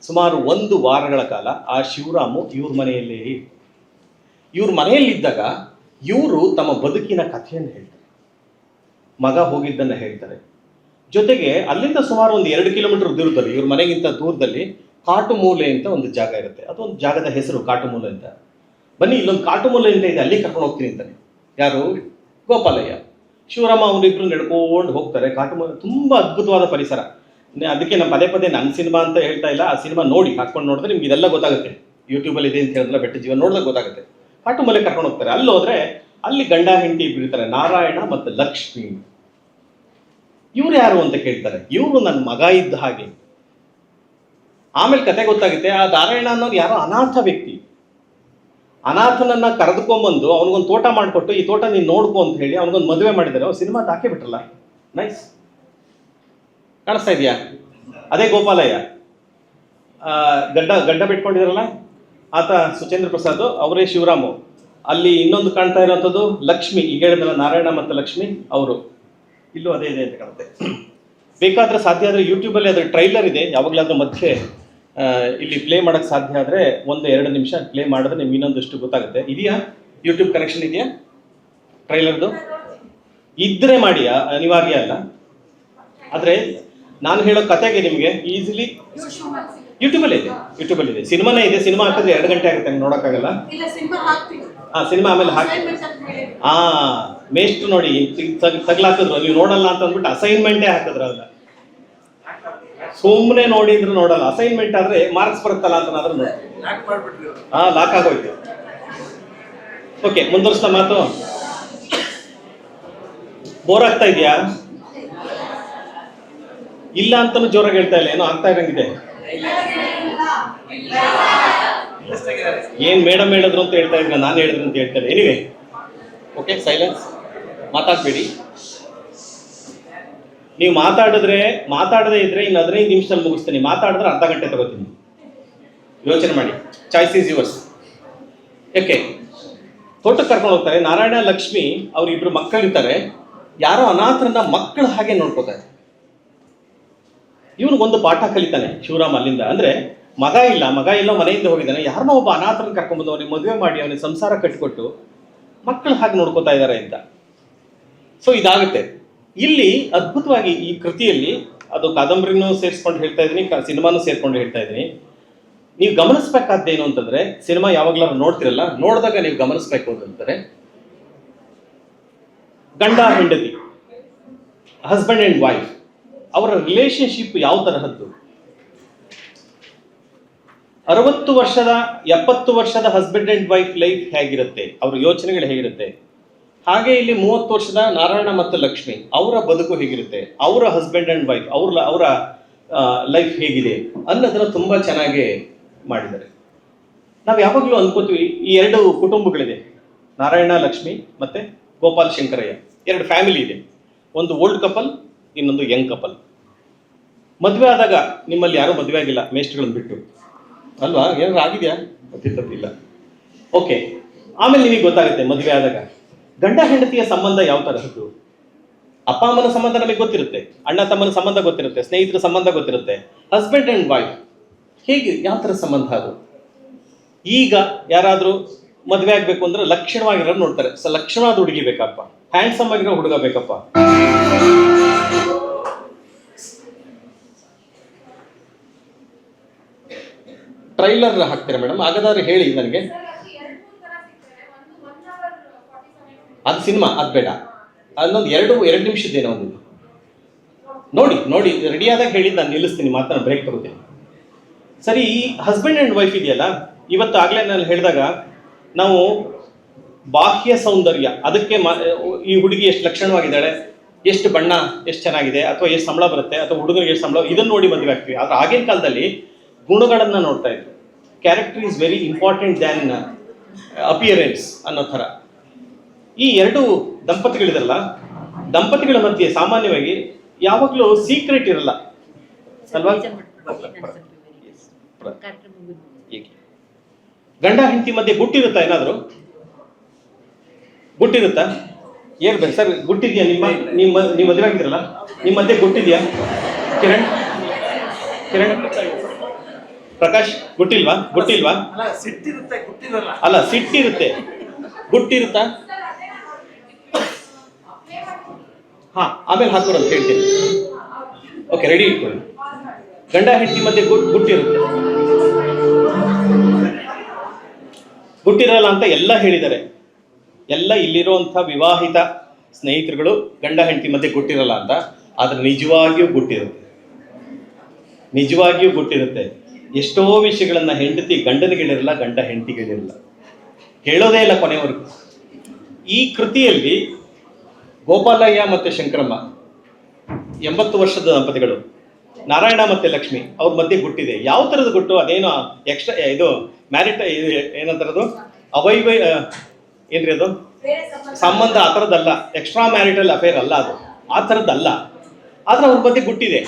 ಸುಮಾರು 1 ವಾರಗಳ ಕಾಲ ಆ ಶಿವರಾಮು ಇವ್ರ ಮನೆಯಲ್ಲೇ ಇವ್ರ ಮನೆಯಲ್ಲಿದ್ದಾಗ ಇವರು ತಮ್ಮ ಬದುಕಿನ ಕಥೆಯನ್ನು ಹೇಳ್ತಾರೆ, ಮಗ ಹೋಗಿದ್ದನ್ನು ಹೇಳ್ತಾರೆ. ಜೊತೆಗೆ ಅಲ್ಲಿಂದ ಸುಮಾರು ಒಂದು 2 ಕಿಲೋಮೀಟರ್ ದೂರದಲ್ಲಿ, ಇವ್ರ ಮನೆಗಿಂತ ದೂರದಲ್ಲಿ ಕಾಟುಮೂಲೆ ಅಂತ ಒಂದು ಜಾಗ ಇರುತ್ತೆ. ಅದೊಂದು ಜಾಗದ ಹೆಸರು ಕಾಟುಮೂಲೆ ಅಂತ. ಬನ್ನಿ ಇಲ್ಲೊಂದು ಕಾಟುಮೂಲೆ ಅಂತ ಇದೆ, ಅಲ್ಲಿ ಕರ್ಕೊಂಡು ಹೋಗ್ತೀನಿ ಅಂತಾನೆ. ಯಾರು? ಗೋಪಾಲಯ್ಯ. ಶಿವರಾಮ ಅವರಿಬ್ರು ನಡ್ಕೊಂಡು ಹೋಗ್ತಾರೆ. ಕಾಟುಮೂಲೆ ತುಂಬ ಅದ್ಭುತವಾದ ಪರಿಸರ. ಅದಕ್ಕೆ ನಾನು ಪದೇ ನನ್ನ ಸಿನಿಮಾ ಅಂತ ಹೇಳ್ತಾ ಇಲ್ಲ, ಆ ಸಿನಿಮಾ ನೋಡಿ ಹಾಕೊಂಡು ನೋಡಿದ್ರೆ ನಿಮ್ಗೆ ಇದೆಲ್ಲ ಗೊತ್ತಾಗುತ್ತೆ. ಯೂಟ್ಯೂಬಲ್ಲಿ ಇದೆ ಅಂತ ಹೇಳಿದ್ರೆ ಬೆಟ್ಟ ಜೀವನ ನೋಡಿದಾಗ ಗೊತ್ತಾಗುತ್ತೆ. ಕಾಟುಮೂಲೆ ಕರ್ಕೊಂಡು ಹೋಗ್ತಾರೆ. ಅಲ್ಲಿ ಹೋದ್ರೆ ಅಲ್ಲಿ ಗಂಡ ಹೆಂಡತಿ ಇಬ್ರು ಇರ್ತಾರೆ, ನಾರಾಯಣ ಮತ್ತು ಲಕ್ಷ್ಮಿ. ಇವ್ರು ಯಾರು ಅಂತ ಕೇಳ್ತಾರೆ. ಇವರು ನನ್ನ ಮಗ ಇದ್ದ ಹಾಗೆ. ಆಮೇಲೆ ಕತೆ ಗೊತ್ತಾಗುತ್ತೆ, ಆ ನಾರಾಯಣ ಅನ್ನೋರು ಯಾರೋ ಅನಾಥ ವ್ಯಕ್ತಿ. ಅನಾಥನನ್ನ ಕರೆದುಕೊಂಡ್ಬಂದು ಅವನಿಗೊಂದು ತೋಟ ಮಾಡಿಕೊಟ್ಟು, ಈ ತೋಟ ನೀನು ನೋಡ್ಕೊ ಅಂತ ಹೇಳಿ ಅವನಿಗೊಂದು ಮದುವೆ ಮಾಡಿದ್ದಾರೆ. ಅವ್ರು ಸಿನಿಮಾ ಹಾಕೇ ಬಿಟ್ರಲ್ಲ, ನೈಸ್. ಕಾಣಿಸ್ತಾ ಇದೆಯಾ? ಅದೇ ಗೋಪಾಲಯ್ಯ. ಗಡ್ಡ ಬಿಟ್ಕೊಂಡಿದಾರಲ್ಲ ಆತ ಸುಚೇಂದ್ರ ಪ್ರಸಾದ್, ಅವರೇ ಶಿವರಾಮು. ಅಲ್ಲಿ ಇನ್ನೊಂದು ಕಾಣ್ತಾ ಇರೋಂಥದ್ದು ಲಕ್ಷ್ಮಿ, ಈಗ ಹೇಳಿದ್ರಲ್ಲ ನಾರಾಯಣ ಮತ್ತು ಲಕ್ಷ್ಮಿ, ಅವರು. ಇಲ್ಲೂ ಅದೇ ಇದೆ ಅಂತ ಕಾಣುತ್ತೆ. ಬೇಕಾದ್ರೆ ಸಾಧ್ಯ ಆದರೆ ಯೂಟ್ಯೂಬಲ್ಲಿ ಅದರ ಟ್ರೈಲರ್ ಇದೆ, ಯಾವಾಗಲಾದ್ರೂ ಮಧ್ಯೆ ಇಲ್ಲಿ ಪ್ಲೇ ಮಾಡೋಕ್ಕೆ ಸಾಧ್ಯ ಆದರೆ 1-2 ನಿಮಿಷ ಪ್ಲೇ ಮಾಡಿದ್ರೆ ನಿಮ್ಗೆ ಇನ್ನೊಂದಷ್ಟು ಗೊತ್ತಾಗುತ್ತೆ. ಇದೆಯಾ ಯೂಟ್ಯೂಬ್ ಕನೆಕ್ಷನ್ ಇದೆಯಾ ಟ್ರೈಲರ್ದು? ಇದ್ರೆ ಮಾಡಿ, ಅನಿವಾರ್ಯ ಅಲ್ಲ. ಆದರೆ ನಾನು ಹೇಳೋ ಕತೆಗೆ ನಿಮಗೆ ಈಸಿಲಿ ಯೂಟ್ಯೂಬಲ್ಲಿ ಇದೆ. ಸಿನಿಮಾನೇ ಇದೆ. ಸಿನಿಮಾ ಹಾಕಿದ್ರೆ 2 ಗಂಟೆ ಆಗುತ್ತೆ, ನೋಡೋಕ್ಕಾಗಲ್ಲ. ಸಿನಿಮಾ ಆಮೇಲೆ ಹಾಕಿ. ಮೇಷ್ಟ್ರು ನೋಡಿ ತಗ್ಲಾಕಿದ್ರು, ನೀವು ನೋಡಲ್ಲ ಅಂತ ಅಂದ್ಬಿಟ್ಟು ಅಸೈನ್ಮೆಂಟೇ ಹಾಕಿದ್ರು. ಅದನ್ನ ಸುಮ್ಮನೆ ನೋಡಿದ್ರು ನೋಡಲ್ಲ. ಅಸೈನ್ಮೆಂಟ್ ಆದ್ರೆ ಮಾರ್ಕ್ಸ್ ಬರುತ್ತಲ್ಲ ಅಂತ ಆದ್ರೂ ನೋಡಿ. ಲಾಕ್ ಆಗೋಯ್ತು. ಓಕೆ, ಮುಂದುವರಿಸ್ತಾ ಮಾತು. ಬೋರ್ ಆಗ್ತಾ ಇದೆಯಾ? ಇಲ್ಲ ಅಂತಾನು ಜೋರಾಗಿ ಹೇಳ್ತಾ ಇಲ್ಲ, ಏನೋ ಆಗ್ತಾ ಇರಂಗಿದೆ. ಏನ್ ಮೇಡಮ್ ಹೇಳಿದ್ರು ಅಂತ ಹೇಳ್ತಾ ಇದ್ರೆ ನಾನು ಹೇಳಿದ್ರು ಅಂತ ಹೇಳ್ತಾರೆ. ಎನಿವೆ, ಓಕೆ, ಸೈಲೆನ್ಸ್, ಮಾತಾಡ್ಬೇಡಿ. ನೀವು ಮಾತಾಡದೇ ಇದ್ರೆ ಇನ್ನು 15 ನಿಮಿಷದಲ್ಲಿ ಮುಗಿಸ್ತೀನಿ. ಮಾತಾಡಿದ್ರೆ ಅರ್ಧ ಗಂಟೆ ತಗೋತೀನಿ. ಯೋಚನೆ ಮಾಡಿ, ಚಾಯ್ಸ್ ಈಸ್ ಯುವರ್ಸ್. ಯಾಕೆ ತೋಟಕ್ಕೆ ಕರ್ಕೊಂಡು ಹೋಗ್ತಾರೆ. ನಾರಾಯಣ ಲಕ್ಷ್ಮಿ ಅವ್ರಿಬ್ರು ಮಕ್ಕಳಿರ್ತಾರೆ. ಯಾರೋ ಅನಾಥರನ್ನ ಮಕ್ಕಳ ಹಾಗೆ ನೋಡ್ಕೋತಾರೆ. ಇವನಿಗೊಂದು ಪಾಠ ಕಲಿತಾನೆ ಶಿವರಾಮ ಅಲ್ಲಿಂದ. ಅಂದ್ರೆ ಮಗ ಎಲ್ಲೋ ಮನೆಯಿಂದ ಹೋಗಿದ್ದಾನೆ, ಯಾರನ್ನೋ ಒಬ್ಬ ಅನಾಥರನ್ನ ಕರ್ಕೊಂಡ್ಬಂದು ಅವನಿಗೆ ಮದುವೆ ಮಾಡಿ ಅವನಿಗೆ ಸಂಸಾರ ಕಟ್ಟಿಕೊಟ್ಟು ಮಕ್ಕಳ ಹಾಗೆ ನೋಡ್ಕೋತಾ ಇದ್ದಾರೆ ಅಂತ. ಸೊ ಇದಾಗುತ್ತೆ ಇಲ್ಲಿ ಅದ್ಭುತವಾಗಿ ಈ ಕೃತಿಯಲ್ಲಿ. ಅದು ಕಾದಂಬರಿನೂ ಸೇರಿಸ್ಕೊಂಡು ಹೇಳ್ತಾ ಇದ್ದೀನಿ, ಸಿನಿಮಾನೂ ಸೇರ್ಕೊಂಡು ಹೇಳ್ತಾ ಇದ್ದೀನಿ. ನೀವು ಗಮನಿಸ್ಬೇಕಾದ್ದೇನು ಅಂತಂದ್ರೆ, ಸಿನಿಮಾ ಯಾವಾಗಲಾದ್ರು ನೋಡ್ತಿರಲ್ಲ, ನೋಡಿದಾಗ ನೀವು ಗಮನಿಸ್ಬೇಕು ಅಂತಂದ್ರೆ, ಗಂಡ ಹೆಂಡತಿ, ಹಸ್ಬೆಂಡ್ ಅಂಡ್ ವೈಫ್, ಅವರ ರಿಲೇಶನ್ಶಿಪ್ ಯಾವ ತರಹದ್ದು. 60 ವರ್ಷದ 70 ವರ್ಷದ ಹಸ್ಬೆಂಡ್ ಅಂಡ್ ವೈಫ್ ಲೈಫ್ ಹೇಗಿರುತ್ತೆ, ಅವ್ರ ಯೋಚನೆಗಳು ಹೇಗಿರುತ್ತೆ. ಹಾಗೆ ಇಲ್ಲಿ 30 ವರ್ಷದ ನಾರಾಯಣ ಮತ್ತು ಲಕ್ಷ್ಮಿ ಅವರ ಬದುಕು ಹೇಗಿರುತ್ತೆ, ಅವರ ಹಸ್ಬೆಂಡ್ ಅಂಡ್ ವೈಫ್ ಅವರ ಲೈಫ್ ಹೇಗಿದೆ ಅನ್ನೋದನ್ನ ತುಂಬಾ ಚೆನ್ನಾಗಿ ಮಾಡಿದ್ದಾರೆ. ನಾವು ಯಾವಾಗಲೂ ಅನ್ಕೋತೀವಿ ಈ 2 ಕುಟುಂಬಗಳಿದೆ, ನಾರಾಯಣ ಲಕ್ಷ್ಮಿ ಮತ್ತೆ ಗೋಪಾಲ್ ಶಂಕರಯ್ಯ, 2 ಫ್ಯಾಮಿಲಿ ಇದೆ. ಒಂದು ಓಲ್ಡ್ ಕಪಲ್, ಇನ್ನೊಂದು ಯಂಗ್ ಕಪಲ್. ಮದುವೆ ಆದಾಗ ನಿಮ್ಮಲ್ಲಿ ಯಾರೂ ಮದುವೆ ಆಗಿಲ್ಲ ಮೇಷ್ಟ್ರುಗಳನ್ನು ಬಿಟ್ಟು ಅಲ್ವಾ? ಏನಾದ್ರು ಆಗಿದೆಯಾ? ತಪ್ಪಿಲ್ಲ. ಓಕೆ, ಆಮೇಲೆ ನಿಮಗೆ ಗೊತ್ತಾಗುತ್ತೆ ಮದುವೆ ಆದಾಗ ಗಂಡ ಹೆಂಡತಿಯ ಸಂಬಂಧ ಯಾವ ತರಹದ್ದು. ಅಪ್ಪ ಅಮ್ಮನ ಸಂಬಂಧ ನಮಗೆ ಗೊತ್ತಿರುತ್ತೆ, ಅಣ್ಣ ತಮ್ಮನ ಸಂಬಂಧ ಗೊತ್ತಿರುತ್ತೆ, ಸ್ನೇಹಿತರ ಸಂಬಂಧ ಗೊತ್ತಿರುತ್ತೆ. ಹಸ್ಬೆಂಡ್ ಅಂಡ್ ವೈಫ್ ಹೇಗೆ, ಯಾವ ಥರ ಸಂಬಂಧ ಅದು. ಈಗ ಯಾರಾದರೂ ಮದುವೆ ಆಗಬೇಕು ಅಂದ್ರೆ ಲಕ್ಷಣವಾಗಿರೋರು ನೋಡ್ತಾರೆ. ಲಕ್ಷಣವಾದ ಹುಡುಗಿ ಬೇಕಪ್ಪ, ಹ್ಯಾಂಡ್ಸಮ್ ಆಗಿರೋ ಹುಡುಗ ಬೇಕಪ್ಪ. ಟ್ರೈಲರ್ ಹಾಕ್ತೀರಾ ಮೇಡಮ್? ಹಾಗಾದ್ರೆ ಹೇಳಿ ನನಗೆ. ಅದು ಸಿನಿಮಾ, ಅದು ಬೇಡ. ಅದನ್ನೊಂದು ಎರಡು ನಿಮಿಷದ್ದೇನೋ ಒಂದು ನೋಡಿ ರೆಡಿಯಾದಾಗ ಹೇಳಿ, ನಾನು ನಿಲ್ಲಿಸ್ತೀನಿ, ಮಾತನ್ನ ಬ್ರೇಕ್ ತಗೋತೀನಿ. ಸರಿ, ಈ ಹಸ್ಬೆಂಡ್ ಆ್ಯಂಡ್ ವೈಫ್ ಇದೆಯಲ್ಲ, ಇವತ್ತು ಆಗಲೇ ನಾನು ಹೇಳಿದಾಗ ನಾವು ಬಾಹ್ಯ ಸೌಂದರ್ಯ, ಅದಕ್ಕೆ ಈ ಹುಡುಗಿ ಎಷ್ಟು ಲಕ್ಷಣವಾಗಿದ್ದಾಳೆ, ಎಷ್ಟು ಬಣ್ಣ ಎಷ್ಟು ಚೆನ್ನಾಗಿದೆ, ಅಥವಾ ಎಷ್ಟು ಸಂಬಳ ಬರುತ್ತೆ, ಅಥವಾ ಹುಡುಗರಿಗೆ ಎಷ್ಟು ಸಂಬಳ, ಇದನ್ನು ನೋಡಿ ಮದುವೆ ಆಗ್ತೀವಿ. ಆದರೆ ಆಗಿನ ಕಾಲದಲ್ಲಿ ಗುಣಗಳನ್ನು ನೋಡ್ತಾ ಇದ್ರು. Character is very important than appearance ಅನ್ನೋ ಥರ. ಈ ಎರಡು ದಂಪತಿಗಳಿರಲ್ಲ, ದಂಪತಿಗಳ ಮಧ್ಯೆ ಸಾಮಾನ್ಯವಾಗಿ ಯಾವಾಗಲೂ ಸೀಕ್ರೆಟ್ ಇರಲ್ಲ ಅಲ್ವಾ? ಗಂಡ ಹೆಂಡತಿ ಮಧ್ಯೆ ಗುಟ್ಟಿರುತ್ತಾ? ಏನಾದ್ರು ಗುಟ್ಟಿರುತ್ತಾ? ಹೇಳ್ಬೇಕು ಸರ್, ಗುಟ್ಟಿದ್ಯಾ? ನೀವು ಮದುವೆ ಆಗಿದ್ರಲ್ಲ, ನಿಮ್ಮ ಮಧ್ಯೆ ಗುಟ್ಟಿದ್ಯಾ? ಕಿರಣ್ ಪ್ರಕಾಶ್, ಗುಟ್ಟಿಲ್ವಾ? ಅಲ್ಲ, ಸಿಟ್ಟಿರುತ್ತೆ, ಗುಟ್ಟಿರುತ್ತಾ? ಹಾ, ಆಮೇಲೆ ಹಾಕೋರು ಅಂತ ಹೇಳ್ತೀನಿ. ಓಕೆ, ರೆಡಿ ಇಟ್ಕೊಳ್ಳಿ. ಗಂಡ ಹೆಂಡತಿ ಮಧ್ಯೆ ಗುಟ್ಟಿರುತ್ತೆ, ಗುಟ್ಟಿರಲ್ಲ ಅಂತ ಎಲ್ಲ ಹೇಳಿದ್ದಾರೆ. ಎಲ್ಲ ಇಲ್ಲಿರುವಂಥ ವಿವಾಹಿತ ಸ್ನೇಹಿತರುಗಳು ಗಂಡ ಹೆಂಡತಿ ಮಧ್ಯೆ ಗುಟ್ಟಿರಲ್ಲ ಅಂತ. ಆದರೆ ನಿಜವಾಗಿಯೂ ಗುಟ್ಟಿರುತ್ತೆ. ಎಷ್ಟೋ ವಿಷಯಗಳನ್ನ ಹೆಂಡತಿ ಗಂಡನಿಗಳಿರಲ್ಲ, ಗಂಡ ಹೆಂಡತಿಗಳಿರಲ್ಲ, ಹೇಳೋದೇ ಇಲ್ಲ ಕೊನೆಯವರೆಗೂ. ಈ ಕೃತಿಯಲ್ಲಿ ಗೋಪಾಲಯ್ಯ ಮತ್ತು ಶಂಕರಮ್ಮ 80 ವರ್ಷದ ದಂಪತಿಗಳು, ನಾರಾಯಣ ಮತ್ತು ಲಕ್ಷ್ಮಿ, ಅವ್ರ ಮಧ್ಯೆ ಗುಟ್ಟಿದೆ. ಯಾವ ಥರದ ಗುಟ್ಟು? ಅದೇನೋ ಎಕ್ಸ್ಟ್ರಾ ಇದು ಮ್ಯಾರಿಟ್ ಏನಂತಾರದು, ಏನ್ರಿ ಅದು ಸಂಬಂಧ, ಆ ಥರದ್ದಲ್ಲ. ಎಕ್ಸ್ಟ್ರಾ ಮ್ಯಾರಿಟಲ್ ಅಫೇರ್ ಅಲ್ಲ ಅದು, ಆ ಥರದ್ದಲ್ಲ. ಆದ್ರೆ ಅವ್ರ ಮಧ್ಯೆ ಗುಟ್ಟಿದೆ.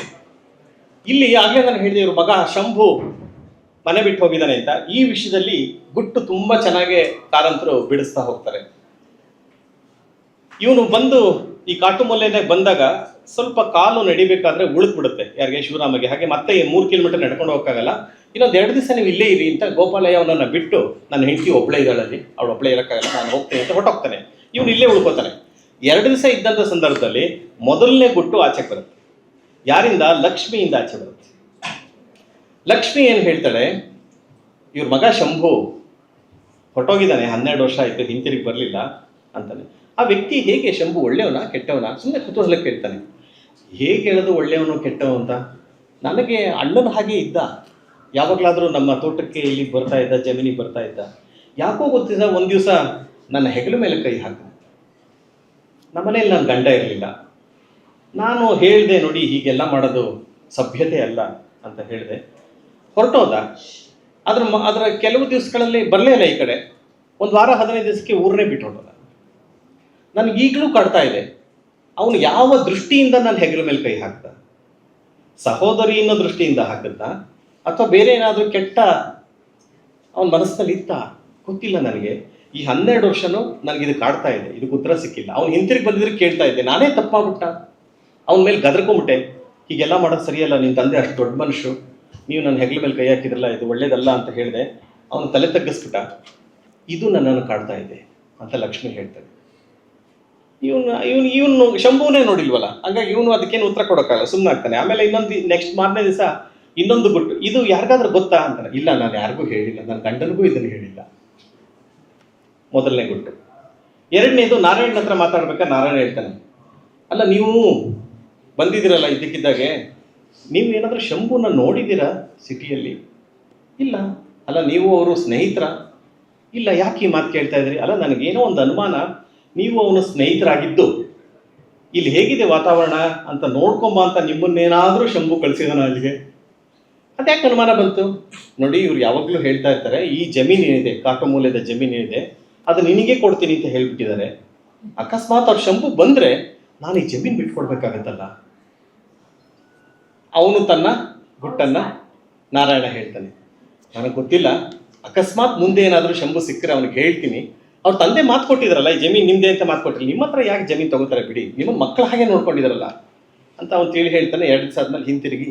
ಇಲ್ಲಿ ಆಗಲೇ ನಾನು ಹೇಳಿದೆ, ಇವ್ರ ಮಗ ಶಂಭು ಮನೆ ಬಿಟ್ಟು ಹೋಗಿದ್ದಾನೆ ಅಂತ. ಈ ವಿಷಯದಲ್ಲಿ ಗುಟ್ಟು ತುಂಬ ಚೆನ್ನಾಗಿ ಕಾರಂತರು ಬಿಡಿಸ್ತಾ ಹೋಗ್ತಾರೆ. ಇವನು ಬಂದು ಈ ಕಾಟುಮೊಲ್ಲೆನಾಗ ಬಂದಾಗ ಸ್ವಲ್ಪ ಕಾಲು ನಡಿಬೇಕಾದ್ರೆ ಉಳಿದ್ಬಿಡುತ್ತೆ, ಯಾರಿಗೆ? ಶಿವರಾಮಗೆ. ಹಾಗೆ ಮತ್ತೆ 3 ಕಿಲೋಮೀಟರ್ ನಡ್ಕೊಂಡು ಹೋಗೋಕ್ಕಾಗಲ್ಲ. ಇನ್ನೊಂದು 2 ದಿವಸ ನೀವು ಇಲ್ಲೇ ಇರಿ ಅಂತ ಗೋಪಾಲಯ್ಯ ಅವನನ್ನು ಬಿಟ್ಟು, ನನ್ನ ಹೆಂಡತಿ ಒಬ್ಬಳೇ ಇದ್ದಾಳಲ್ಲಿ, ಅವಳು ಒಬ್ಬಳೇ ಇರೋಕ್ಕಾಗಲ್ಲ, ನಾನು ಹೋಗ್ತೇನೆ ಅಂತ ಹೊರಟೋಗ್ತಾನೆ. ಇವನು ಇಲ್ಲೇ ಉಳ್ಕೋತಾನೆ. 2 ದಿವಸ ಇದ್ದಂಥ ಸಂದರ್ಭದಲ್ಲಿ ಮೊದಲನೇ ಗುಟ್ಟು ಆಚೆಗೆ ಬರುತ್ತೆ. ಯಾರಿಂದ? ಲಕ್ಷ್ಮಿಯಿಂದ ಆಚೆ ಬರುತ್ತೆ. ಲಕ್ಷ್ಮಿ ಏನು ಹೇಳ್ತಾಳೆ, ಇವ್ರ ಮಗ ಶಂಭು ಹೊರಟೋಗಿದ್ದಾನೆ, 12 ವರ್ಷ ಆಯಿತು, ಹಿಂತಿರುಗಿ ಬರಲಿಲ್ಲ ಅಂತಾನೆ. ಆ ವ್ಯಕ್ತಿ ಹೇಗೆ? ಶಂಭು ಒಳ್ಳೆಯವನ ಕೆಟ್ಟವನ? ಸುಮ್ಮನೆ ಕುತೂಹಲಕ್ಕೆ ಕೇಳ್ತಾನೆ. ಹೇಗೆ ಹೇಳೋದು ಒಳ್ಳೆಯವನು ಕೆಟ್ಟವ ಅಂತ? ನನಗೆ ಅಣ್ಣನ ಹಾಗೆ ಇದ್ದ, ಯಾವಾಗಲಾದರೂ ನಮ್ಮ ತೋಟಕ್ಕೆ ಇಲ್ಲಿಗೆ ಬರ್ತಾ ಇದ್ದ, ಜಮೀನಿಗೆ ಬರ್ತಾ ಇದ್ದ. ಯಾಕೋ ಗೊತ್ತಿಲ್ಲ, ಒಂದು ದಿವಸ ನನ್ನ ಹೆಗಲ ಮೇಲೆ ಕೈ ಹಾಕಿದ. ನಮ್ಮನೇಲಿ ನನ್ನ ಗಂಡ ಇರಲಿಲ್ಲ. ನಾನು ಹೇಳಿದೆ, ನೋಡಿ ಹೀಗೆಲ್ಲ ಮಾಡೋದು ಸಭ್ಯತೆ ಅಲ್ಲ ಅಂತ ಹೇಳಿದೆ. ಹೊರಟೋದ. ಅದರ ಕೆಲವು ದಿವಸಗಳಲ್ಲಿ ಬರಲೇ ಇಲ್ಲ ಈ ಕಡೆ. 1 ವಾರ 15 ದಿವಸಕ್ಕೆ ಊರನ್ನೇ ಬಿಟ್ಟು ಹೊರಟೋದ. ನನಗೆ ಈಗಲೂ ಕಾಡ್ತಾ ಇದೆ, ಅವನು ಯಾವ ದೃಷ್ಟಿಯಿಂದ ನನ್ನ ಹೆಗಲ ಮೇಲೆ ಕೈ ಹಾಕ್ದ? ಸಹೋದರಿ ಅನ್ನೋ ದೃಷ್ಟಿಯಿಂದ ಹಾಕಿದ್ದ, ಅಥವಾ ಬೇರೆ ಏನಾದರೂ ಕೆಟ್ಟ ಅವನ ಮನಸ್ಸಿನಲ್ಲಿ ಇತ್ತ? ಗೊತ್ತಿಲ್ಲ ನನಗೆ. ಈ 12 ವರ್ಷನೂ ನನಗಿದು ಕಾಡ್ತಾ ಇದೆ, ಇದಕ್ಕೆ ಉತ್ತರ ಸಿಕ್ಕಿಲ್ಲ. ಅವ್ನು ಹಿಂತಿರುಗಿ ಬಂದಿದ್ರೆ ಕೇಳ್ತಾ ಇದ್ದೆ, ನಾನೇ ತಪ್ಪಾಗ್ಬಿಟ್ಟ, ಅವನ ಮೇಲೆ ಗದರ್ಕೊಂಬಿಟ್ಟೆ, ಹೀಗೆಲ್ಲ ಮಾಡೋದು ಸರಿಯಲ್ಲ, ನಿನ್ನ ತಂದೆ ಅಷ್ಟು ದೊಡ್ಡ ಮನುಷ್ಯರು, ನೀವು ನನ್ನ ಹೆಗಲ ಮೇಲೆ ಕೈ ಹಾಕಿದ್ರಲ್ಲ, ಇದು ಒಳ್ಳೇದಲ್ಲ ಅಂತ ಹೇಳಿದೆ. ಅವನು ತಲೆ ತಗ್ಗಿಸ್ಬಿಟ್ಟ, ಇದು ನನ್ನನ್ನು ಕಾಡ್ತಾ ಇದೆ ಅಂತ ಲಕ್ಷ್ಮಿ ಹೇಳ್ತಾಳೆ. ಇವನು ಶಂಭುವನ್ನೇ ನೋಡಿಲ್ವಲ್ಲ, ಹಂಗಾಗಿ ಇವನು ಅದಕ್ಕೇನು ಉತ್ತರ ಕೊಡೋಕ್ಕಲ್ಲ, ಸುಮ್ಮನೆ ಆಗ್ತಾನೆ. ಆಮೇಲೆ ನೆಕ್ಸ್ಟ್ ಮಾರನೇ ದಿವಸ ಇನ್ನೊಂದು ಗುಟ್ಟು, ಇದು ಯಾರಿಗಾದ್ರೂ ಗೊತ್ತಾ ಅಂತಾನೆ. ಇಲ್ಲ, ನಾನು ಯಾರಿಗೂ ಹೇಳಿಲ್ಲ, ನನ್ನ ಗಂಡನಿಗೂ ಇದನ್ನು ಹೇಳಿಲ್ಲ. ಮೊದಲನೇ ಗುಟ್ಟು. 2ನೇದು, ನಾರಾಯಣನ ಹತ್ರ ಮಾತಾಡ್ಬೇಕಾದ್ರೆ ನಾರಾಯಣ ಹೇಳ್ತಾನೆ, ಅಲ್ಲ ನೀವು ಬಂದಿದ್ದೀರಲ್ಲ ಇದಕ್ಕಿದ್ದಾಗೆ, ನೀವು ಏನಾದರೂ ಶಂಭುನ ನೋಡಿದ್ದೀರಾ ಸಿಟಿಯಲ್ಲಿ? ಇಲ್ಲ. ಅಲ್ಲ, ನೀವು ಅವರು ಸ್ನೇಹಿತರ? ಇಲ್ಲ. ಯಾಕೆ ಈ ಮಾತು ಕೇಳ್ತಾ ಇದ್ರಿ? ಅಲ್ಲ, ನನಗೇನೋ ಒಂದು ಅನುಮಾನ, ನೀವು ಅವನು ಸ್ನೇಹಿತರಾಗಿದ್ದು ಇಲ್ಲಿ ಹೇಗಿದೆ ವಾತಾವರಣ ಅಂತ ನೋಡ್ಕೊಂಬ ಅಂತ ನಿಮ್ಮನ್ನೇನಾದರೂ ಶಂಭು ಕಳಿಸಿದಾನ ಅಲ್ಲಿಗೆ? ಅದ್ಯಾಕೆ ಅನುಮಾನ ಬಂತು? ನೋಡಿ, ಇವ್ರು ಯಾವಾಗಲೂ ಹೇಳ್ತಾ ಇರ್ತಾರೆ, ಈ ಜಮೀನು ಏನಿದೆ, ಕಾಟುಮೂಲೆದ ಜಮೀನು ಏನಿದೆ, ಅದು ನಿನಗೆ ಕೊಡ್ತೀನಿ ಅಂತ ಹೇಳ್ಬಿಟ್ಟಿದ್ದಾರೆ. ಅಕಸ್ಮಾತ್ ಅವ್ರು ಶಂಭು ಬಂದರೆ ನಾನು ಈ ಜಮೀನು ಬಿಟ್ಕೊಡ್ಬೇಕಾಗತ್ತಲ್ಲ. ಅವನು ತನ್ನ ಗುಟ್ಟನ್ನು ನಾರಾಯಣ ಹೇಳ್ತಾನೆ, ನನಗೆ ಗೊತ್ತಿಲ್ಲ, ಅಕಸ್ಮಾತ್ ಮುಂದೆ ಏನಾದರೂ ಶಂಭು ಸಿಕ್ಕರೆ ಅವನಿಗೆ ಹೇಳ್ತೀನಿ. ಅವ್ರ ತಂದೆ ಮಾತು ಕೊಟ್ಟಿದ್ರಲ್ಲ, ಈ ಜಮೀನು ನಿಮ್ಮದೇ ಅಂತ ಮಾತು ಕೊಟ್ಟಿರಲಿ, ನಿಮ್ಮ ಹತ್ರ ಯಾಕೆ ಜಮೀನು ತಗೋತಾರೆ, ಬಿಡಿ, ನಿಮ್ಮ ಮಕ್ಕಳ ಹಾಗೆ ನೋಡ್ಕೊಂಡಿದ್ದಾರಲ್ಲ ಅಂತ ಅವನು ತಿಳಿ ಹೇಳ್ತಾನೆ. 2 ದಿವಸ ಆದಮೇಲೆ ಹಿಂತಿರುಗಿ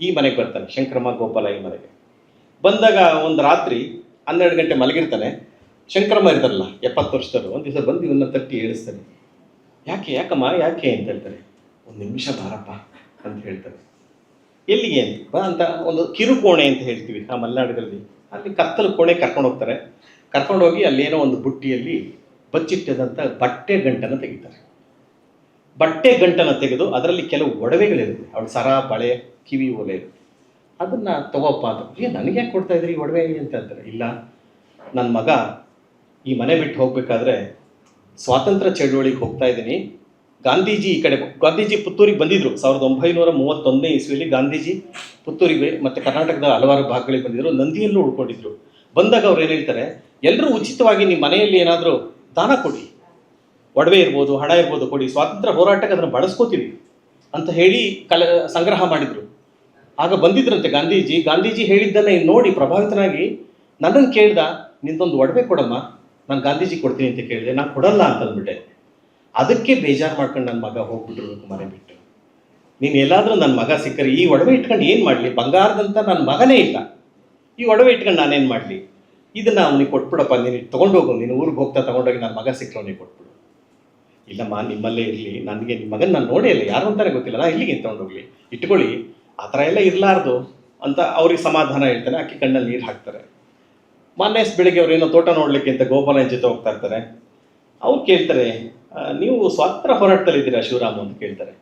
ಈ ಮನೆಗೆ ಬರ್ತಾನೆ, ಶಂಕರಮ್ಮ ಗೋಪಾಲ ಈ ಮನೆಗೆ ಬಂದಾಗ. ಒಂದು ರಾತ್ರಿ 12 ಗಂಟೆ ಮಲಗಿರ್ತಾನೆ. ಶಂಕರಮ್ಮ ಇರ್ತಾರಲ್ಲ, 70 ವರ್ಷದವರು, ಒಂದು ದಿವಸ ಬಂದು ಇವನ್ನ ತಟ್ಟಿ ಏಳಿಸ್ತಾನೆ. ಯಾಕಮ್ಮ ಯಾಕೆ ಅಂತ ಹೇಳ್ತಾರೆ. 1 ನಿಮಿಷ ಬಾರಪ್ಪ ಅಂತ ಹೇಳ್ತಾರೆ. ಎಲ್ಲಿಗೆ ಅಂತ ಒಂದು ಕಿರುಕೋಣೆ ಅಂತ ಹೇಳ್ತೀವಿ ಆ ಮಲೆನಾಡುಗಳಲ್ಲಿ. ಅಲ್ಲಿ ಕತ್ತಲು ಕೋಣೆ ಕರ್ಕೊಂಡು ಹೋಗ್ತಾರೆ. ಕರ್ಕೊಂಡೋಗಿ ಅಲ್ಲೇನೋ ಒಂದು ಬುಟ್ಟಿಯಲ್ಲಿ ಬಚ್ಚಿಟ್ಟದಂಥ ಬಟ್ಟೆ ಗಂಟನ್ನು ತೆಗಿತಾರೆ. ಬಟ್ಟೆ ಗಂಟನ್ನು ತೆಗೆದು ಅದರಲ್ಲಿ ಕೆಲವು ಒಡವೆಗಳಿರುತ್ತೆ, ಅವಳು ಸರ, ಬಳೆ, ಕಿವಿ ಓಲೆ, ಅದನ್ನು ತಗೋಪ್ಪ ಅಂತ. ನನಗೆ ಯಾಕೆ ಕೊಡ್ತಾ ಇದ್ರಿ ಈ ಒಡವೆ ಅಂತ ಅಂತಾರೆ. ಇಲ್ಲ, ನನ್ನ ಮಗ ಈ ಮನೆ ಬಿಟ್ಟು ಹೋಗಬೇಕಾದ್ರೆ ಸ್ವಾತಂತ್ರ್ಯ ಚಳವಳಿಗೆ ಹೋಗ್ತಾ ಇದ್ದೀನಿ. ಗಾಂಧೀಜಿ ಈ ಕಡೆ, ಗಾಂಧೀಜಿ ಪುತ್ತೂರಿಗೆ ಬಂದಿದ್ದರು 1931 ಇಸ್ವಿಯಲ್ಲಿ. ಗಾಂಧೀಜಿ ಪುತ್ತೂರಿಗೆ ಮತ್ತು ಕರ್ನಾಟಕದ ಹಲವಾರು ಭಾಗಗಳಿಗೆ ಬಂದಿದ್ದರು, ನಂದಿಯಲ್ಲೂ ಉಳ್ಕೊಂಡಿದ್ರು. ಬಂದಾಗ ಅವ್ರು ಏನು ಹೇಳ್ತಾರೆ, ಎಲ್ಲರೂ ಉಚಿತವಾಗಿ ನಿಮ್ಮ ಮನೆಯಲ್ಲಿ ಏನಾದರೂ ದಾನ ಕೊಡಿ, ಒಡವೆ ಇರ್ಬೋದು, ಹಣ ಇರ್ಬೋದು, ಕೊಡಿ, ಸ್ವಾತಂತ್ರ್ಯ ಹೋರಾಟಕ್ಕೆ ಅದನ್ನು ಬಳಸ್ಕೋತೀವಿ ಅಂತ ಹೇಳಿ ಸಂಗ್ರಹ ಮಾಡಿದರು. ಆಗ ಬಂದಿದ್ರಂತೆ ಗಾಂಧೀಜಿ ಹೇಳಿದ್ದನ್ನು ನೋಡಿ ಪ್ರಭಾವಿತನಾಗಿ ನನ್ನನ್ನು ಕೇಳ್ದ, ನಿಂದೊಂದು ಒಡವೆ ಕೊಡಮ್ಮ, ನಾನು ಗಾಂಧೀಜಿ ಕೊಡ್ತೀನಿ ಅಂತ ಕೇಳಿದೆ. ನಾನು ಕೊಡಲ್ಲ ಅಂತ ಅಂದ್ಬಿಟ್ಟೆ. ಅದಕ್ಕೆ ಬೇಜಾರು ಮಾಡ್ಕೊಂಡು ನನ್ನ ಮಗ ಹೋಗ್ಬಿಟ್ಟಿರ್ಬೇಕು ಮನೆ ಬಿಟ್ಟು. ನೀನು ಎಲ್ಲಾದರೂ ನನ್ನ ಮಗ ಸಿಕ್ಕರೆ ಈ ಒಡವೆ ಇಟ್ಕೊಂಡು ಏನು ಮಾಡಲಿ, ಬಂಗಾರದಂತ ನನ್ನ ಮಗನೇ ಇಲ್ಲ, ಈ ಒಡವೆ ಇಟ್ಕೊಂಡು ನಾನೇನು ಮಾಡಲಿ, ಇದನ್ನು ಅವನಿಗೆ ಕೊಟ್ಬಿಡಪ್ಪ, ನೀನು ತೊಗೊಂಡೋಗು, ನೀನು ಊರಿಗೆ ಹೋಗ್ತಾ ತೊಗೊಂಡೋಗಿ ನನ್ನ ಮಗ ಸಿಕ್ಕರೆ ಅವನಿಗೆ ಕೊಟ್ಬಿಡು. ಇಲ್ಲಮ್ಮ, ನಿಮ್ಮಲ್ಲೇ ಇರಲಿ, ನನಗೆ ನಿಮ್ಮ ಮಗನ ನಾನು ನೋಡೇ ಇಲ್ಲ, ಯಾರು ಅಂತಾನೆ ಗೊತ್ತಿಲ್ಲ, ನಾ ಇಲ್ಲಿಗೆ ತೊಗೊಂಡೋಗ್ಲಿ, ಇಟ್ಕೊಳ್ಳಿ, ಆ ಥರ ಎಲ್ಲ ಇರಲಾರ್ದು ಅಂತ ಅವ್ರಿಗೆ ಸಮಾಧಾನ ಹೇಳ್ತಾನೆ. ಅಕ್ಕಿ ಕಣ್ಣಲ್ಲಿ ನೀರು ಹಾಕ್ತಾರೆ. ಮೊನ್ನೆ ಬೆಳಿಗ್ಗೆ ಅವ್ರು ಏನೋ ತೋಟ ನೋಡಲಿಕ್ಕೆ ಅಂತ ಗೋಪಾಲನ ಜೊತೆ ಹೋಗ್ತಾ ಇರ್ತಾರೆ. ಅವ್ರು ಕೇಳ್ತಾರೆ, ನೀವು ಸ್ವಾತಂತ್ರ್ಯ ಹೋರಾಟದಲ್ಲಿದ್ದೀರಾ ಶಿವರಾಮ್ ಅಂತ ಕೇಳ್ತಾರೆ.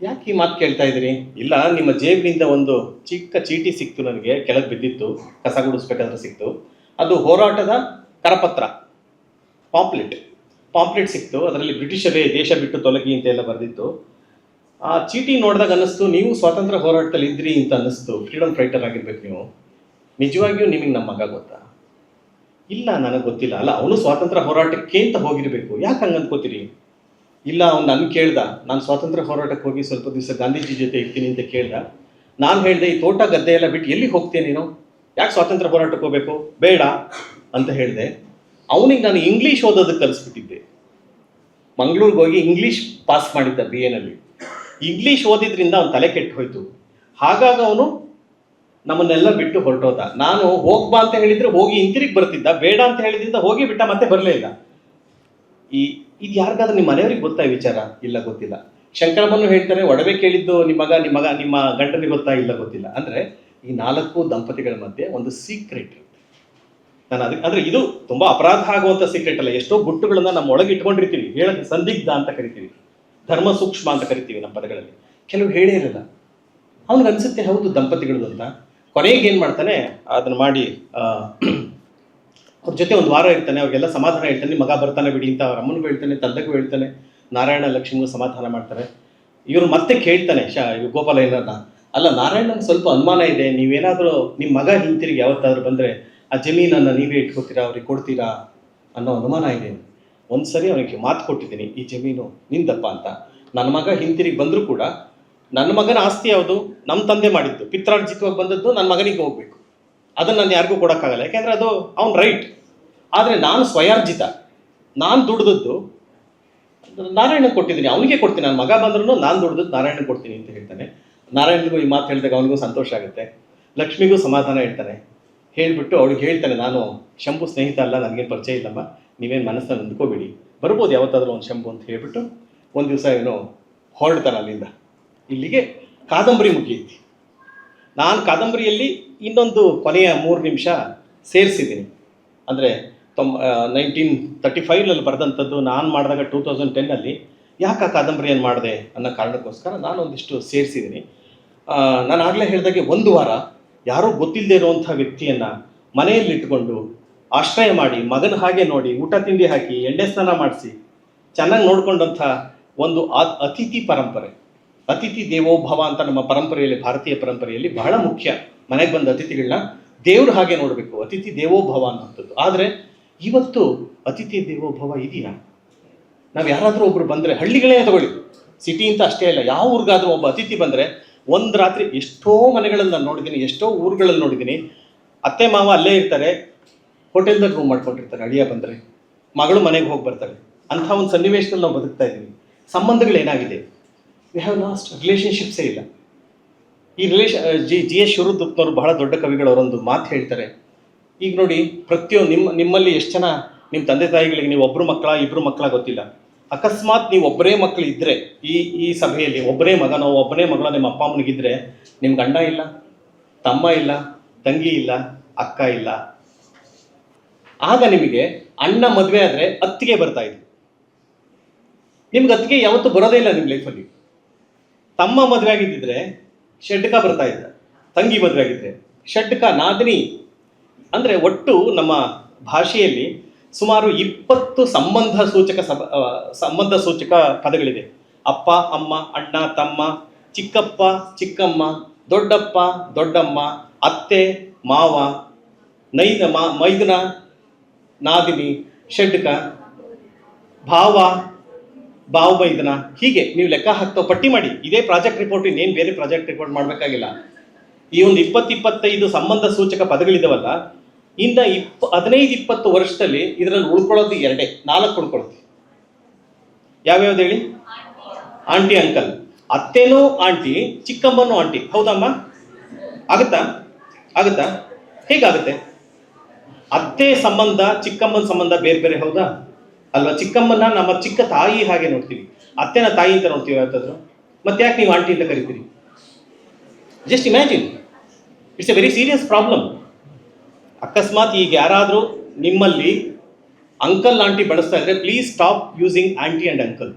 ಯಾಕೆ ಈ ಮಾತು ಕೇಳ್ತಾ ಇದ್ದೀರಿ? ಇಲ್ಲ, ನಿಮ್ಮ ಜೇಬಿನಿಂದ ಒಂದು ಚಿಕ್ಕ ಚೀಟಿ ಸಿಕ್ತು ನನಗೆ, ಕೆಳಗೆ ಬಿದ್ದಿತ್ತು, ಕಸ ಗುಡಿಸ್ಬೇಕಾದ್ರೆ ಸಿಕ್ತು. ಅದು ಹೋರಾಟದ ಕರಪತ್ರ, ಪಾಂಪ್ಲೆಟ್ ಸಿಕ್ತು. ಅದರಲ್ಲಿ ಬ್ರಿಟಿಷರೇ ದೇಶ ಬಿಟ್ಟು ತೊಲಗಿ ಅಂತೆಲ್ಲ ಬರೆದಿತ್ತು. ಆ ಚೀಟಿ ನೋಡಿದಾಗ ಅನ್ನಿಸ್ತು, ನೀವು ಸ್ವಾತಂತ್ರ್ಯ ಹೋರಾಟದಲ್ಲಿ ಇದ್ರಿ ಅಂತ ಅನ್ನಿಸ್ತು, ಫ್ರೀಡಮ್ ಫೈಟರ್ ಆಗಿರ್ಬೇಕು ನೀವು. ನಿಜವಾಗಿಯೂ ನಿಮಗೆ ನಮ್ಮ ಮಗ ಗೊತ್ತಾ? ಇಲ್ಲ, ನನಗೆ ಗೊತ್ತಿಲ್ಲ. ಅಲ್ಲ, ಅವನು ಸ್ವಾತಂತ್ರ್ಯ ಹೋರಾಟಕ್ಕೆ ಅಂತ ಹೋಗಿರಬೇಕು, ಯಾಕೆ ಹಂಗೆ ಅಂದ್ಕೋತೀರಿ? ಇಲ್ಲ, ಅವ್ನು ನನ್ನ ಕೇಳ್ದ, ನಾನು ಸ್ವಾತಂತ್ರ್ಯ ಹೋರಾಟಕ್ಕೆ ಹೋಗಿ ಸ್ವಲ್ಪ ದಿವಸ ಗಾಂಧೀಜಿ ಜೊತೆ ಇರ್ತೀನಿ ಅಂತ ಕೇಳ್ದ. ನಾನು ಹೇಳಿದೆ, ಈ ತೋಟ ಗದ್ದೆ ಎಲ್ಲ ಬಿಟ್ಟು ಎಲ್ಲಿಗೆ ಹೋಗ್ತೀನಿ ನೀನು, ಯಾಕೆ ಸ್ವಾತಂತ್ರ್ಯ ಹೋರಾಟಕ್ಕೆ ಹೋಗಬೇಕು, ಬೇಡ ಅಂತ ಹೇಳಿದೆ. ಅವನಿಗೆ ನಾನು ಇಂಗ್ಲೀಷ್ ಓದೋದಕ್ಕೆ ಕಲಿಸ್ಬಿಟ್ಟಿದ್ದೆ. ಮಂಗಳೂರಿಗೆ ಹೋಗಿ ಇಂಗ್ಲೀಷ್ ಪಾಸ್ ಮಾಡಿದ್ದ BA ನಲ್ಲಿ. ಇಂಗ್ಲೀಷ್ ಓದಿದ್ರಿಂದ ಅವನು ತಲೆ ಕೆಟ್ಟು ಹೋಯ್ತು. ಹಾಗಾಗಿ ಅವನು ನಮ್ಮನ್ನೆಲ್ಲ ಬಿಟ್ಟು ಹೊರಟೋದ. ನಾನು ಹೋಗ್ಬಾ ಅಂತ ಹೇಳಿದ್ರೆ ಹೋಗಿ ಹಿಂತಿರುಗಿ ಬರ್ತಿದ್ದ, ಬೇಡ ಅಂತ ಹೇಳಿದ್ರಿಂದ ಹೋಗಿ ಬಿಟ್ಟ, ಮತ್ತೆ ಬರಲೇ ಇಲ್ಲ. ಇದು ಯಾರಿಗಾದ್ರೂ ನಿಮ್ಮ ಮನೆಯವ್ರಿಗೆ ಗೊತ್ತಾ ಈ ವಿಚಾರ? ಇಲ್ಲ, ಗೊತ್ತಿಲ್ಲ. ಶಂಕರಮ್ಮನು ಹೇಳ್ತಾರೆ, ಒಡವೆ ಕೇಳಿದ್ದು ನಿಮ್ಮ ಗಂಡನಿಗೆ ಗೊತ್ತಾ? ಇಲ್ಲ, ಗೊತ್ತಿಲ್ಲ. ಅಂದರೆ ಈ 4 ದಂಪತಿಗಳ ಮಧ್ಯೆ ಒಂದು ಸೀಕ್ರೆಟ್ ಇರುತ್ತೆ. ನಾನು ಅಂದರೆ ಇದು ತುಂಬ ಅಪರಾಧ ಆಗುವಂಥ ಸೀಕ್ರೆಟ್ ಅಲ್ಲ. ಎಷ್ಟೋ ಗುಟ್ಟುಗಳನ್ನು ನಮ್ಮ ಒಳಗೆ ಇಟ್ಕೊಂಡಿರ್ತೀವಿ, ಹೇಳೋದು ಸಂದಿಗ್ಧ ಅಂತ ಕರಿತೀವಿ, ಧರ್ಮ ಸೂಕ್ಷ್ಮ ಅಂತ ಕರಿತೀವಿ ನಮ್ಮ ಪದಗಳಲ್ಲಿ. ಕೆಲವು ಹೇಳೇ ಇರಲ್ಲ. ಅವ್ನಿಗೆ ಅನಿಸುತ್ತೆ ಹೌದು ದಂಪತಿಗಳದು ಅಂತ. ಕೊನೆಗೆ ಏನು ಮಾಡ್ತಾನೆ, ಅದನ್ನು ಮಾಡಿ ಅವ್ರ ಜೊತೆ ಒಂದು ವಾರ ಇರ್ತಾನೆ, ಅವ್ರಿಗೆಲ್ಲ ಸಮಾಧಾನ ಹೇಳ್ತಾನೆ, ಮಗ ಬರ್ತಾನೆ ಬಿಡಿ ಅಂತ ಅವ್ರ ಅಮ್ಮನಿಗೂ ಹೇಳ್ತಾನೆ, ತಂದೆಗೂ ಹೇಳ್ತಾನೆ, ನಾರಾಯಣ ಲಕ್ಷ್ಮಿಗೂ ಸಮಾಧಾನ ಮಾಡ್ತಾರೆ. ಇವರು ಮತ್ತೆ ಕೇಳ್ತಾನೆ ಗೋಪಾಲಯ್ಯನನ್ನ, ಅಲ್ಲ ನಾರಾಯಣನಿಗೆ ಸ್ವಲ್ಪ ಅನುಮಾನ ಇದೆ, ನೀವೇನಾದರೂ ನಿಮ್ಮ ಮಗ ಹಿಂತಿರುಗಿ ಯಾವತ್ತಾದ್ರೂ ಬಂದರೆ ಆ ಜಮೀನನ್ನು ನೀವೇ ಇಟ್ಕೋತೀರಾ, ಅವ್ರಿಗೆ ಕೊಡ್ತೀರಾ ಅನ್ನೋ ಅನುಮಾನ ಇದೆ. ಒಂದು ಸರಿ ಅವನಿಗೆ ಮಾತು ಕೊಟ್ಟಿದ್ದೀನಿ, ಈ ಜಮೀನು ನಿಂದಪ್ಪ ಅಂತ. ನನ್ನ ಮಗ ಹಿಂತಿರುಗಿ ಬಂದರೂ ಕೂಡ ನನ್ನ ಮಗನ ಆಸ್ತಿ ಯಾವುದು, ನಮ್ಮ ತಂದೆ ಮಾಡಿದ್ದು, ಪಿತ್ರಾರ್ಜಿತವಾಗಿ ಬಂದದ್ದು ನನ್ನ ಮಗನಿಗೆ ಹೋಗ್ಬೇಕು. ಅದನ್ನು ನಾನು ಯಾರಿಗೂ ಕೊಡೋಕ್ಕಾಗಲ್ಲ, ಯಾಕೆಂದರೆ ಅದು ಅವ್ನ ರೈಟ್. ಆದರೆ ನಾನು ಸ್ವಯಾರ್ಜಿತ, ನಾನು ದುಡ್ದದ್ದು ನಾರಾಯಣಗೆ ಕೊಟ್ಟಿದ್ದೀನಿ, ಅವನಿಗೆ ಕೊಡ್ತೀನಿ. ನನ್ನ ಮಗ ಬಂದ್ರೂ ನಾನು ದುಡ್ದದ್ದು ನಾರಾಯಣಗೆ ಕೊಡ್ತೀನಿ ಅಂತ ಹೇಳ್ತಾನೆ. ನಾರಾಯಣನಿಗೂ ಈ ಮಾತು ಹೇಳಿದಾಗ ಅವನಿಗೂ ಸಂತೋಷ ಆಗುತ್ತೆ, ಲಕ್ಷ್ಮಿಗೂ ಸಮಾಧಾನ ಹೇಳ್ತಾನೆ. ಹೇಳಿಬಿಟ್ಟು ಅವಳಿಗೆ ಹೇಳ್ತಾನೆ, ನಾನು ಶಂಭು ಸ್ನೇಹಿತ ಅಲ್ಲ, ನನಗೇನು ಪರಿಚಯ ಇಲ್ಲಮ್ಮ, ನೀವೇನು ಮನಸ್ಸನ್ನು ಅಂದ್ಕೋಬೇಡಿ, ಬರ್ಬೋದು ಯಾವತ್ತಾದರೂ ಒಂದು ಶಂಭು ಅಂತ ಹೇಳಿಬಿಟ್ಟು ಒಂದು ದಿವಸ ಏನೋ ಹೊರಡ್ತಾನೆ ಅಲ್ಲಿಂದ. ಇಲ್ಲಿಗೆ ಕಾದಂಬರಿ ಮುಗಿಯುತ್ತೆ. ನಾನು ಕಾದಂಬರಿಯಲ್ಲಿ ಇನ್ನೊಂದು ಕೊನೆಯ 3 ನಿಮಿಷ ಸೇರಿಸಿದ್ದೀನಿ. ಅಂದರೆ 1935ನಲ್ಲಿ ಬರೆದಂಥದ್ದು, ನಾನು ಮಾಡಿದಾಗ 2010ನಲ್ಲಿ ಯಾಕೆ ಆ ಕಾದಂಬರಿಯನ್ನು ಮಾಡಿದೆ ಅನ್ನೋ ಕಾರಣಕ್ಕೋಸ್ಕರ ನಾನೊಂದಿಷ್ಟು ಸೇರಿಸಿದ್ದೀನಿ. ನಾನು ಆಗಲೇ ಹೇಳಿದಾಗೆ ಒಂದು ವಾರ ಯಾರೋ ಗೊತ್ತಿಲ್ಲದೆ ಇರುವಂಥ ವ್ಯಕ್ತಿಯನ್ನು ಮನೆಯಲ್ಲಿಟ್ಟುಕೊಂಡು ಆಶ್ರಯ ಮಾಡಿ, ಮಗನ ಹಾಗೆ ನೋಡಿ, ಊಟ ತಿಂಡಿ ಹಾಕಿ, ಎಣ್ಣೆ ಸ್ನಾನ ಮಾಡಿಸಿ, ಚೆನ್ನಾಗಿ ನೋಡಿಕೊಂಡಂಥ ಒಂದು ಅತಿಥಿ ಪರಂಪರೆ. ಅತಿಥಿ ದೇವೋಭವ ಅಂತ ನಮ್ಮ ಪರಂಪರೆಯಲ್ಲಿ, ಭಾರತೀಯ ಪರಂಪರೆಯಲ್ಲಿ ಬಹಳ ಮುಖ್ಯ. ಮನೆಗೆ ಬಂದ ಅತಿಥಿಗಳನ್ನ ದೇವ್ರ ಹಾಗೆ ನೋಡಬೇಕು, ಅತಿಥಿ ದೇವೋಭವ ಅನ್ನೋಂಥದ್ದು. ಆದರೆ ಇವತ್ತು ಅತಿಥಿ ದೇವೋಭವ ಇದೆಯಾ? ನಾವು ಯಾರಾದರೂ ಒಬ್ಬರು ಬಂದರೆ, ಹಳ್ಳಿಗಳೇ ತಗೊಳ್ಳಿ, ಸಿಟಿ ಅಂತ ಅಷ್ಟೇ ಅಲ್ಲ, ಯಾವ ಊರಿಗಾದರೂ ಒಬ್ಬ ಅತಿಥಿ ಬಂದರೆ ಒಂದು ರಾತ್ರಿ, ಎಷ್ಟೋ ಮನೆಗಳಲ್ಲಿ ನಾನು ನೋಡಿದ್ದೀನಿ, ಎಷ್ಟೋ ಊರುಗಳಲ್ಲಿ ನೋಡಿದ್ದೀನಿ, ಅತ್ತೆ ಮಾವ ಅಲ್ಲೇ ಇರ್ತಾರೆ, ಹೋಟೆಲ್ದಾಗ ರೂಮ್ ಮಾಡ್ಕೊಂಡಿರ್ತಾರೆ. ಅಳಿಯ ಬಂದರೆ ಮಗಳು ಮನೆಗೆ ಹೋಗಿ ಬರ್ತಾರೆ. ಅಂಥ ಒಂದು ಸನ್ನಿವೇಶದಲ್ಲಿ ನಾವು ಬದುಕ್ತಾ ಇದ್ದೀವಿ. ಸಂಬಂಧಗಳೇನಾಗಿದೆ? ವಿ ಹ್ಯಾವ್ ಲಾಸ್ಟ್, ರಿಲೇಷನ್ಶಿಪ್ಸೇ ಇಲ್ಲ. ಈ GS ಶಿವರುದ್ರಪ್ಪನವರು ಬಹಳ ದೊಡ್ಡ ಕವಿಗಳು, ಅವರೊಂದು ಮಾತು ಹೇಳ್ತಾರೆ. ಈಗ ನೋಡಿ, ನಿಮ್ಮಲ್ಲಿ ಎಷ್ಟು ಜನ ನಿಮ್ಮ ತಂದೆ ತಾಯಿಗಳಿಗೆ ನೀವು ಒಬ್ಬರು ಮಕ್ಕಳ 2 ಮಕ್ಕಳ ಗೊತ್ತಿಲ್ಲ, ಅಕಸ್ಮಾತ್ ನೀವು ಒಬ್ಬರೇ ಮಕ್ಕಳು ಇದ್ದರೆ ಈ ಸಭೆಯಲ್ಲಿ ಒಬ್ಬರೇ ಮಗನೋ ಒಬ್ಬನೇ ಮಗಳೋ ನಿಮ್ಮ ಅಪ್ಪ ಅಮ್ಮನಿಗಿದ್ರೆ ನಿಮ್ಮ ಗಂಡ ಇಲ್ಲ, ತಮ್ಮ ಇಲ್ಲ, ತಂಗಿ ಇಲ್ಲ, ಅಕ್ಕ ಇಲ್ಲ. ಆಗ ನಿಮಗೆ ಅಣ್ಣ ಮದುವೆ ಆದರೆ ಅತ್ತಿಗೆ ಬರ್ತಾ ಇದ್ರು. ನಿಮ್ಗೆ ಅತ್ತಿಗೆ ಯಾವತ್ತೂ ಬರೋದೇ ಇಲ್ಲ ನಿಮ್ಮ ಲೈಫಲ್ಲಿ. ತಮ್ಮ ಮದುವೆ ಆಗಿದ್ದಿದ್ರೆ ಷಡ್ಕ ಬರ್ತಾ ಇದ್ದ, ತಂಗಿ ಮದುವೆ ಆಗಿದ್ರೆ ಷಡ್ಕ, ನಾದಿನಿ. ಅಂದರೆ ಒಟ್ಟು ನಮ್ಮ ಭಾಷೆಯಲ್ಲಿ ಸುಮಾರು 20 ಸಂಬಂಧ ಸೂಚಕ ಪದಗಳಿದೆ. ಅಪ್ಪ, ಅಮ್ಮ, ಅಣ್ಣ, ತಮ್ಮ, ಚಿಕ್ಕಪ್ಪ, ಚಿಕ್ಕಮ್ಮ, ದೊಡ್ಡಪ್ಪ, ದೊಡ್ಡಮ್ಮ, ಅತ್ತೆ, ಮಾವ, ಮೈದುನ, ನಾದಿನಿ, ಷಡ್ಕ, ಭಾವ, ಮೈದುನ. ಹೀಗೆ ನೀವು ಲೆಕ್ಕ ಹಾಕ್ತಾ ಪಟ್ಟಿ ಮಾಡಿ. ಇದೇ ಪ್ರಾಜೆಕ್ಟ್ ರಿಪೋರ್ಟ್, ಇನ್ನೇನು ಬೇರೆ ಪ್ರಾಜೆಕ್ಟ್ ರಿಪೋರ್ಟ್ ಮಾಡಬೇಕಾಗಿಲ್ಲ. ಈ ಒಂದು 20-25 ಸಂಬಂಧ ಸೂಚಕ ಪದಗಳಿದಾವಲ್ಲ, ಇನ್ನು 15-20 ವರ್ಷದಲ್ಲಿ ಇದರಲ್ಲಿ ಉಳ್ಕೊಳ್ಳೋದು 4 ಉಳ್ಕೊಳ್ಳುತ್ತೆ. ಯಾವ್ಯಾವ್ದು ಹೇಳಿ? Aunty, uncle. ಅತ್ತೆನೂ ಆಂಟಿ, ಚಿಕ್ಕಮ್ಮನೂ ಆಂಟಿ. ಹೌದಮ್ಮ? ಆಗುತ್ತಾ? ಹೇಗಾಗುತ್ತೆ? ಅತ್ತೆ ಸಂಬಂಧ, ಚಿಕ್ಕಮ್ಮನ ಸಂಬಂಧ ಬೇರೆ ಬೇರೆ, ಹೌದಾ ಅಲ್ವಾ? ಚಿಕ್ಕಮ್ಮನ ನಮ್ಮ ಚಿಕ್ಕ ತಾಯಿ ಹಾಗೆ ನೋಡ್ತೀವಿ, ಅತ್ತೆನ ತಾಯಿ ಅಂತ ನೋಡ್ತೀವಿ ಯಾವತ್ತಾದ್ರು. ಮತ್ತೆ ಯಾಕೆ ನೀವು ಆಂಟಿ ಅಂತ ಕರಿತೀರಿ? Just imagine, it's a very serious problem. ಅಕಸ್ಮಾತ್ ಈಗ ಯಾರಾದರೂ ನಿಮ್ಮಲ್ಲಿ ಅಂಕಲ್ ಆಂಟಿ ಬಳಸ್ತಾ ಇದ್ರೆ please stop using aunty and uncle.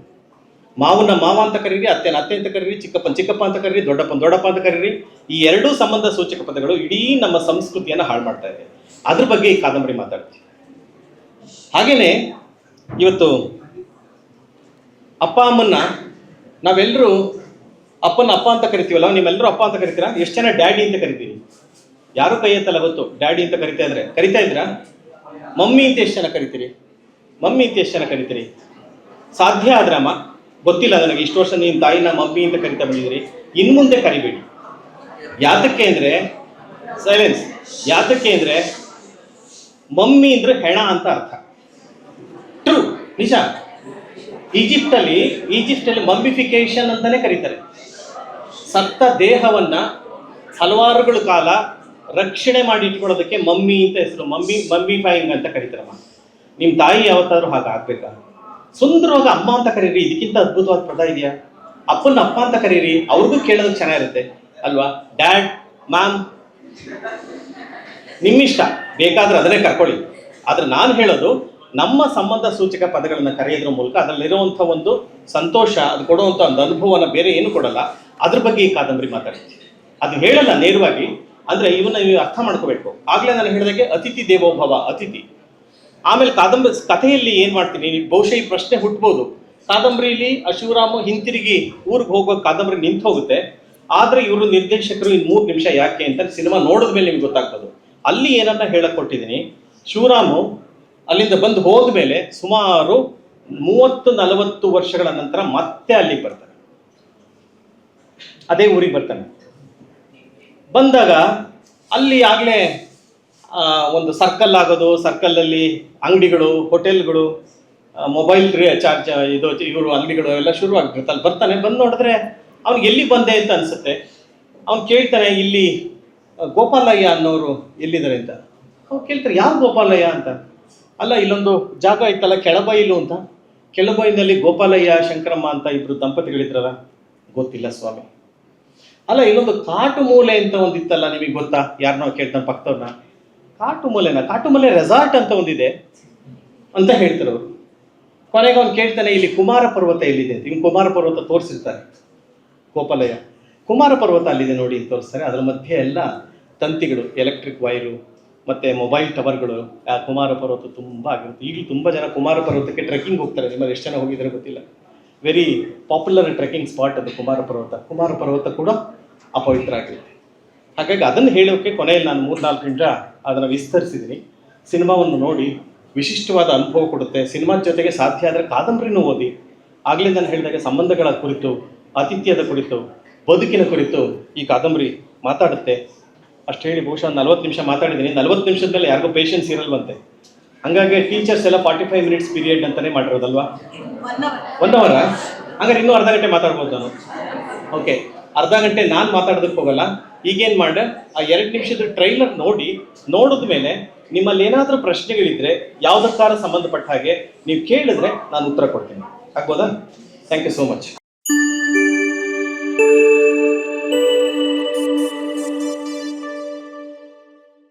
ಮಾವನ ಮಾವ ಅಂತ ಕರೀರಿ, ಅತ್ತೆನ ಅತ್ತೆ ಅಂತ ಕರೀರಿ, ಚಿಕ್ಕಪ್ಪ ಅಂತ ಕರೀರಿ, ದೊಡ್ಡಪ್ಪ ಅಂತ ಕರೀರಿ. ಈ ಎರಡೂ ಸಂಬಂಧ ಸೂಚಕ ಪದಗಳು ಇಡೀ ನಮ್ಮ ಸಂಸ್ಕೃತಿಯನ್ನು ಹಾಳು ಮಾಡ್ತಾ ಇದೆ. ಅದ್ರ ಬಗ್ಗೆ ಈ ಕಾದಂಬರಿ ಮಾತಾಡ್ತೀವಿ. ಹಾಗೇನೆ ಇವತ್ತು ಅಪ್ಪ ಅಮ್ಮನ್ನ ನಾವೆಲ್ಲರೂ ಅಪ್ಪನ ಅಪ್ಪ ಅಂತ ಕರಿತೀವಲ್ಲ, ನಿಮ್ಮೆಲ್ಲರೂ ಅಪ್ಪ ಅಂತ ಕರಿತೀರಾ? ಎಷ್ಟು ಜನ ಡ್ಯಾಡಿ ಅಂತ ಕರಿತೀರಿ? ಯಾರು ಕೈ ಎತ್ತಲ್ಲ ಗೊತ್ತು. ಡ್ಯಾಡಿ ಅಂತ ಕರಿತಾ ಇದ್ರಾ? ಮಮ್ಮಿ ಅಂತ ಎಷ್ಟು ಜನ ಕರಿತೀರಿ? ಸಾಧ್ಯ ಆದ್ರೆ ಅಮ್ಮ, ಗೊತ್ತಿಲ್ಲ ನನಗೆ, ಇಷ್ಟು ವರ್ಷ ನೀನು ತಾಯಿನ ಮಮ್ಮಿ ಅಂತ ಕರಿತಾ ಬಂದಿದ್ದೀರಿ, ಇನ್ನು ಮುಂದೆ ಕರಿಬೇಡಿ. ಯಾತಕ್ಕೆ ಅಂದರೆ ಮಮ್ಮಿ ಅಂದ್ರೆ ಹೆಣ ಅಂತ ಅರ್ಥ. ಟ್ರೂ, ನಿಜ. ಈಜಿಪ್ಟಲ್ಲಿ ಮಮ್ಮಿಫಿಕೇಶನ್ ಅಂತಾನೆ ಕರೀತಾರೆ. ಸತ್ತ ದೇಹವನ್ನ ಹಲವಾರುಗಳ ಕಾಲ ರಕ್ಷಣೆ ಮಾಡಿ ಇಟ್ಕೊಳ್ಳೋದಕ್ಕೆ ಮಮ್ಮಿ ಅಂತ ಹೆಸರು. ಮಮ್ಮಿಫೈಯಿಂಗ್ ಅಂತ ಕರೀತಾರಮ್ಮ. ನಿಮ್ಮ ತಾಯಿ ಯಾವತ್ತಾದ್ರೂ ಹಾಗೆ ಆಗ್ಬೇಕಾ? ಸುಂದರವಾಗಿ ಅಮ್ಮ ಅಂತ ಕರೀರಿ, ಇದಕ್ಕಿಂತ ಅದ್ಭುತವಾದ ಪದ ಇದೆಯಾ? ಅಪ್ಪನ ಅಪ್ಪ ಅಂತ ಕರೀರಿ, ಅವ್ರಿಗೂ ಕೇಳೋದಕ್ಕೆ ಚೆನ್ನಾಗಿರುತ್ತೆ ಅಲ್ವಾ? ಡ್ಯಾಡ್, ಮ್ಯಾಮ್, ನಿಮ್ಮಿಷ್ಟ, ಬೇಕಾದ್ರೆ ಅದನ್ನೇ ಕರ್ಕೊಳ್ಳಿ. ಆದ್ರೆ ನಾನು ಹೇಳೋದು, ನಮ್ಮ ಸಂಬಂಧ ಸೂಚಕ ಪದಗಳನ್ನು ಕರೆಯೋದ್ರ ಮೂಲಕ ಅದರಲ್ಲಿರುವಂಥ ಒಂದು ಸಂತೋಷ, ಅದು ಕೊಡುವಂಥ ಒಂದು ಅನುಭವನ ಬೇರೆ ಏನು ಕೊಡಲ್ಲ. ಅದ್ರ ಬಗ್ಗೆ ಈ ಕಾದಂಬರಿ ಮಾತಾಡ್ತೀವಿ. ಅದು ಹೇಳಲ್ಲ ನೇರವಾಗಿ, ಅಂದರೆ ಇವನ್ನ ನೀವು ಅರ್ಥ ಮಾಡ್ಕೋಬೇಕು. ಆಗಲೇ ನಾನು ಹೇಳಿದಾಗೆ ಅತಿಥಿ ದೇವೋಭವ, ಅತಿಥಿ. ಆಮೇಲೆ ಕಥೆಯಲ್ಲಿ ಏನು ಮಾಡ್ತೀನಿ, ಬಹುಶಃ ಈ ಪ್ರಶ್ನೆ ಹುಟ್ಬೋದು. ಕಾದಂಬರಿಯಲ್ಲಿ ಶಿವರಾಮ ಹಿಂತಿರುಗಿ ಊರಿಗೆ ಹೋಗೋ ಕಾದಂಬರಿ ನಿಂತು ಹೋಗುತ್ತೆ. ಆದರೆ ಇವರು ನಿರ್ದೇಶಕರು ಇನ್ನು 3 ನಿಮಿಷ ಯಾಕೆ ಅಂತ ಸಿನಿಮಾ ನೋಡಿದ ಮೇಲೆ ನಿಮ್ಗೆ ಗೊತ್ತಾಗ್ತದೆ. ಅಲ್ಲಿ ಏನನ್ನ ಹೇಳಕ್ ಕೊಟ್ಟಿದ್ದೀನಿ, ಶಿವರಾಮು ಅಲ್ಲಿಂದ ಬಂದು ಹೋದ್ಮೇಲೆ ಸುಮಾರು 30-40 ವರ್ಷಗಳ ನಂತರ ಮತ್ತೆ ಅಲ್ಲಿಗೆ ಬರ್ತಾನೆ, ಅದೇ ಊರಿಗೆ ಬರ್ತಾನೆ. ಬಂದಾಗ ಅಲ್ಲಿ ಆಗಲೇ ಒಂದು ಸರ್ಕಲ್ ಆಗೋದು, ಸರ್ಕಲಲ್ಲಿ ಅಂಗಡಿಗಳು, ಹೋಟೆಲ್ಗಳು, ಮೊಬೈಲ್ ಚಾರ್ಜ್ ಇವರು ಅಂಗಡಿಗಳು ಎಲ್ಲ ಶುರು ಆಗಿರುತ್ತೆ. ಅಲ್ಲಿ ಬರ್ತಾನೆ, ಬಂದು ನೋಡಿದ್ರೆ ಅವ್ನಿಗೆ ಎಲ್ಲಿ ಬಂದೆ ಅಂತ ಅನ್ಸುತ್ತೆ. ಅವ್ನು ಕೇಳ್ತಾನೆ, ಇಲ್ಲಿ ಗೋಪಾಲಯ್ಯ ಅನ್ನೋರು ಎಲ್ಲಿದ್ದಾರೆ ಅಂತ. ಅವ್ರು ಕೇಳ್ತಾರೆ, ಯಾವ ಗೋಪಾಲಯ್ಯ ಅಂತ. ಅಲ್ಲ, ಇಲ್ಲೊಂದು ಜಾಗ ಇತ್ತಲ್ಲ ಕೆಳಬೈಲು ಅಂತ, ಕೆಳಬೈಲಿನಲ್ಲಿ ಗೋಪಾಲಯ್ಯ ಶಂಕರಮ್ಮ ಅಂತ ಇಬ್ರು ದಂಪತಿಗಳಿದ್ರಲ್ಲ. ಗೊತ್ತಿಲ್ಲ ಸ್ವಾಮಿ. ಅಲ್ಲ, ಇಲ್ಲೊಂದು ಕಾಟು ಮೂಲೆ ಅಂತ ಒಂದಿತ್ತಲ್ಲ, ನಿಮಗೆ ಗೊತ್ತಾ? ಯಾರನ್ನೋ ಕೇಳ್ತಾನೆ ಪಕ್ಕದವ್ರನ್ನ. ಕಾಟು ಮೂಲೆ ರೆಸಾರ್ಟ್ ಅಂತ ಒಂದಿದೆ ಅಂತ ಹೇಳ್ತಾರೆ ಅವರು. ಕೊನೆಗೆ ಅವ್ನು ಕೇಳ್ತಾನೆ, ಇಲ್ಲಿ ಕುಮಾರ ಪರ್ವತ ಎಲ್ಲಿದೆ ಅಂತ. ಇವ್ನು ಕುಮಾರ ಪರ್ವತ ತೋರಿಸಿರ್ತಾರೆ ಗೋಪಾಲಯ್ಯ. ಕುಮಾರ ಪರ್ವತ ಅಲ್ಲಿದೆ ನೋಡಿ ಅಂತ ತೋರಿಸ್ತಾರೆ. ಅದರ ಮಧ್ಯೆ ಎಲ್ಲ ತಂತಿಗಳು, ಎಲೆಕ್ಟ್ರಿಕ್ ವೈರು ಮತ್ತು ಮೊಬೈಲ್ ಟವರ್ಗಳು. ಆ ಕುಮಾರ ಪರ್ವತ ತುಂಬ ಆಗಿರುತ್ತೆ. ಈಗಲೂ ತುಂಬ ಜನ ಕುಮಾರ ಪರ್ವತಕ್ಕೆ ಟ್ರೆಕ್ಕಿಂಗ್ ಹೋಗ್ತಾರೆ. ನಿಮ್ಮಲ್ಲಿ ಎಷ್ಟು ಜನ ಹೋಗಿದ್ದಾರೆ ಗೊತ್ತಿಲ್ಲ. ವೆರಿ ಪಾಪ್ಯುಲರ್ ಟ್ರೆಕ್ಕಿಂಗ್ ಸ್ಪಾಟ್ ಅದು ಕುಮಾರ ಪರ್ವತ ಕೂಡ ಅಪವಿತ್ರ ಆಗಿರುತ್ತೆ. ಹಾಗಾಗಿ ಅದನ್ನು ಹೇಳೋಕ್ಕೆ ಕೊನೆಯಲ್ಲಿ ನಾನು 3-4 ನಿಮಿಷ ಅದನ್ನು ವಿಸ್ತರಿಸಿದ್ದೀನಿ. ಸಿನಿಮಾವನ್ನು ನೋಡಿ ವಿಶಿಷ್ಟವಾದ ಅನುಭವ ಕೊಡುತ್ತೆ. ಸಿನಿಮಾದ ಜೊತೆಗೆ ಸಾಧ್ಯ ಆದರೆ ಕಾದಂಬರಿನೂ ಓದಿ. ಆಗಲೇ ನಾನು ಹೇಳಿದಾಗ ಸಂಬಂಧಗಳ ಕುರಿತು, ಆತಿಥ್ಯದ ಕುರಿತು, ಬದುಕಿನ ಕುರಿತು ಈ ಕಾದಂಬರಿ ಮಾತಾಡುತ್ತೆ. ಅಷ್ಟು ಹೇಳಿ ಬಹುಶಃ 40 ನಿಮಿಷ ಮಾತಾಡಿದ್ದೀನಿ. 40 ನಿಮಿಷದ ಮೇಲೆ ಯಾರಿಗೂ ಪೇಷನ್ಸ್ ಇರಲ್ವಂತೆ. ಹಂಗಾಗಿ ಟೀಚರ್ಸ್ ಎಲ್ಲ 45 ಮಿನಿಟ್ಸ್ ಪೀರಿಯಡ್ ಅಂತಲೇ ಮಾಡಿರೋದಲ್ವಾ? 1 ಅವರ. ಹಂಗಾರೆ ಇನ್ನೂ ಅರ್ಧ ಗಂಟೆ ಮಾತಾಡ್ಬೋದು ನಾನು. ಓಕೆ, ಅರ್ಧ ಗಂಟೆ ನಾನು ಮಾತಾಡೋದಕ್ಕೆ ಹೋಗಲ್ಲ. ಈಗೇನು ಮಾಡಿದೆ, ಆ 2 ನಿಮಿಷದ ಟ್ರೈಲರ್ ನೋಡಿದ ಮೇಲೆ ನಿಮ್ಮಲ್ಲಿ ಏನಾದರೂ ಪ್ರಶ್ನೆಗಳಿದ್ರೆ ಯಾವುದಕ್ಕಾರ ಸಂಬಂಧಪಟ್ಟ ಹಾಗೆ ನೀವು ಕೇಳಿದ್ರೆ ನಾನು ಉತ್ತರ ಕೊಡ್ತೀನಿ. ಆಗ್ಬೋದಾ? Thank you so much.